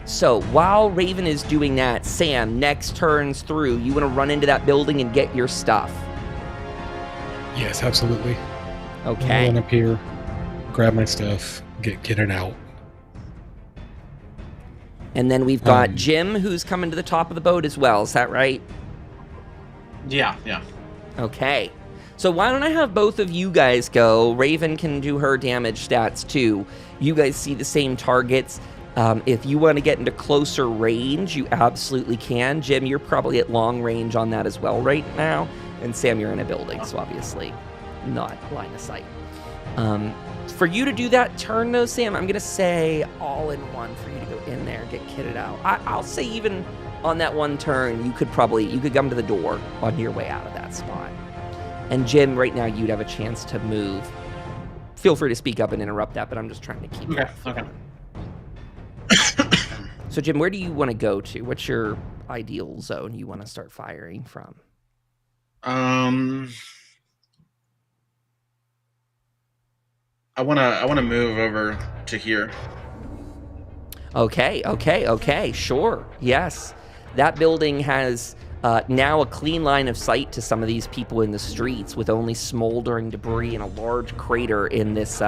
So while Raven is doing that, Sam, next turns through, you want to run into that building and get your stuff. Yes, absolutely. Okay. Run up here, grab my stuff, get it out. And then we've got Jim, who's coming to the top of the boat as well. Is that right? Yeah. Okay. So why don't I have both of you guys go? Raven can do her damage stats too. You guys see the same targets. If you want to get into closer range, you absolutely can. Jim, you're probably at long range on that as well right now. And Sam, you're in a building, so obviously not line of sight. For you to do that turn, though, Sam, I'm going to say all in one for you to go in there and get kitted out. I'll say even on that one turn, you could come to the door on your way out of that spot. And Jim, right now, you'd have a chance to move. Feel free to speak up and interrupt that, but I'm just trying to keep it. Okay. So, Jim, where do you want to go to? What's your ideal zone you want to start firing from? I wanna move over to here. Okay, sure, yes. That building has now a clean line of sight to some of these people in the streets with only smoldering debris and a large crater in this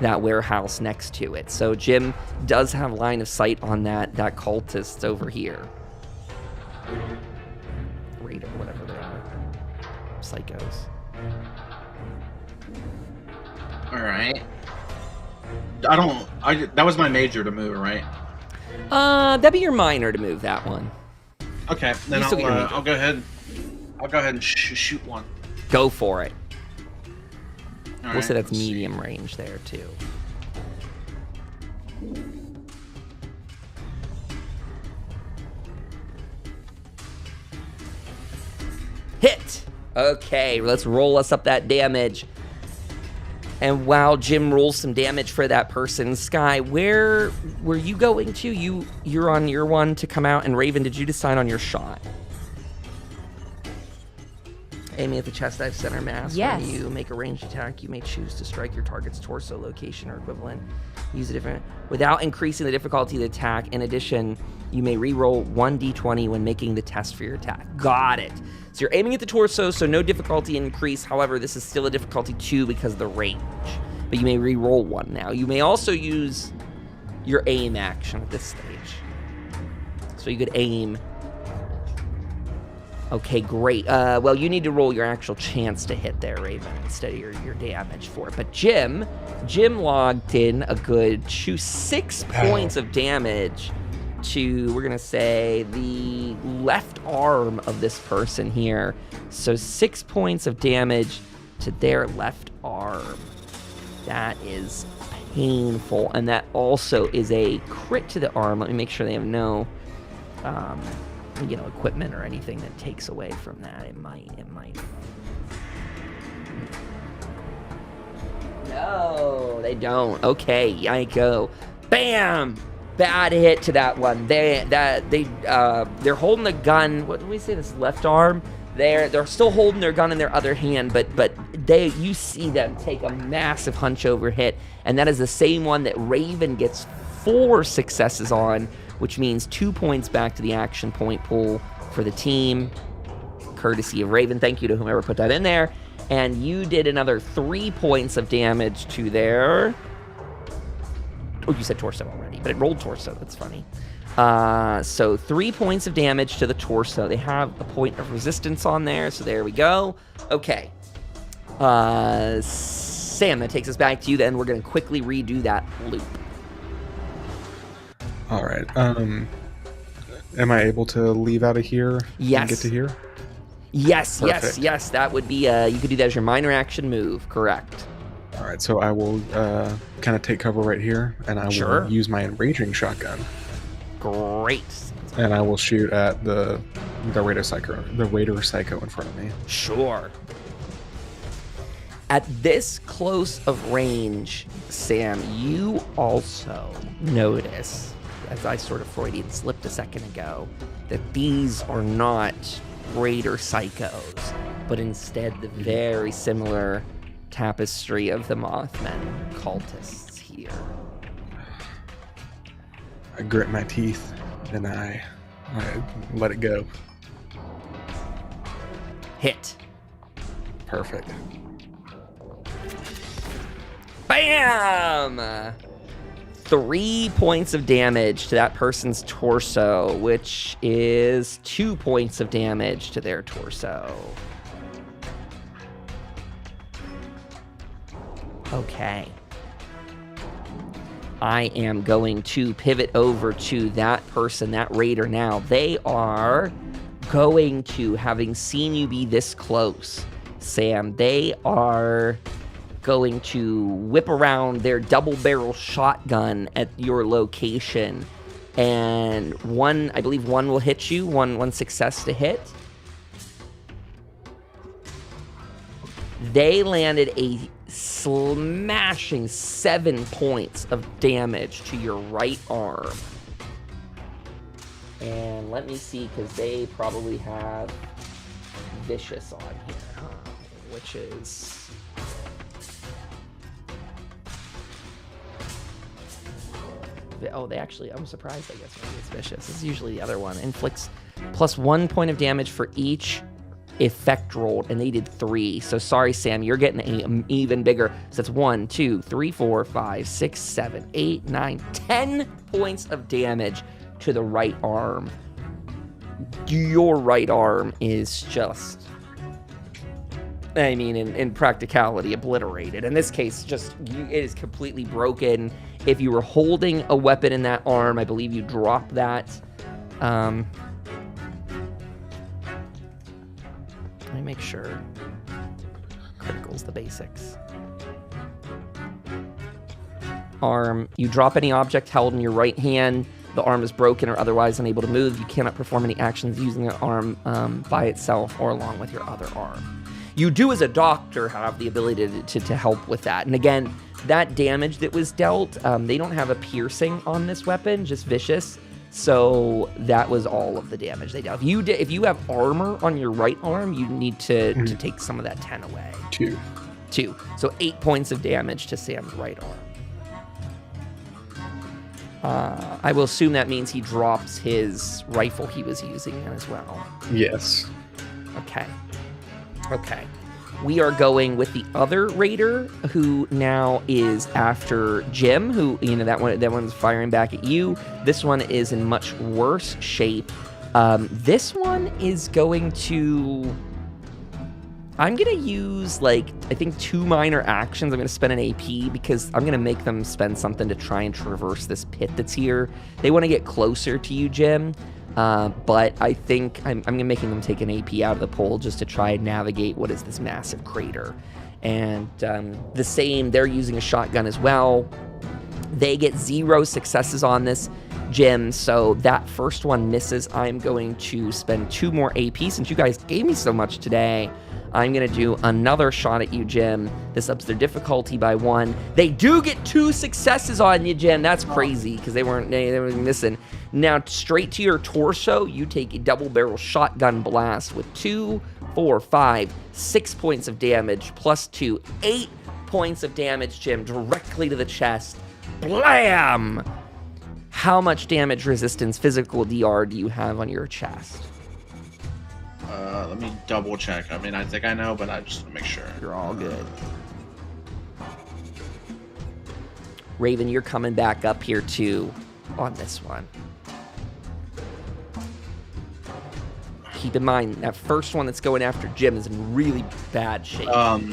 that warehouse next to it. So Jim does have line of sight on that cultist over here. Raider, whatever they are. Psychos. Alright. That was my major to move, right? That'd be your minor to move that one. Okay, then You still get your major. I'll go ahead and shoot one. Go for it. All We'll right, say that's let's see. medium range there, too. Hit! Okay, let's roll us up that damage. And while Jim rolls some damage for that person, Sky, where were you going to? You're on your one to come out, and Raven, did you decide on your shot? Aiming at the chest dive center mass. Yes. When you make a ranged attack, you may choose to strike your target's torso location or equivalent. Use a different without increasing the difficulty of the attack. In addition, you may re-roll 1d20 when making the test for your attack. Got it. So you're aiming at the torso, so no difficulty increase. However, this is still a difficulty 2 because of the range. But you may re-roll 1 now. You may also use your aim action at this stage. So you could aim. Okay, great. Well, you need to roll your actual chance to hit there, Raven, instead of your damage for it. But Jim logged in a good 6 points of damage to, we're going to say, the left arm of this person here. So 6 points of damage to their left arm. That is painful. And that also is a crit to the arm. Let me make sure they have no... equipment or anything that takes away from that. It might. No, they don't. Okay, yiko. Bam! Bad hit to that one. They're holding the gun. What did we say? This left arm. They're still holding their gun in their other hand, but you see them take a massive hunch over hit, and that is the same one that Raven gets 4 successes on, which means 2 points back to the action point pool for the team, courtesy of Raven. Thank you to whomever put that in there. And you did another 3 points of damage to their... Oh, you said torso already, but it rolled torso. That's funny. So 3 points of damage to the torso. They have a point of resistance on there, so there we go. Okay. Sam, that takes us back to you then. We're going to quickly redo that loop. All right. Am I able to leave out of here? Yes. And get to here? Yes. Perfect. That would be, you could do that as your minor action move, correct. All right, so I will kind of take cover right here, and I will use my enraging shotgun. Great. And I will shoot at the Raider Psycho in front of me. Sure. At this close of range, Sam, you also notice, as I sort of Freudian slipped a second ago, that these are not Raider Psychos, but instead the very similar tapestry of the Mothman cultists here. I grit my teeth and I let it go. Hit. Perfect. Bam! 3 points of damage to that person's torso, which is 2 points of damage to their torso. Okay. I am going to pivot over to that person, that raider now. They are going to, having seen you be this close, Sam, they are going to whip around their double-barrel shotgun at your location. And I believe one will hit you, one success to hit. They landed a smashing 7 points of damage to your right arm. And let me see, because they probably have Vicious on here, which is... Oh, they actually, I'm surprised, I guess, maybe it's Vicious. This is usually the other one. Inflicts plus 1 point of damage for each effect rolled, and they did 3. So sorry, Sam, you're getting an even bigger. So that's 1, 2, 3, 4, 5, 6, 7, 8, 9, 10 points of damage to the right arm. Your right arm is just, I mean, in practicality, obliterated. In this case, it is completely broken. If you were holding a weapon in that arm, I believe you drop that. Let me make sure. Critical's the basics. Arm. You drop any object held in your right hand. The arm is broken or otherwise unable to move. You cannot perform any actions using the arm by itself or along with your other arm. You do, as a doctor, have the ability to help with that. And again, that damage that was dealt, they don't have a piercing on this weapon, just vicious. So that was all of the damage they dealt. If you have armor on your right arm, you need to take some of that 10 away. 2. So 8 points of damage to Sam's right arm. I will assume that means he drops his rifle he was using as well. Yes. Okay. We are going with the other raider, who now is after Jim, who, that one's firing back at you. This one is in much worse shape. This one is going to... I'm going to use, I think 2 minor actions. I'm going to spend an AP because I'm going to make them spend something to try and traverse this pit that's here. They want to get closer to you, Jim. But I think I'm making them take an AP out of the pool just to try and navigate what is this massive crater. And the same, they're using a shotgun as well. They get 0 successes on this, Jim, so that first one misses. I'm going to spend 2 more AP. Since you guys gave me so much today, I'm going to do another shot at you, Jim. This ups their difficulty by 1. They do get 2 successes on you, Jim. That's crazy, because they were missing. Now, straight to your torso, you take a double-barrel shotgun blast with 2, 4, 5, 6 points of damage, plus 2, 8 points of damage, Jim, directly to the chest. Blam! How much damage resistance, physical DR, do you have on your chest? Let me double check. I mean, I think I know, but I just want to make sure. You're all good. Raven, you're coming back up here too on this one. Keep in mind, that first one that's going after Jim is in really bad shape. 1.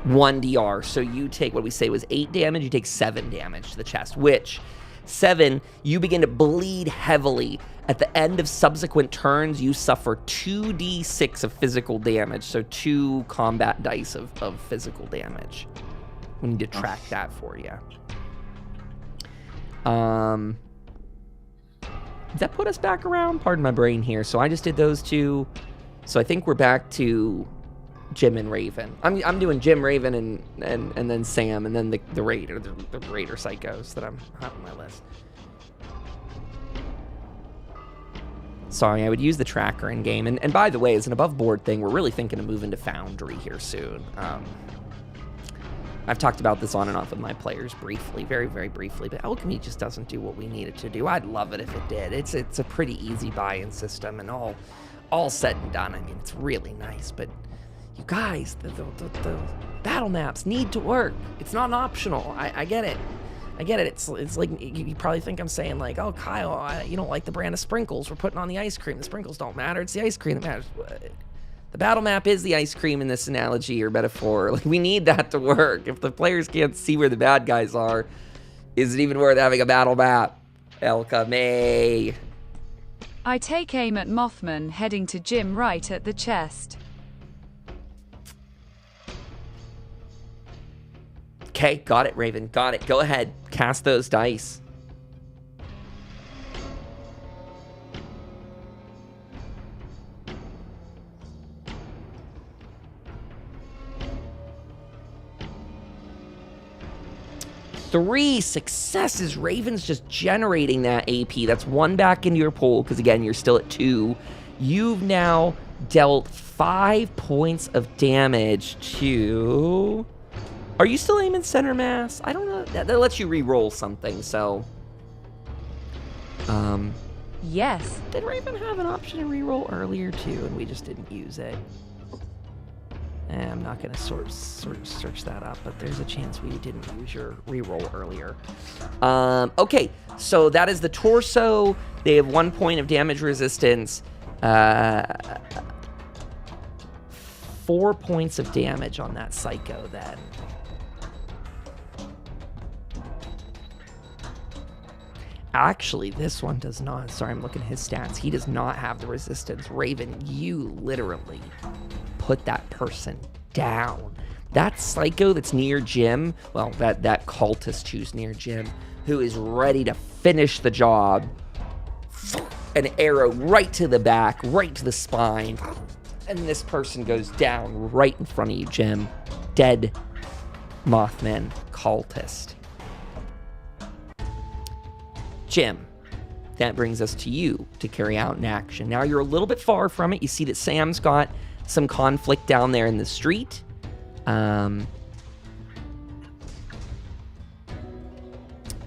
1 DR. So you take what we say was 8 damage. You take 7 damage to the chest, which 7, you begin to bleed heavily. At the end of subsequent turns, you suffer 2d6 of physical damage. So 2 combat dice of physical damage. We need to track that for you. Does that put us back around? Pardon my brain here. So I just did those 2. So I think we're back to Jim and Raven. I'm doing Jim, Raven, and then Sam, and then the Raider, the Raider psychos that I'm on my list. Sorry, I would use the tracker in game. And by the way, as an above board thing, we're really thinking of moving to Foundry here soon. I've talked about this on and off with my players briefly, very, very briefly, but alchemy just doesn't do what we need it to do. I'd love it if it did. It's a pretty easy buy-in system, and all said and done, I mean, it's really nice, but you guys, the battle maps need to work. It's not optional. I get it. I get it. It's like, you probably think I'm saying like, oh, Kyle, you don't like the brand of sprinkles we're putting on the ice cream. The sprinkles don't matter. It's the ice cream that matters. The battle map is the ice cream in this analogy or metaphor. Like, we need that to work. If the players can't see where the bad guys are, is it even worth having a battle map? Alchemy. I take aim at Mothman, heading to Jim right at the chest. Okay, got it, Raven. Got it. Go ahead. Cast those dice. Three successes. Raven's just generating that AP. That's one back into your pool, because again, you're still at 2. You've now dealt 5 points of damage to... Are you still aiming center mass? I don't know. That lets you re-roll something, so... Yes. Did Raven have an option to re-roll earlier too, and we just didn't use it? I'm not going to search that up, but there's a chance we didn't use your re-roll earlier. Okay, so that is the torso. They have 1 point of damage resistance. 4 points of damage on that psycho then. Actually, this one does not. Sorry, I'm looking at his stats. He does not have the resistance. Raven, you literally put that person down. That psycho that's near Jim, well, that cultist who's near Jim, who is ready to finish the job. An arrow right to the back, right to the spine. And this person goes down right in front of you, Jim. Dead Mothman cultist. Jim, that brings us to you to carry out an action. Now you're a little bit far from it. You see that Sam's got some conflict down there in the street. I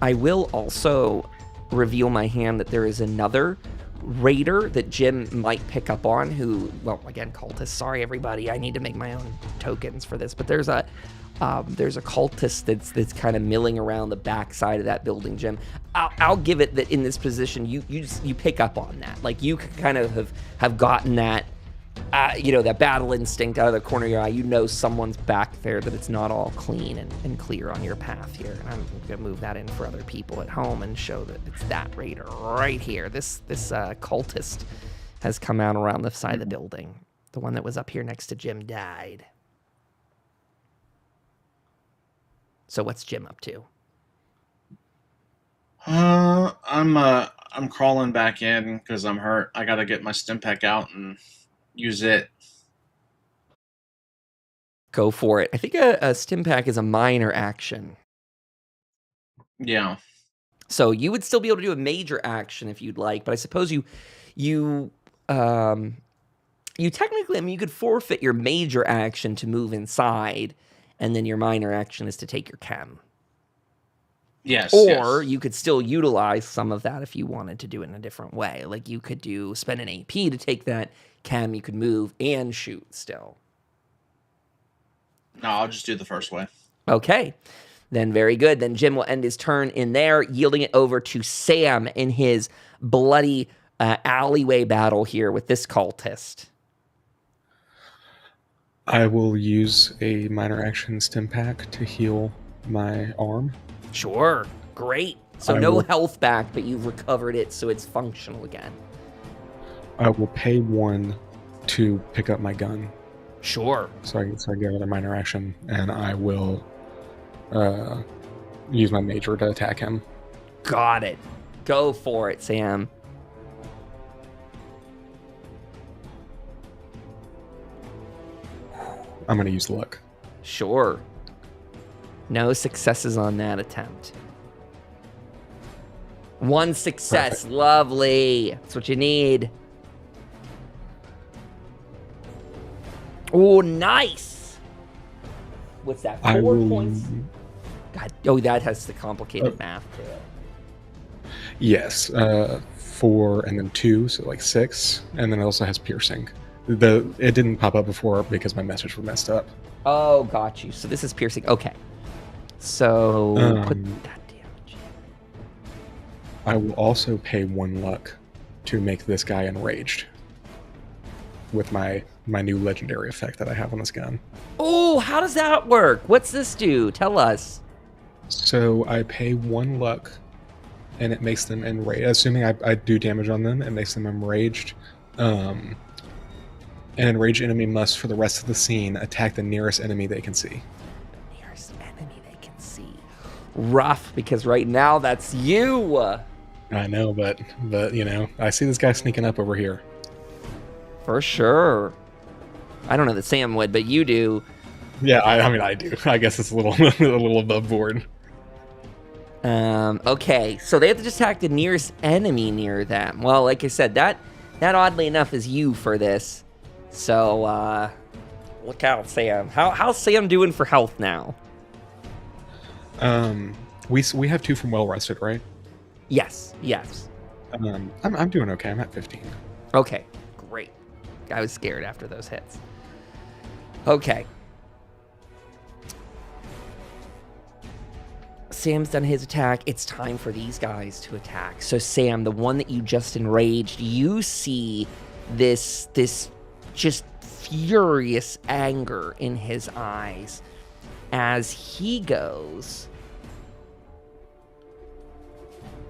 will also reveal my hand that there is another raider that Jim might pick up on who, well, again, cultist. Sorry, everybody. I need to make my own tokens for this, but there's a cultist that's kind of milling around the backside of that building, Jim. I'll give it that in this position, you pick up on that. Like, you kind of have gotten that, that battle instinct out of the corner of your eye. You know someone's back there, that it's not all clean and clear on your path here. And I'm going to move that in for other people at home and show that it's that raider right here. This cultist has come out around the side of the building. The one that was up here next to Jim died. So what's Jim up to? I'm crawling back in because I'm hurt. I gotta get my stim pack out and use it. Go for it. I think a stim pack is a minor action. Yeah. So you would still be able to do a major action if you'd like, but I suppose you technically, I mean, you could forfeit your major action to move inside, and then your minor action is to take your chem. Yes. Or you could still utilize some of that if you wanted to do it in a different way. Like, you could spend an AP to take that chem, you could move and shoot still. No, I'll just do the first way. Okay. Then very good. Then Jim will end his turn in there, yielding it over to Sam in his bloody alleyway battle here with this cultist. I will use a minor action stim pack to heal my arm. Sure. Great. So no health back, but you've recovered it, so it's functional again. I will pay 1 to pick up my gun. Sure. So I get another minor action, and I will use my major to attack him. Got it. Go for it, Sam. I'm going to use luck. Sure. No successes on that attempt. 1 success. Perfect. Lovely. That's what you need. Oh, nice. What's that? 4 I will- points. God, oh, that has the complicated math to it. Yes, 4 and then 2, so like 6, and then it also has piercing. It didn't pop up before because my message was messed up. Oh, got you. So this is piercing. Okay. So put that damage. I will also pay 1 luck to make this guy enraged with my new legendary effect that I have on this gun. Oh, how does that work? What's this do? Tell us. So I pay 1 luck, and it makes them enraged. Assuming I do damage on them, it makes them enraged. An enraged enemy must, for the rest of the scene, attack the nearest enemy they can see. Nearest enemy they can see. Rough, because right now that's you. I know, but you know, I see this guy sneaking up over here. For sure. I don't know that Sam would, but you do. Yeah, I mean, I do. I guess it's a little a little above board. Okay, so they have to just attack the nearest enemy near them. Well, like I said, that oddly enough is you for this. So, look out, Sam. How's Sam doing for health now? We have 2 from Well Rested, right? Yes. I'm doing okay. I'm at 15. Okay, great. I was scared after those hits. Okay. Sam's done his attack. It's time for these guys to attack. So Sam, the one that you just enraged, you see this just furious anger in his eyes as he goes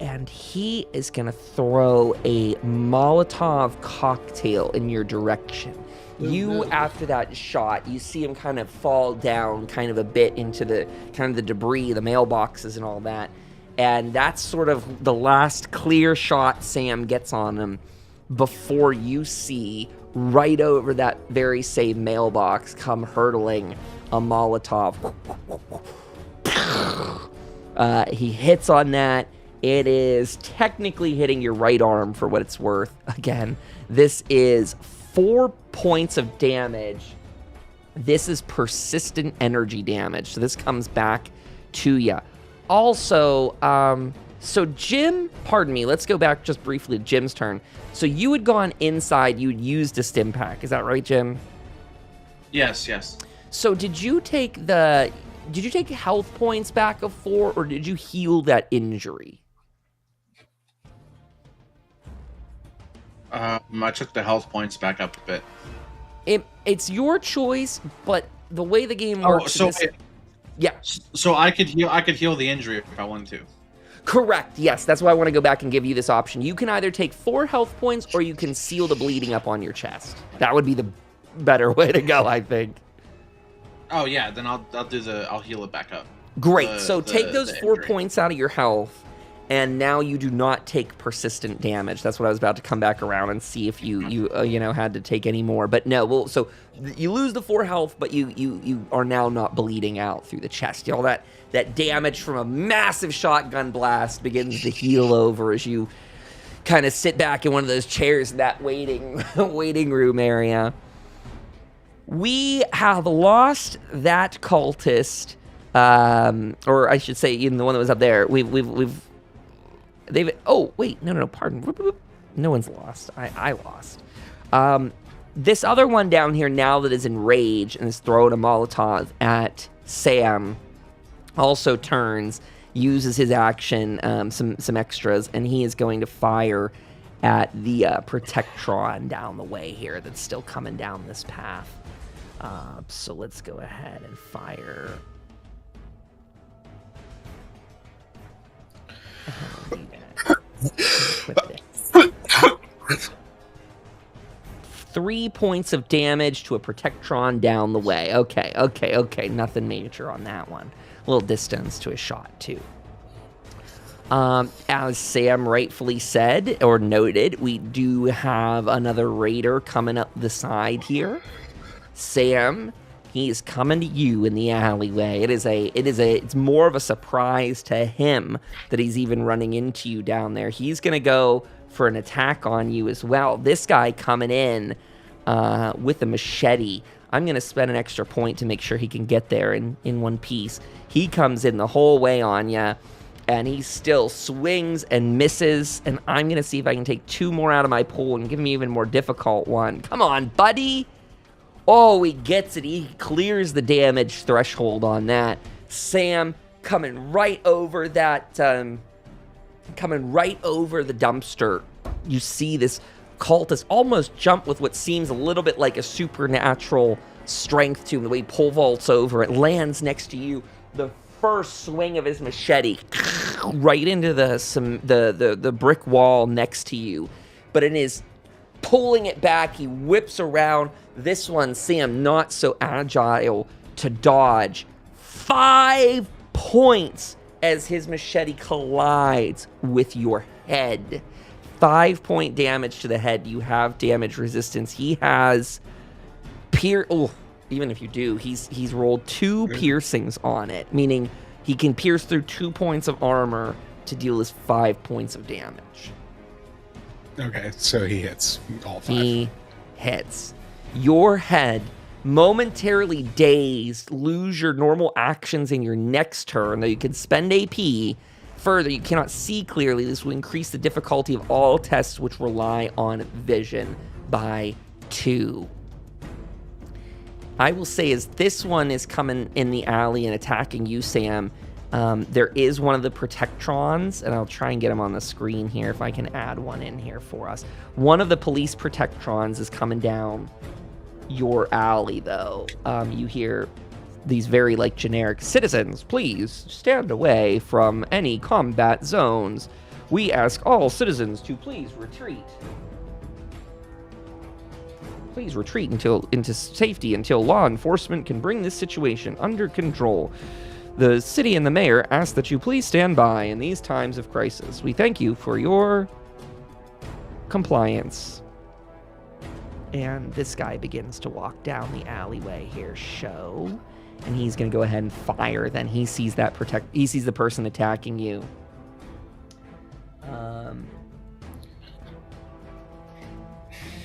and he is going to throw a Molotov cocktail in your direction. You, after that shot, you see him kind of fall down kind of a bit into the kind of the debris, the mailboxes and all that. And that's sort of the last clear shot Sam gets on him before you see right over that very same mailbox come hurtling a Molotov. He hits on that. It is technically hitting your right arm for what it's worth. Again, this is 4 points of damage. This is persistent energy damage. So this comes back to you. Also, so Jim, pardon me, let's go back just briefly to Jim's turn. So you had gone inside, you'd used a stim pack. Is that right, Jim? Yes. So did you take health points back of 4, or did you heal that injury? I took the health points back up a bit. It's your choice, but the way the game works. Yeah. So I could heal the injury if I wanted to. Correct. Yes, that's why I want to go back and give you this option. You can either take 4 health points, or you can seal the bleeding up on your chest. That would be the better way to go, I think. Oh yeah, then I'll heal it back up. Great. So take those 4 points out of your health, and now you do not take persistent damage. That's what I was about to come back around and see if you had to take any more. But no, well, so you lose the 4 health, but you are now not bleeding out through the chest. All that damage from a massive shotgun blast begins to heal over as you kind of sit back in one of those chairs in that waiting room area. We have lost that cultist, or I should say, even the one that was up there. Oh, wait, no, pardon. No one's lost. I lost. This other one down here now that is enraged and is throwing a Molotov at Sam also turns, uses his action, some extras, and he is going to fire at the Protectron down the way here that's still coming down this path. So let's go ahead and fire. 3 points of damage to a Protectron down the way. Okay. Nothing major on that one. A little distance to a shot, too. As Sam rightfully said, or noted, we do have another raider coming up the side here. Sam, he's coming to you in the alleyway. It's more of a surprise to him that he's even running into you down there. He's gonna go for an attack on you as well. This guy coming in with a machete. I'm going to spend an extra point to make sure he can get there in one piece. He comes in the whole way on ya, and he still swings and misses, and I'm going to see if I can take 2 more out of my pool and give him an even more difficult one. Come on, buddy. Oh, he gets it. He clears the damage threshold on that. Sam coming right over that, coming right over the dumpster. You see this cultist almost jump with what seems a little bit like a supernatural strength to him. The way he pole vaults over, it lands next to you. The first swing of his machete right into the brick wall next to you. But in his pulling it back, he whips around. This one, Sam, not so agile to dodge. 5 points as his machete collides with your head. 5-point damage to the head. You have damage resistance. He has even if you do, he's rolled 2 piercings on it, meaning he can pierce through 2 points of armor to deal his 5 points of damage. Okay, so he hits all 5. He hits. Your head, momentarily dazed, lose your normal actions in your next turn, though you can spend AP. Further, you cannot see clearly. This will increase the difficulty of all tests which rely on vision by 2. I will say as this one is coming in the alley and attacking you, Sam, there is one of the Protectrons, and I'll try and get him on the screen here if I can add one in here for us. One of the police Protectrons is coming down your alley, though. You hear these very, generic, "Citizens, please stand away from any combat zones. We ask all citizens to please retreat. Please retreat into safety until law enforcement can bring this situation under control. The city and the mayor ask that you please stand by in these times of crisis. We thank you for your compliance." And this guy begins to walk down the alleyway here, and he's going to go ahead and fire. Then he sees he sees the person attacking you.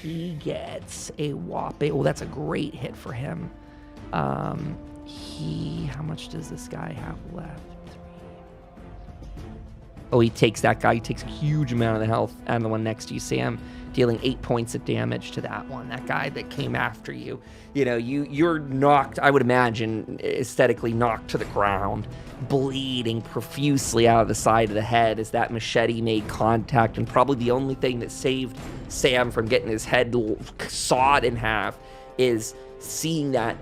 He gets a whopping, that's a great hit for him. How much does this guy have left? Oh, he takes that guy. He takes a huge amount of the health and the one next to you, Sam, dealing 8 points of damage to that one. That guy that came after you. You're knocked, I would imagine, aesthetically knocked to the ground, bleeding profusely out of the side of the head as that machete made contact. And probably the only thing that saved Sam from getting his head sawed in half is seeing that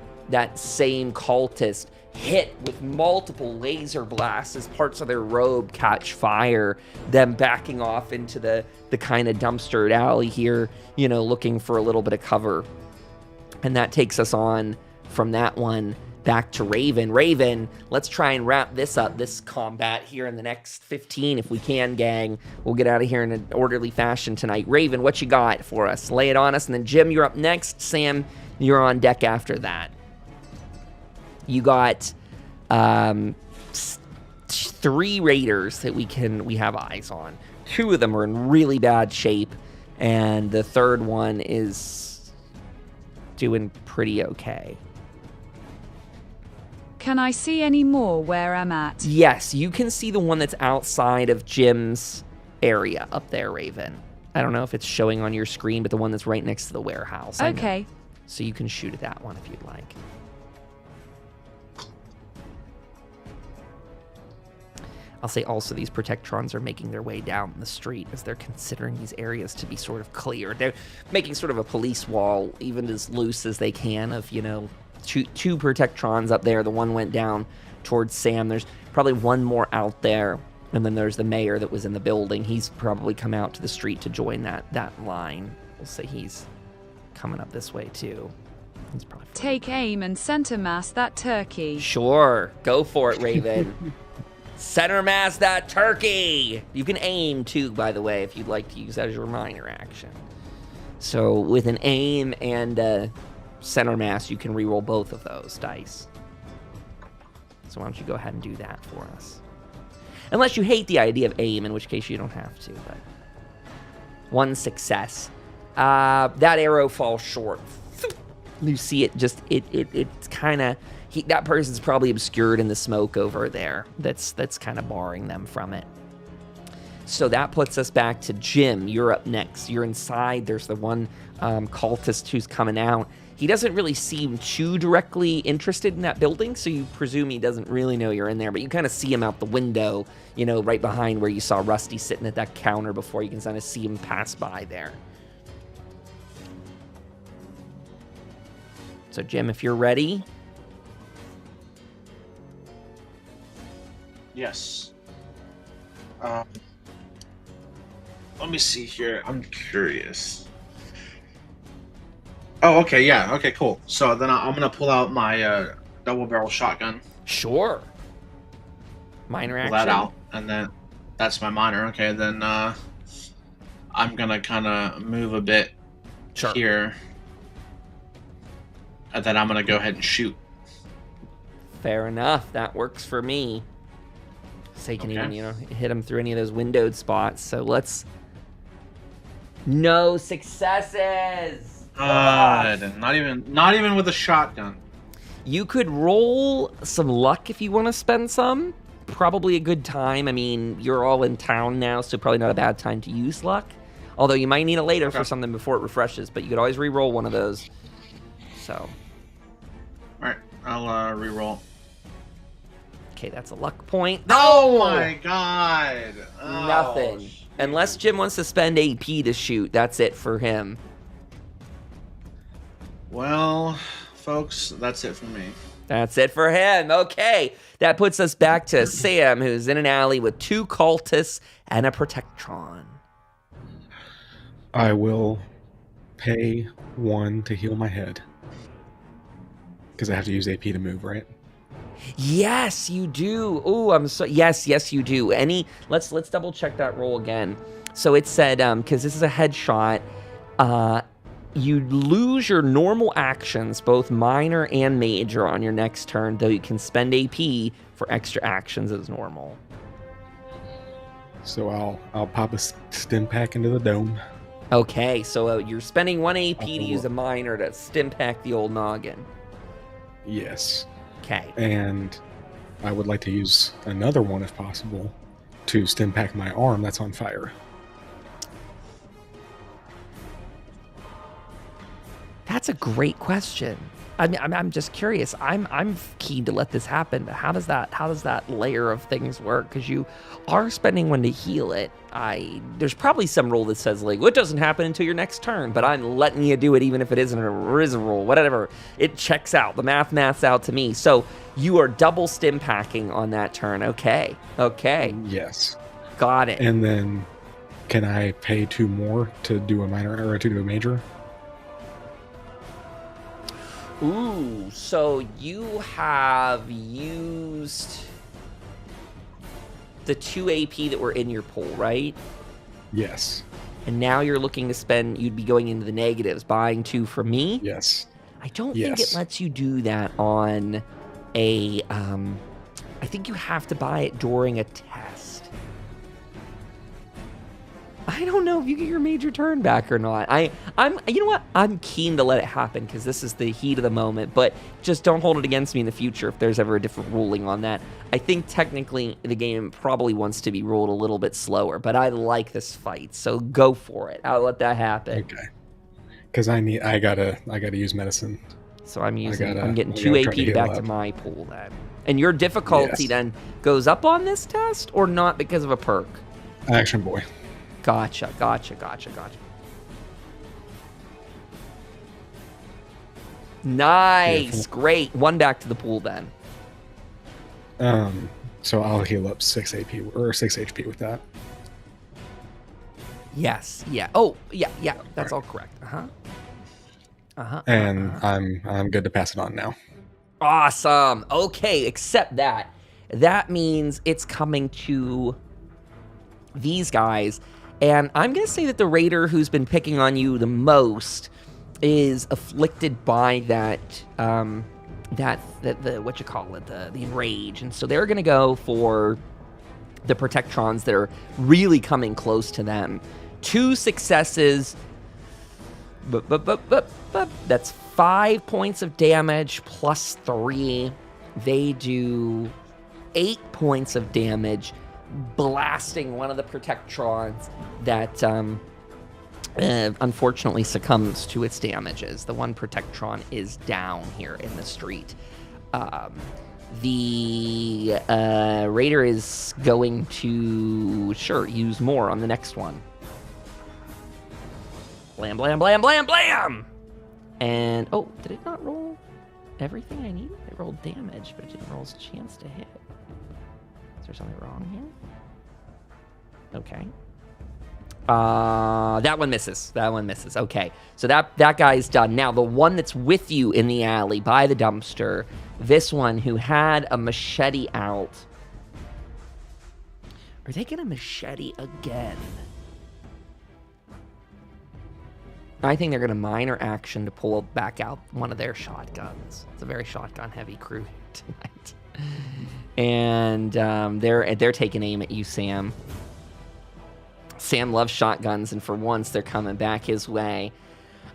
same cultist hit with multiple laser blasts as parts of their robe catch fire, them backing off into the kind of dumpstered alley here, looking for a little bit of cover. And that takes us on from that one back to Raven. Raven, let's try and wrap this up, this combat here in the next 15 if we can, gang. We'll get out of here in an orderly fashion tonight. Raven, what you got for us? Lay it on us. And then Jim, you're up next. Sam, you're on deck after that. You got 3 raiders that we have eyes on. 2 of them are in really bad shape, and the third one is doing pretty okay. Can I see any more where I'm at? Yes, you can see the one that's outside of Jim's area up there, Raven. I don't know if it's showing on your screen, but the one that's right next to the warehouse. Okay. So you can shoot at that one if you'd like. I'll say also these Protectrons are making their way down the street as they're considering these areas to be sort of cleared. They're making sort of a police wall, even as loose as they can, of, 2 Protectrons up there. The one went down towards Sam. There's probably one more out there. And then there's the mayor that was in the building. He's probably come out to the street to join that line. We'll say he's coming up this way too. He's probably Take aim and center mass that turkey. Sure. Go for it, Raven. Center mass that turkey! You can aim too, by the way, if you'd like to use that as your minor action. So with an aim and center mass, you can reroll both of those dice. So why don't you go ahead and do that for us? Unless you hate the idea of aim, in which case you don't have to, but 1 success. That arrow falls short. You see it just it's kind of that person's probably obscured in the smoke over there. That's kind of barring them from it. So that puts us back to Jim. You're up next. You're inside. There's the one cultist who's coming out. He doesn't really seem too directly interested in that building, so you presume he doesn't really know you're in there, but you kind of see him out the window, right behind where you saw Rusty sitting at that counter before. You can kind of see him pass by there. So, Jim, if you're ready. Yes. Let me see here. I'm curious. Oh, okay, yeah. Okay, cool. So then I'm going to pull out my double-barrel shotgun. Sure. Minor action. Pull that out, and then that's my minor. Okay, then I'm going to kind of move a bit here. And then I'm going to go ahead and shoot. Fair enough. That works for me. So you can even, hit him through any of those windowed spots. So let's... No successes! God, not even with a shotgun. You could roll some luck if you want to spend some. Probably a good time. I mean, you're all in town now, so probably not a bad time to use luck. Although you might need it later for something before it refreshes, but you could always re-roll one of those. So. Alright, I'll re-roll. Okay, that's a luck point. Oh my god! Oh, nothing. Shit. Unless Jim wants to spend AP to shoot, that's it for him. Well, folks, that's it for me. That's it for him. Okay. That puts us back to Sam, who's in an alley with 2 cultists and a Protectron. I will pay 1 to heal my head. Because I have to use AP to move, right? Yes, you do. Oh, I'm so yes, you do. Let's double check that roll again. So it said because this is a headshot, you lose your normal actions, both minor and major, on your next turn, though you can spend AP for extra actions as normal. So I'll pop a stim pack into the dome. Okay, so you're spending 1 AP to use a minor to stim pack the old noggin. Yes. Okay. And I would like to use another one, if possible, to stim pack my arm that's on fire. That's a great question. I'm just curious. I'm keen to let this happen, but how does that layer of things work? Because you are spending 1 to heal it. There's probably some rule that says like, well, it doesn't happen until your next turn, but I'm letting you do it even if it isn't a rule, whatever. It checks out. The math's out to me. So you are double stim packing on that turn. Okay. Yes. Got it. And then can I pay 2 more to do a minor or to do a major? Ooh, so you have used the 2 AP that were in your pool, right? Yes. And now you're looking to spend, you'd be going into the negatives, buying 2 from me? Yes. I don't think it lets you do that on a, I think you have to buy it during a test. I don't know if you get your major turn back or not. I'm you know what? I'm keen to let it happen because this is the heat of the moment, but just don't hold it against me in the future if there's ever a different ruling on that. I think technically the game probably wants to be ruled a little bit slower, but I like this fight, so go for it. I'll let that happen. Okay. Because I gotta use medicine. So I'm getting 2 AP back to my pool then. And your difficulty then goes up on this test or not because of a perk? Action boy. Gotcha. Nice. Great. 1 back to the pool then. So I'll heal up 6 AP or 6 HP with that. Yes. Yeah. Oh, yeah. That's all correct. And I'm good to pass it on now. Awesome. Okay, except that means it's coming to these guys. And I'm going to say that the raider who's been picking on you the most is afflicted by the enrage. And so they're going to go for the Protectrons that are really coming close to them. 2 successes. That's 5 points of damage plus 3. They do 8 points of damage, blasting one of the Protectrons that unfortunately succumbs to its damages. The one Protectron is down here in the street. The Raider is going to, use more on the next one. Blam, blam, blam, blam, blam! And, did it not roll everything I needed? It rolled damage, but it didn't roll its chance to hit. Is there something wrong here? Okay. That one misses. Okay. So that guy's done. Now, the one that's with you in the alley by the dumpster, this one who had a machete out. Are they going to machete again? I think they're going to minor action to pull back out one of their shotguns. It's a very shotgun-heavy crew tonight. And they're taking aim at you, Sam. Sam loves shotguns, and for once, they're coming back his way.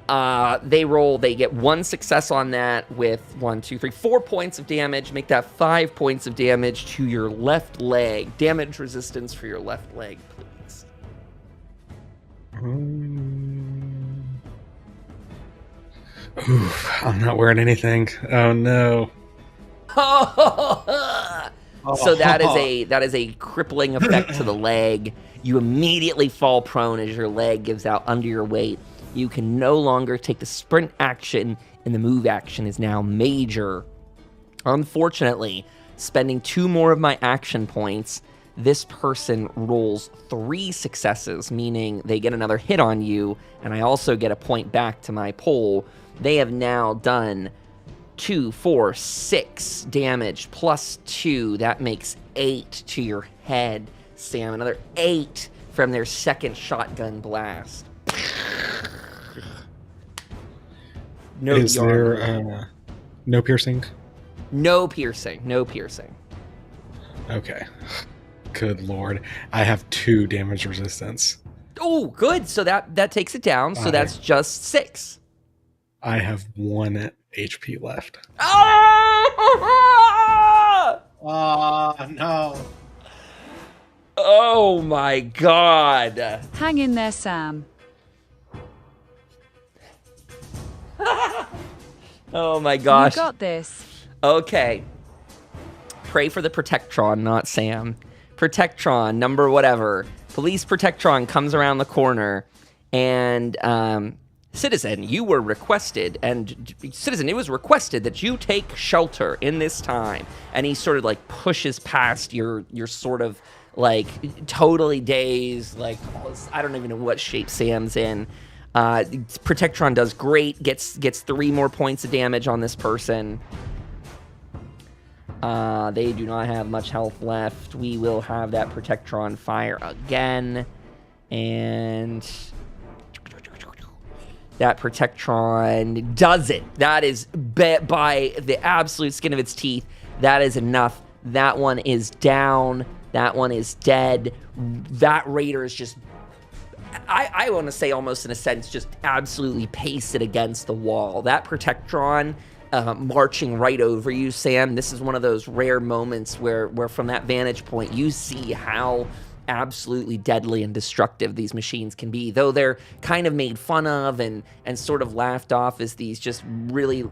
They get 1 success on that with 4 points of damage. Make that 5 points of damage to your left leg. Damage resistance for your left leg, please. Oof, I'm not wearing anything. Oh no. So that is a crippling effect to the leg. You immediately fall prone as your leg gives out under your weight. You can no longer take the sprint action, and the move action is now major. Unfortunately, spending 2 more of my action points, this person rolls 3 successes, meaning they get another hit on you, and I also get a point back to my pole. They have now done 2, 4, 6 damage plus 2. That makes 8 to your head, Sam. Another 8 from their second shotgun blast. Is there no piercing? No piercing. Okay. Good lord. I have 2 damage resistance. Oh, good. So that takes it down. So that's just 6. I have 1 HP left. Oh, no. Oh, my God. Hang in there, Sam. Oh, my gosh. You got this. Okay. Pray for the Protectron, not Sam. Protectron, number whatever. Police Protectron comes around the corner, and Citizen, it was requested that you take shelter in this time. And he sort of like pushes past your sort of like totally dazed, like I don't even know what shape Sam's in. Protectron does great, gets 3 more points of damage on this person. They do not have much health left. We will have that Protectron fire again. And that Protectron does it. That is by the absolute skin of its teeth. That is enough. That one is down. That one is dead. That Raider is just, I want to say almost in a sense, just absolutely pasted against the wall. That Protectron marching right over you, Sam. This is one of those rare moments where from that vantage point, you see how absolutely deadly and destructive these machines can be, though they're kind of made fun of and sort of laughed off as these just really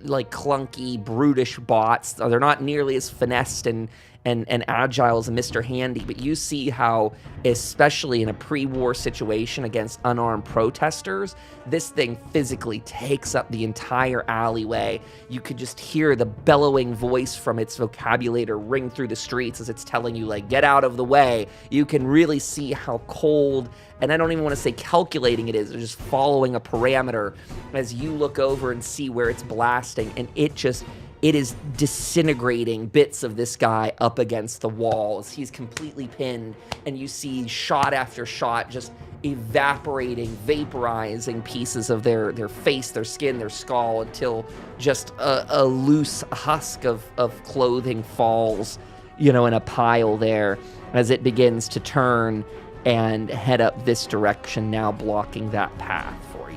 like clunky, brutish bots. They're not nearly as finessed and agile as a Mr. Handy, but you see how, especially in a pre-war situation against unarmed protesters, this thing physically takes up the entire alleyway. You could just hear the bellowing voice from its vocabulator ring through the streets as it's telling you, like, get out of the way. You can really see how cold, and I don't even want to say calculating it is, it's just following a parameter as you look over and see where it's blasting, and it is disintegrating bits of this guy up against the walls. He's completely pinned, and you see shot after shot just evaporating, vaporizing pieces of their face, their skin, their skull, until just a loose husk of clothing falls, in a pile there as it begins to turn and head up this direction, now blocking that path for you.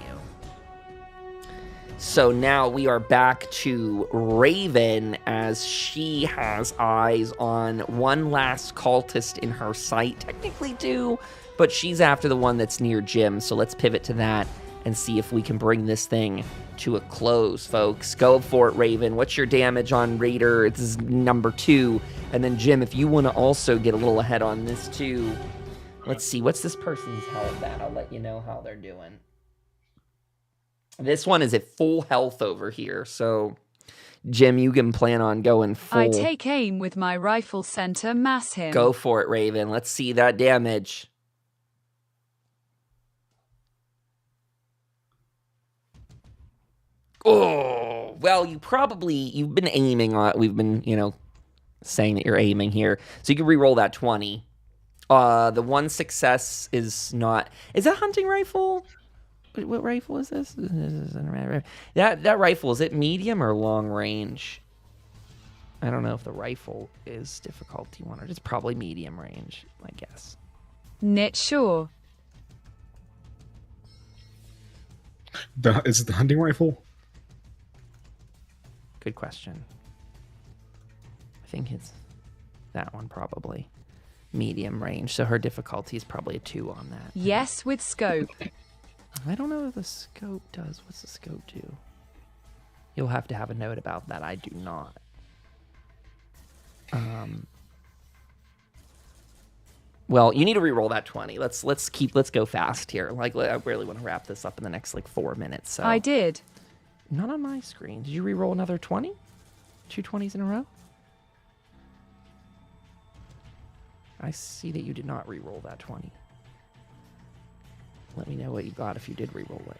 So now we are back to Raven as she has eyes on one last cultist in her sight. Technically two, but she's after the one that's near Jim. So let's pivot to that and see if we can bring this thing to a close, folks. Go for it, Raven. What's your damage on Raider? It's number 2. And then, Jim, if you want to also get a little ahead on this, too. Let's see. What's this person's health at? I'll let you know how they're doing. This one is at full health over here. So, Jim, you can plan on going full. I take aim with my rifle center, mass him. Go for it, Raven. Let's see that damage. Oh, well, you've been aiming on, we've been, saying that you're aiming here. So you can re-roll that 20. The one success is not, is that hunting rifle? What rifle is this? That rifle, is it medium or long range? I don't know if the rifle is difficulty 1 or it's probably medium range, I guess. Knit sure. Is it the hunting rifle? Good question. I think it's that one probably. Medium range. So her difficulty is probably a 2 on that. Yes, with scope. I don't know if the scope does. What's the scope do? You'll have to have a note about that. I do not. Well, you need to re-roll that 20. Let's go fast here. Like, I really want to wrap this up in the next 4 minutes. So I did. Not on my screen. Did you re-roll another 20? 2 20s in a row? I see that you did not re-roll that 20. Let me know what you got if you did re-roll it.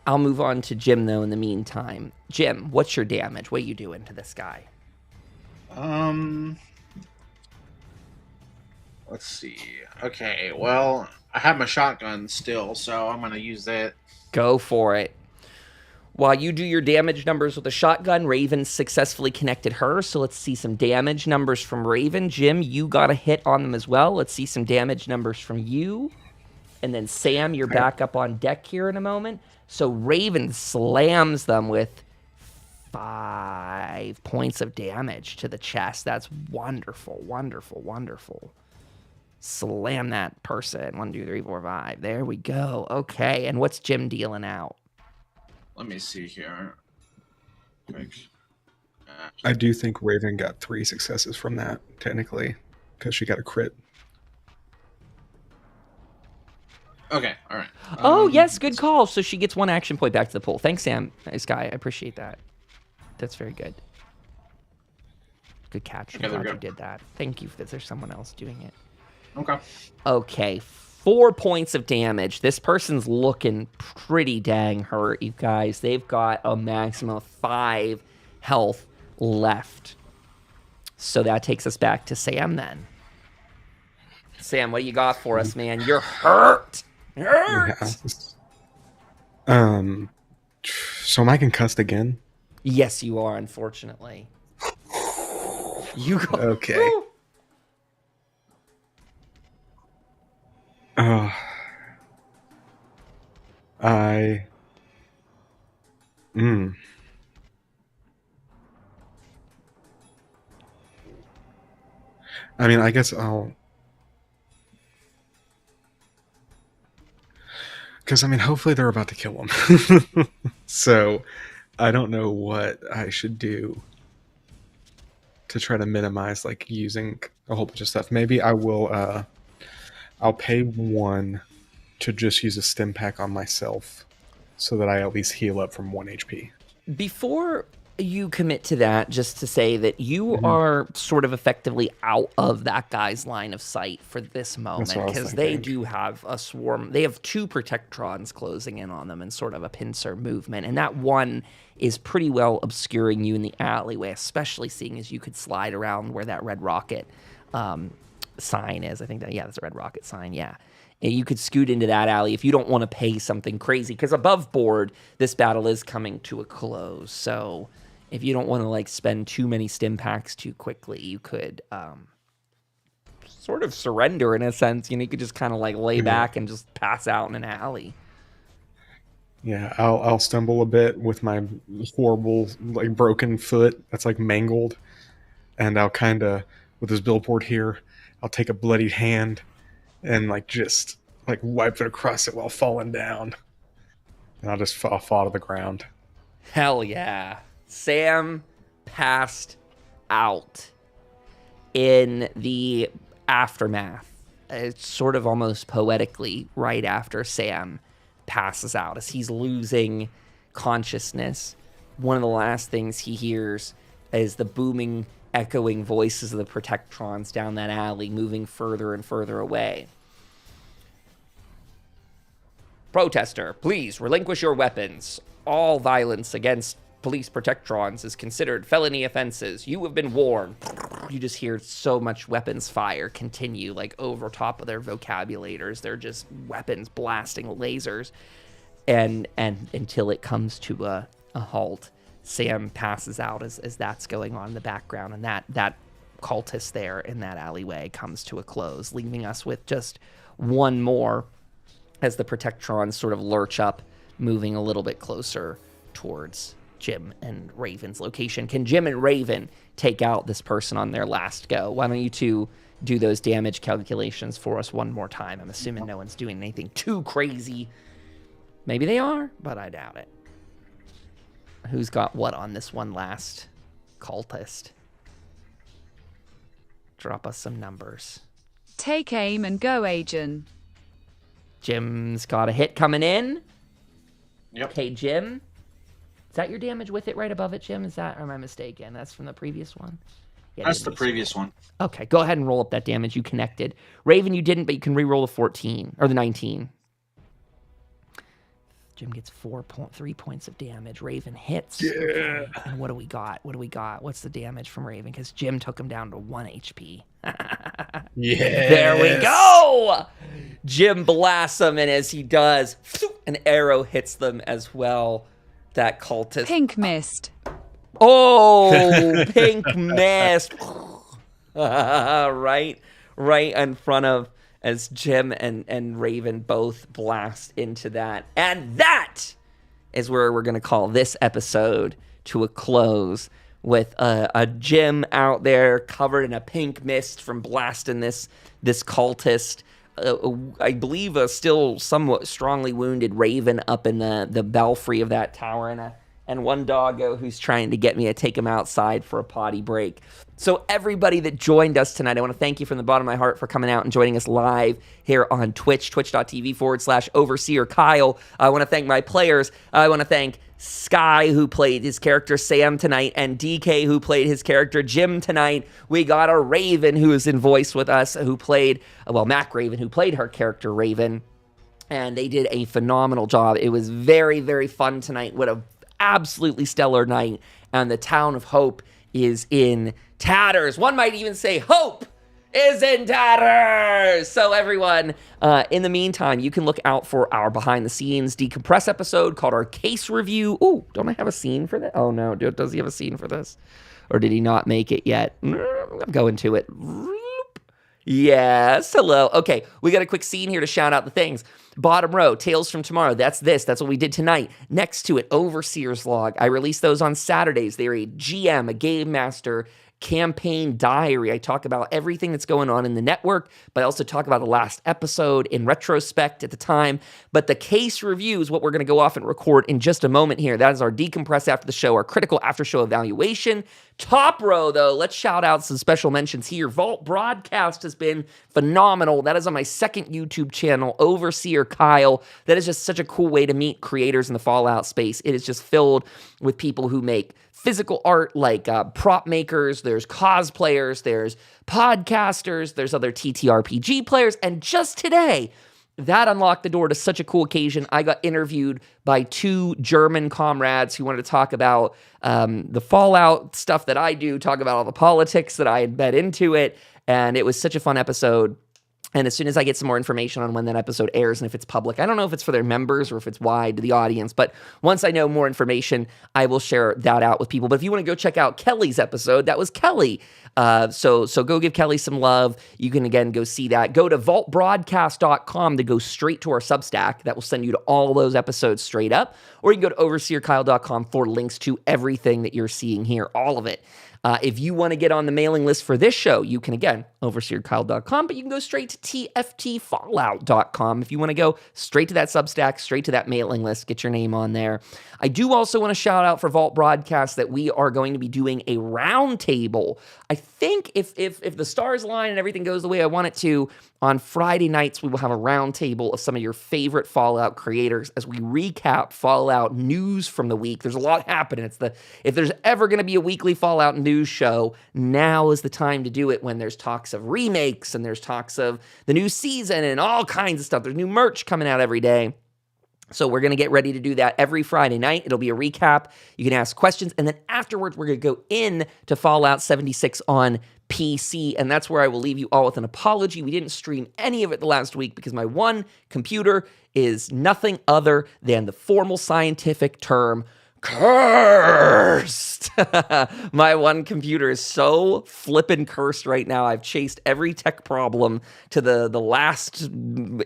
I'll move on to Jim, though, in the meantime. Jim, what's your damage? What are you doing to this guy? Let's see. Okay, well, I have my shotgun still, so I'm going to use that. Go for it. While you do your damage numbers with a shotgun, Raven successfully connected her. So let's see some damage numbers from Raven. Jim, you got a hit on them as well. Let's see some damage numbers from you. And then Sam, you're back up on deck here in a moment. So Raven slams them with 5 points of damage to the chest. That's wonderful, wonderful, wonderful. Slam that person. 1, 2, 3, 4, 5. There we go. Okay, and what's Jim dealing out? Let me see here. Quick. I do think Raven got 3 successes from that, technically, because she got a crit. Okay, all right. Oh, yes, good call. So she gets 1 action point back to the pool. Thanks, Sam. Nice guy. I appreciate that. That's very good. Good catch. I'm glad you did that. Thank you. There's someone else doing it. Okay. Okay, 4 points of damage. This person's looking pretty dang hurt, you guys. They've got a maximum of 5 health left. So that takes us back to Sam then. Sam, what do you got for us, man? You're hurt. Hurt. Yeah. So am I concussed again? Yes, you are, unfortunately. You got... Okay. I mean, I guess I'll... Because, hopefully they're about to kill him. So, I don't know what I should do to try to minimize, using a whole bunch of stuff. Maybe I will, I'll pay 1 to just use a stim pack on myself so that I at least heal up from 1 HP. Before you commit to that, just to say that you are sort of effectively out of that guy's line of sight for this moment, because they do have a swarm. They have 2 Protectrons closing in on them in sort of a pincer movement, and that one is pretty well obscuring you in the alleyway, especially seeing as you could slide around where that red rocket sign is. I think that, that's a red rocket sign, yeah. And you could scoot into that alley if you don't want to pay something crazy, because above board, this battle is coming to a close. So if you don't want to spend too many stim packs too quickly, you could sort of surrender in a sense. You could just kind of lay back and just pass out in an alley. Yeah, I'll stumble a bit with my horrible, like, broken foot that's like mangled, and I'll kind of, with this billboard here, I'll take a bloodied hand and like just like wipe it across it while falling down, and I'll fall to the ground. Hell yeah. Sam passed out in the aftermath. It's sort of almost poetically right after Sam passes out as he's losing consciousness. One of the last things he hears is the booming, echoing voices of the Protectrons down that alley, moving further and further away. Protester, please relinquish your weapons. All violence against police protectrons is considered felony offenses. You have been warned. You just hear so much weapons fire continue, like over top of their vocabulators. They're just weapons blasting lasers. And until it comes to a halt, Sam passes out as that's going on in the background. And that cultist there in that alleyway comes to a close, leaving us with just one more as the Protectrons sort of lurch up, moving a little bit closer towards Jim and Raven's location. Can Jim and Raven take out this person on their last go? Why don't you two do those damage calculations for us one more time? I'm assuming no one's doing anything too crazy. Maybe they are, but I doubt it. Who's got what on this one last cultist? Drop us some numbers. Take aim and go, Agent. Jim's got a hit coming in. Yep. Okay, Jim. Is that your damage with it right above it, Jim? Is that, or am I mistaken? That's from the previous one? Yeah, That's the previous one. Okay, go ahead and roll up that damage. You connected. Raven, you didn't, but you can re-roll the 14, or the 19. Jim gets 3 points of damage. Raven hits. Yeah. Okay. And what do we got? What's the damage from Raven? Because Jim took him down to 1 HP. Yeah. There we go! Jim blasts him, and as he does, an arrow hits them as well. That cultist. Pink mist. Oh, pink mist. right in front of, as Jim and Raven both blast into that. And that is where we're going to call this episode to a close, with a Jim out there covered in a pink mist from blasting this cultist. I believe a still somewhat strongly wounded Raven up in the belfry of that tower, and one doggo who's trying to get me to take him outside for a potty break. So everybody that joined us tonight, I want to thank you from the bottom of my heart for coming out and joining us live here on Twitch, twitch.tv/Overseer Kyle. I want to thank my players. I want to thank Sky, who played his character Sam tonight, and DK, who played his character Jim tonight. We got a Raven who is in voice with us, who played, Mac Raven, who played her character Raven. And they did a phenomenal job. It was very, very fun tonight. What a absolutely stellar night. And the town of Hope is in tatters. One might even say Hope is in tatters. So everyone, in the meantime, you can look out for our behind the scenes decompress episode called our case review. Ooh, don't I have a scene for that? Oh no, does he have a scene for this? Or did he not make it yet? I'm going to it. Yes, hello. Okay, we got a quick scene here to shout out the things. Bottom row, Tales from Tomorrow. That's what we did tonight. Next to it, Overseer's Log. I release those on Saturdays. They're a GM, a game master, campaign diary. I talk about everything that's going on in the network, but I also talk about the last episode in retrospect at the time. But the case review is what we're going to go off and record in just a moment here. That is our decompress after the show, our critical after show evaluation. Top row, though, let's shout out some special mentions here. Vault Broadcast has been phenomenal. That is on my second YouTube channel, Overseer Kyle. That is just such a cool way to meet creators in the Fallout space. It is just filled with people who make physical art, like prop makers, there's cosplayers, there's podcasters, there's other TTRPG players, and just today, that unlocked the door to such a cool occasion. I got interviewed by 2 German comrades who wanted to talk about the Fallout stuff that I do, talk about all the politics that I had bet into it, and it was such a fun episode. And as soon as I get some more information on when that episode airs and if it's public, I don't know if it's for their members or if it's wide to the audience, but once I know more information, I will share that out with people. But if you want to go check out Kelly's episode, that was Kelly. So go give Kelly some love. You can, again, go see that. Go to vaultbroadcast.com to go straight to our Substack. That will send you to all those episodes straight up. Or you can go to overseerkyle.com for links to everything that you're seeing here, all of it. If you want to get on the mailing list for this show, you can, again, overseerkyle.com, but you can go straight to tftfallout.com if you want to go straight to that Substack, straight to that mailing list, get your name on there. I do also want to shout out for Vault Broadcast that we are going to be doing a roundtable. I think if the stars align and everything goes the way I want it to, on Friday nights, we will have a roundtable of some of your favorite Fallout creators as we recap Fallout news from the week. There's a lot happening. If there's ever going to be a weekly Fallout news show, now is the time to do it, when there's talks of remakes and there's talks of the new season and all kinds of stuff. There's new merch coming out every day. So we're going to get ready to do that every Friday night. It'll be a recap. You can ask questions. And then afterwards, we're going to go in to Fallout 76 on PC. And that's where I will leave you all with an apology. We didn't stream any of it the last week because my one computer is nothing other than the formal scientific term cursed. My one computer is so flippin' cursed right now. I've chased every tech problem to the last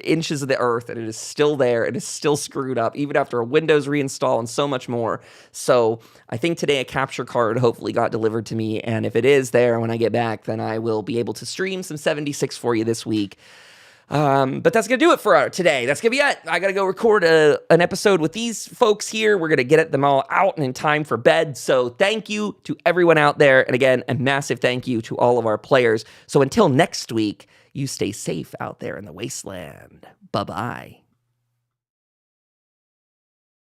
inches of the earth, and it is still there. It is still screwed up, even after a Windows reinstall and so much more. So I think today a capture card hopefully got delivered to me, and if it is there when I get back, then I will be able to stream some 76 for you this week. But that's going to do it for today. That's going to be it. I got to go record an episode with these folks here. We're going to get them all out and in time for bed. So thank you to everyone out there. And again, a massive thank you to all of our players. So until next week, you stay safe out there in the wasteland. Bye-bye.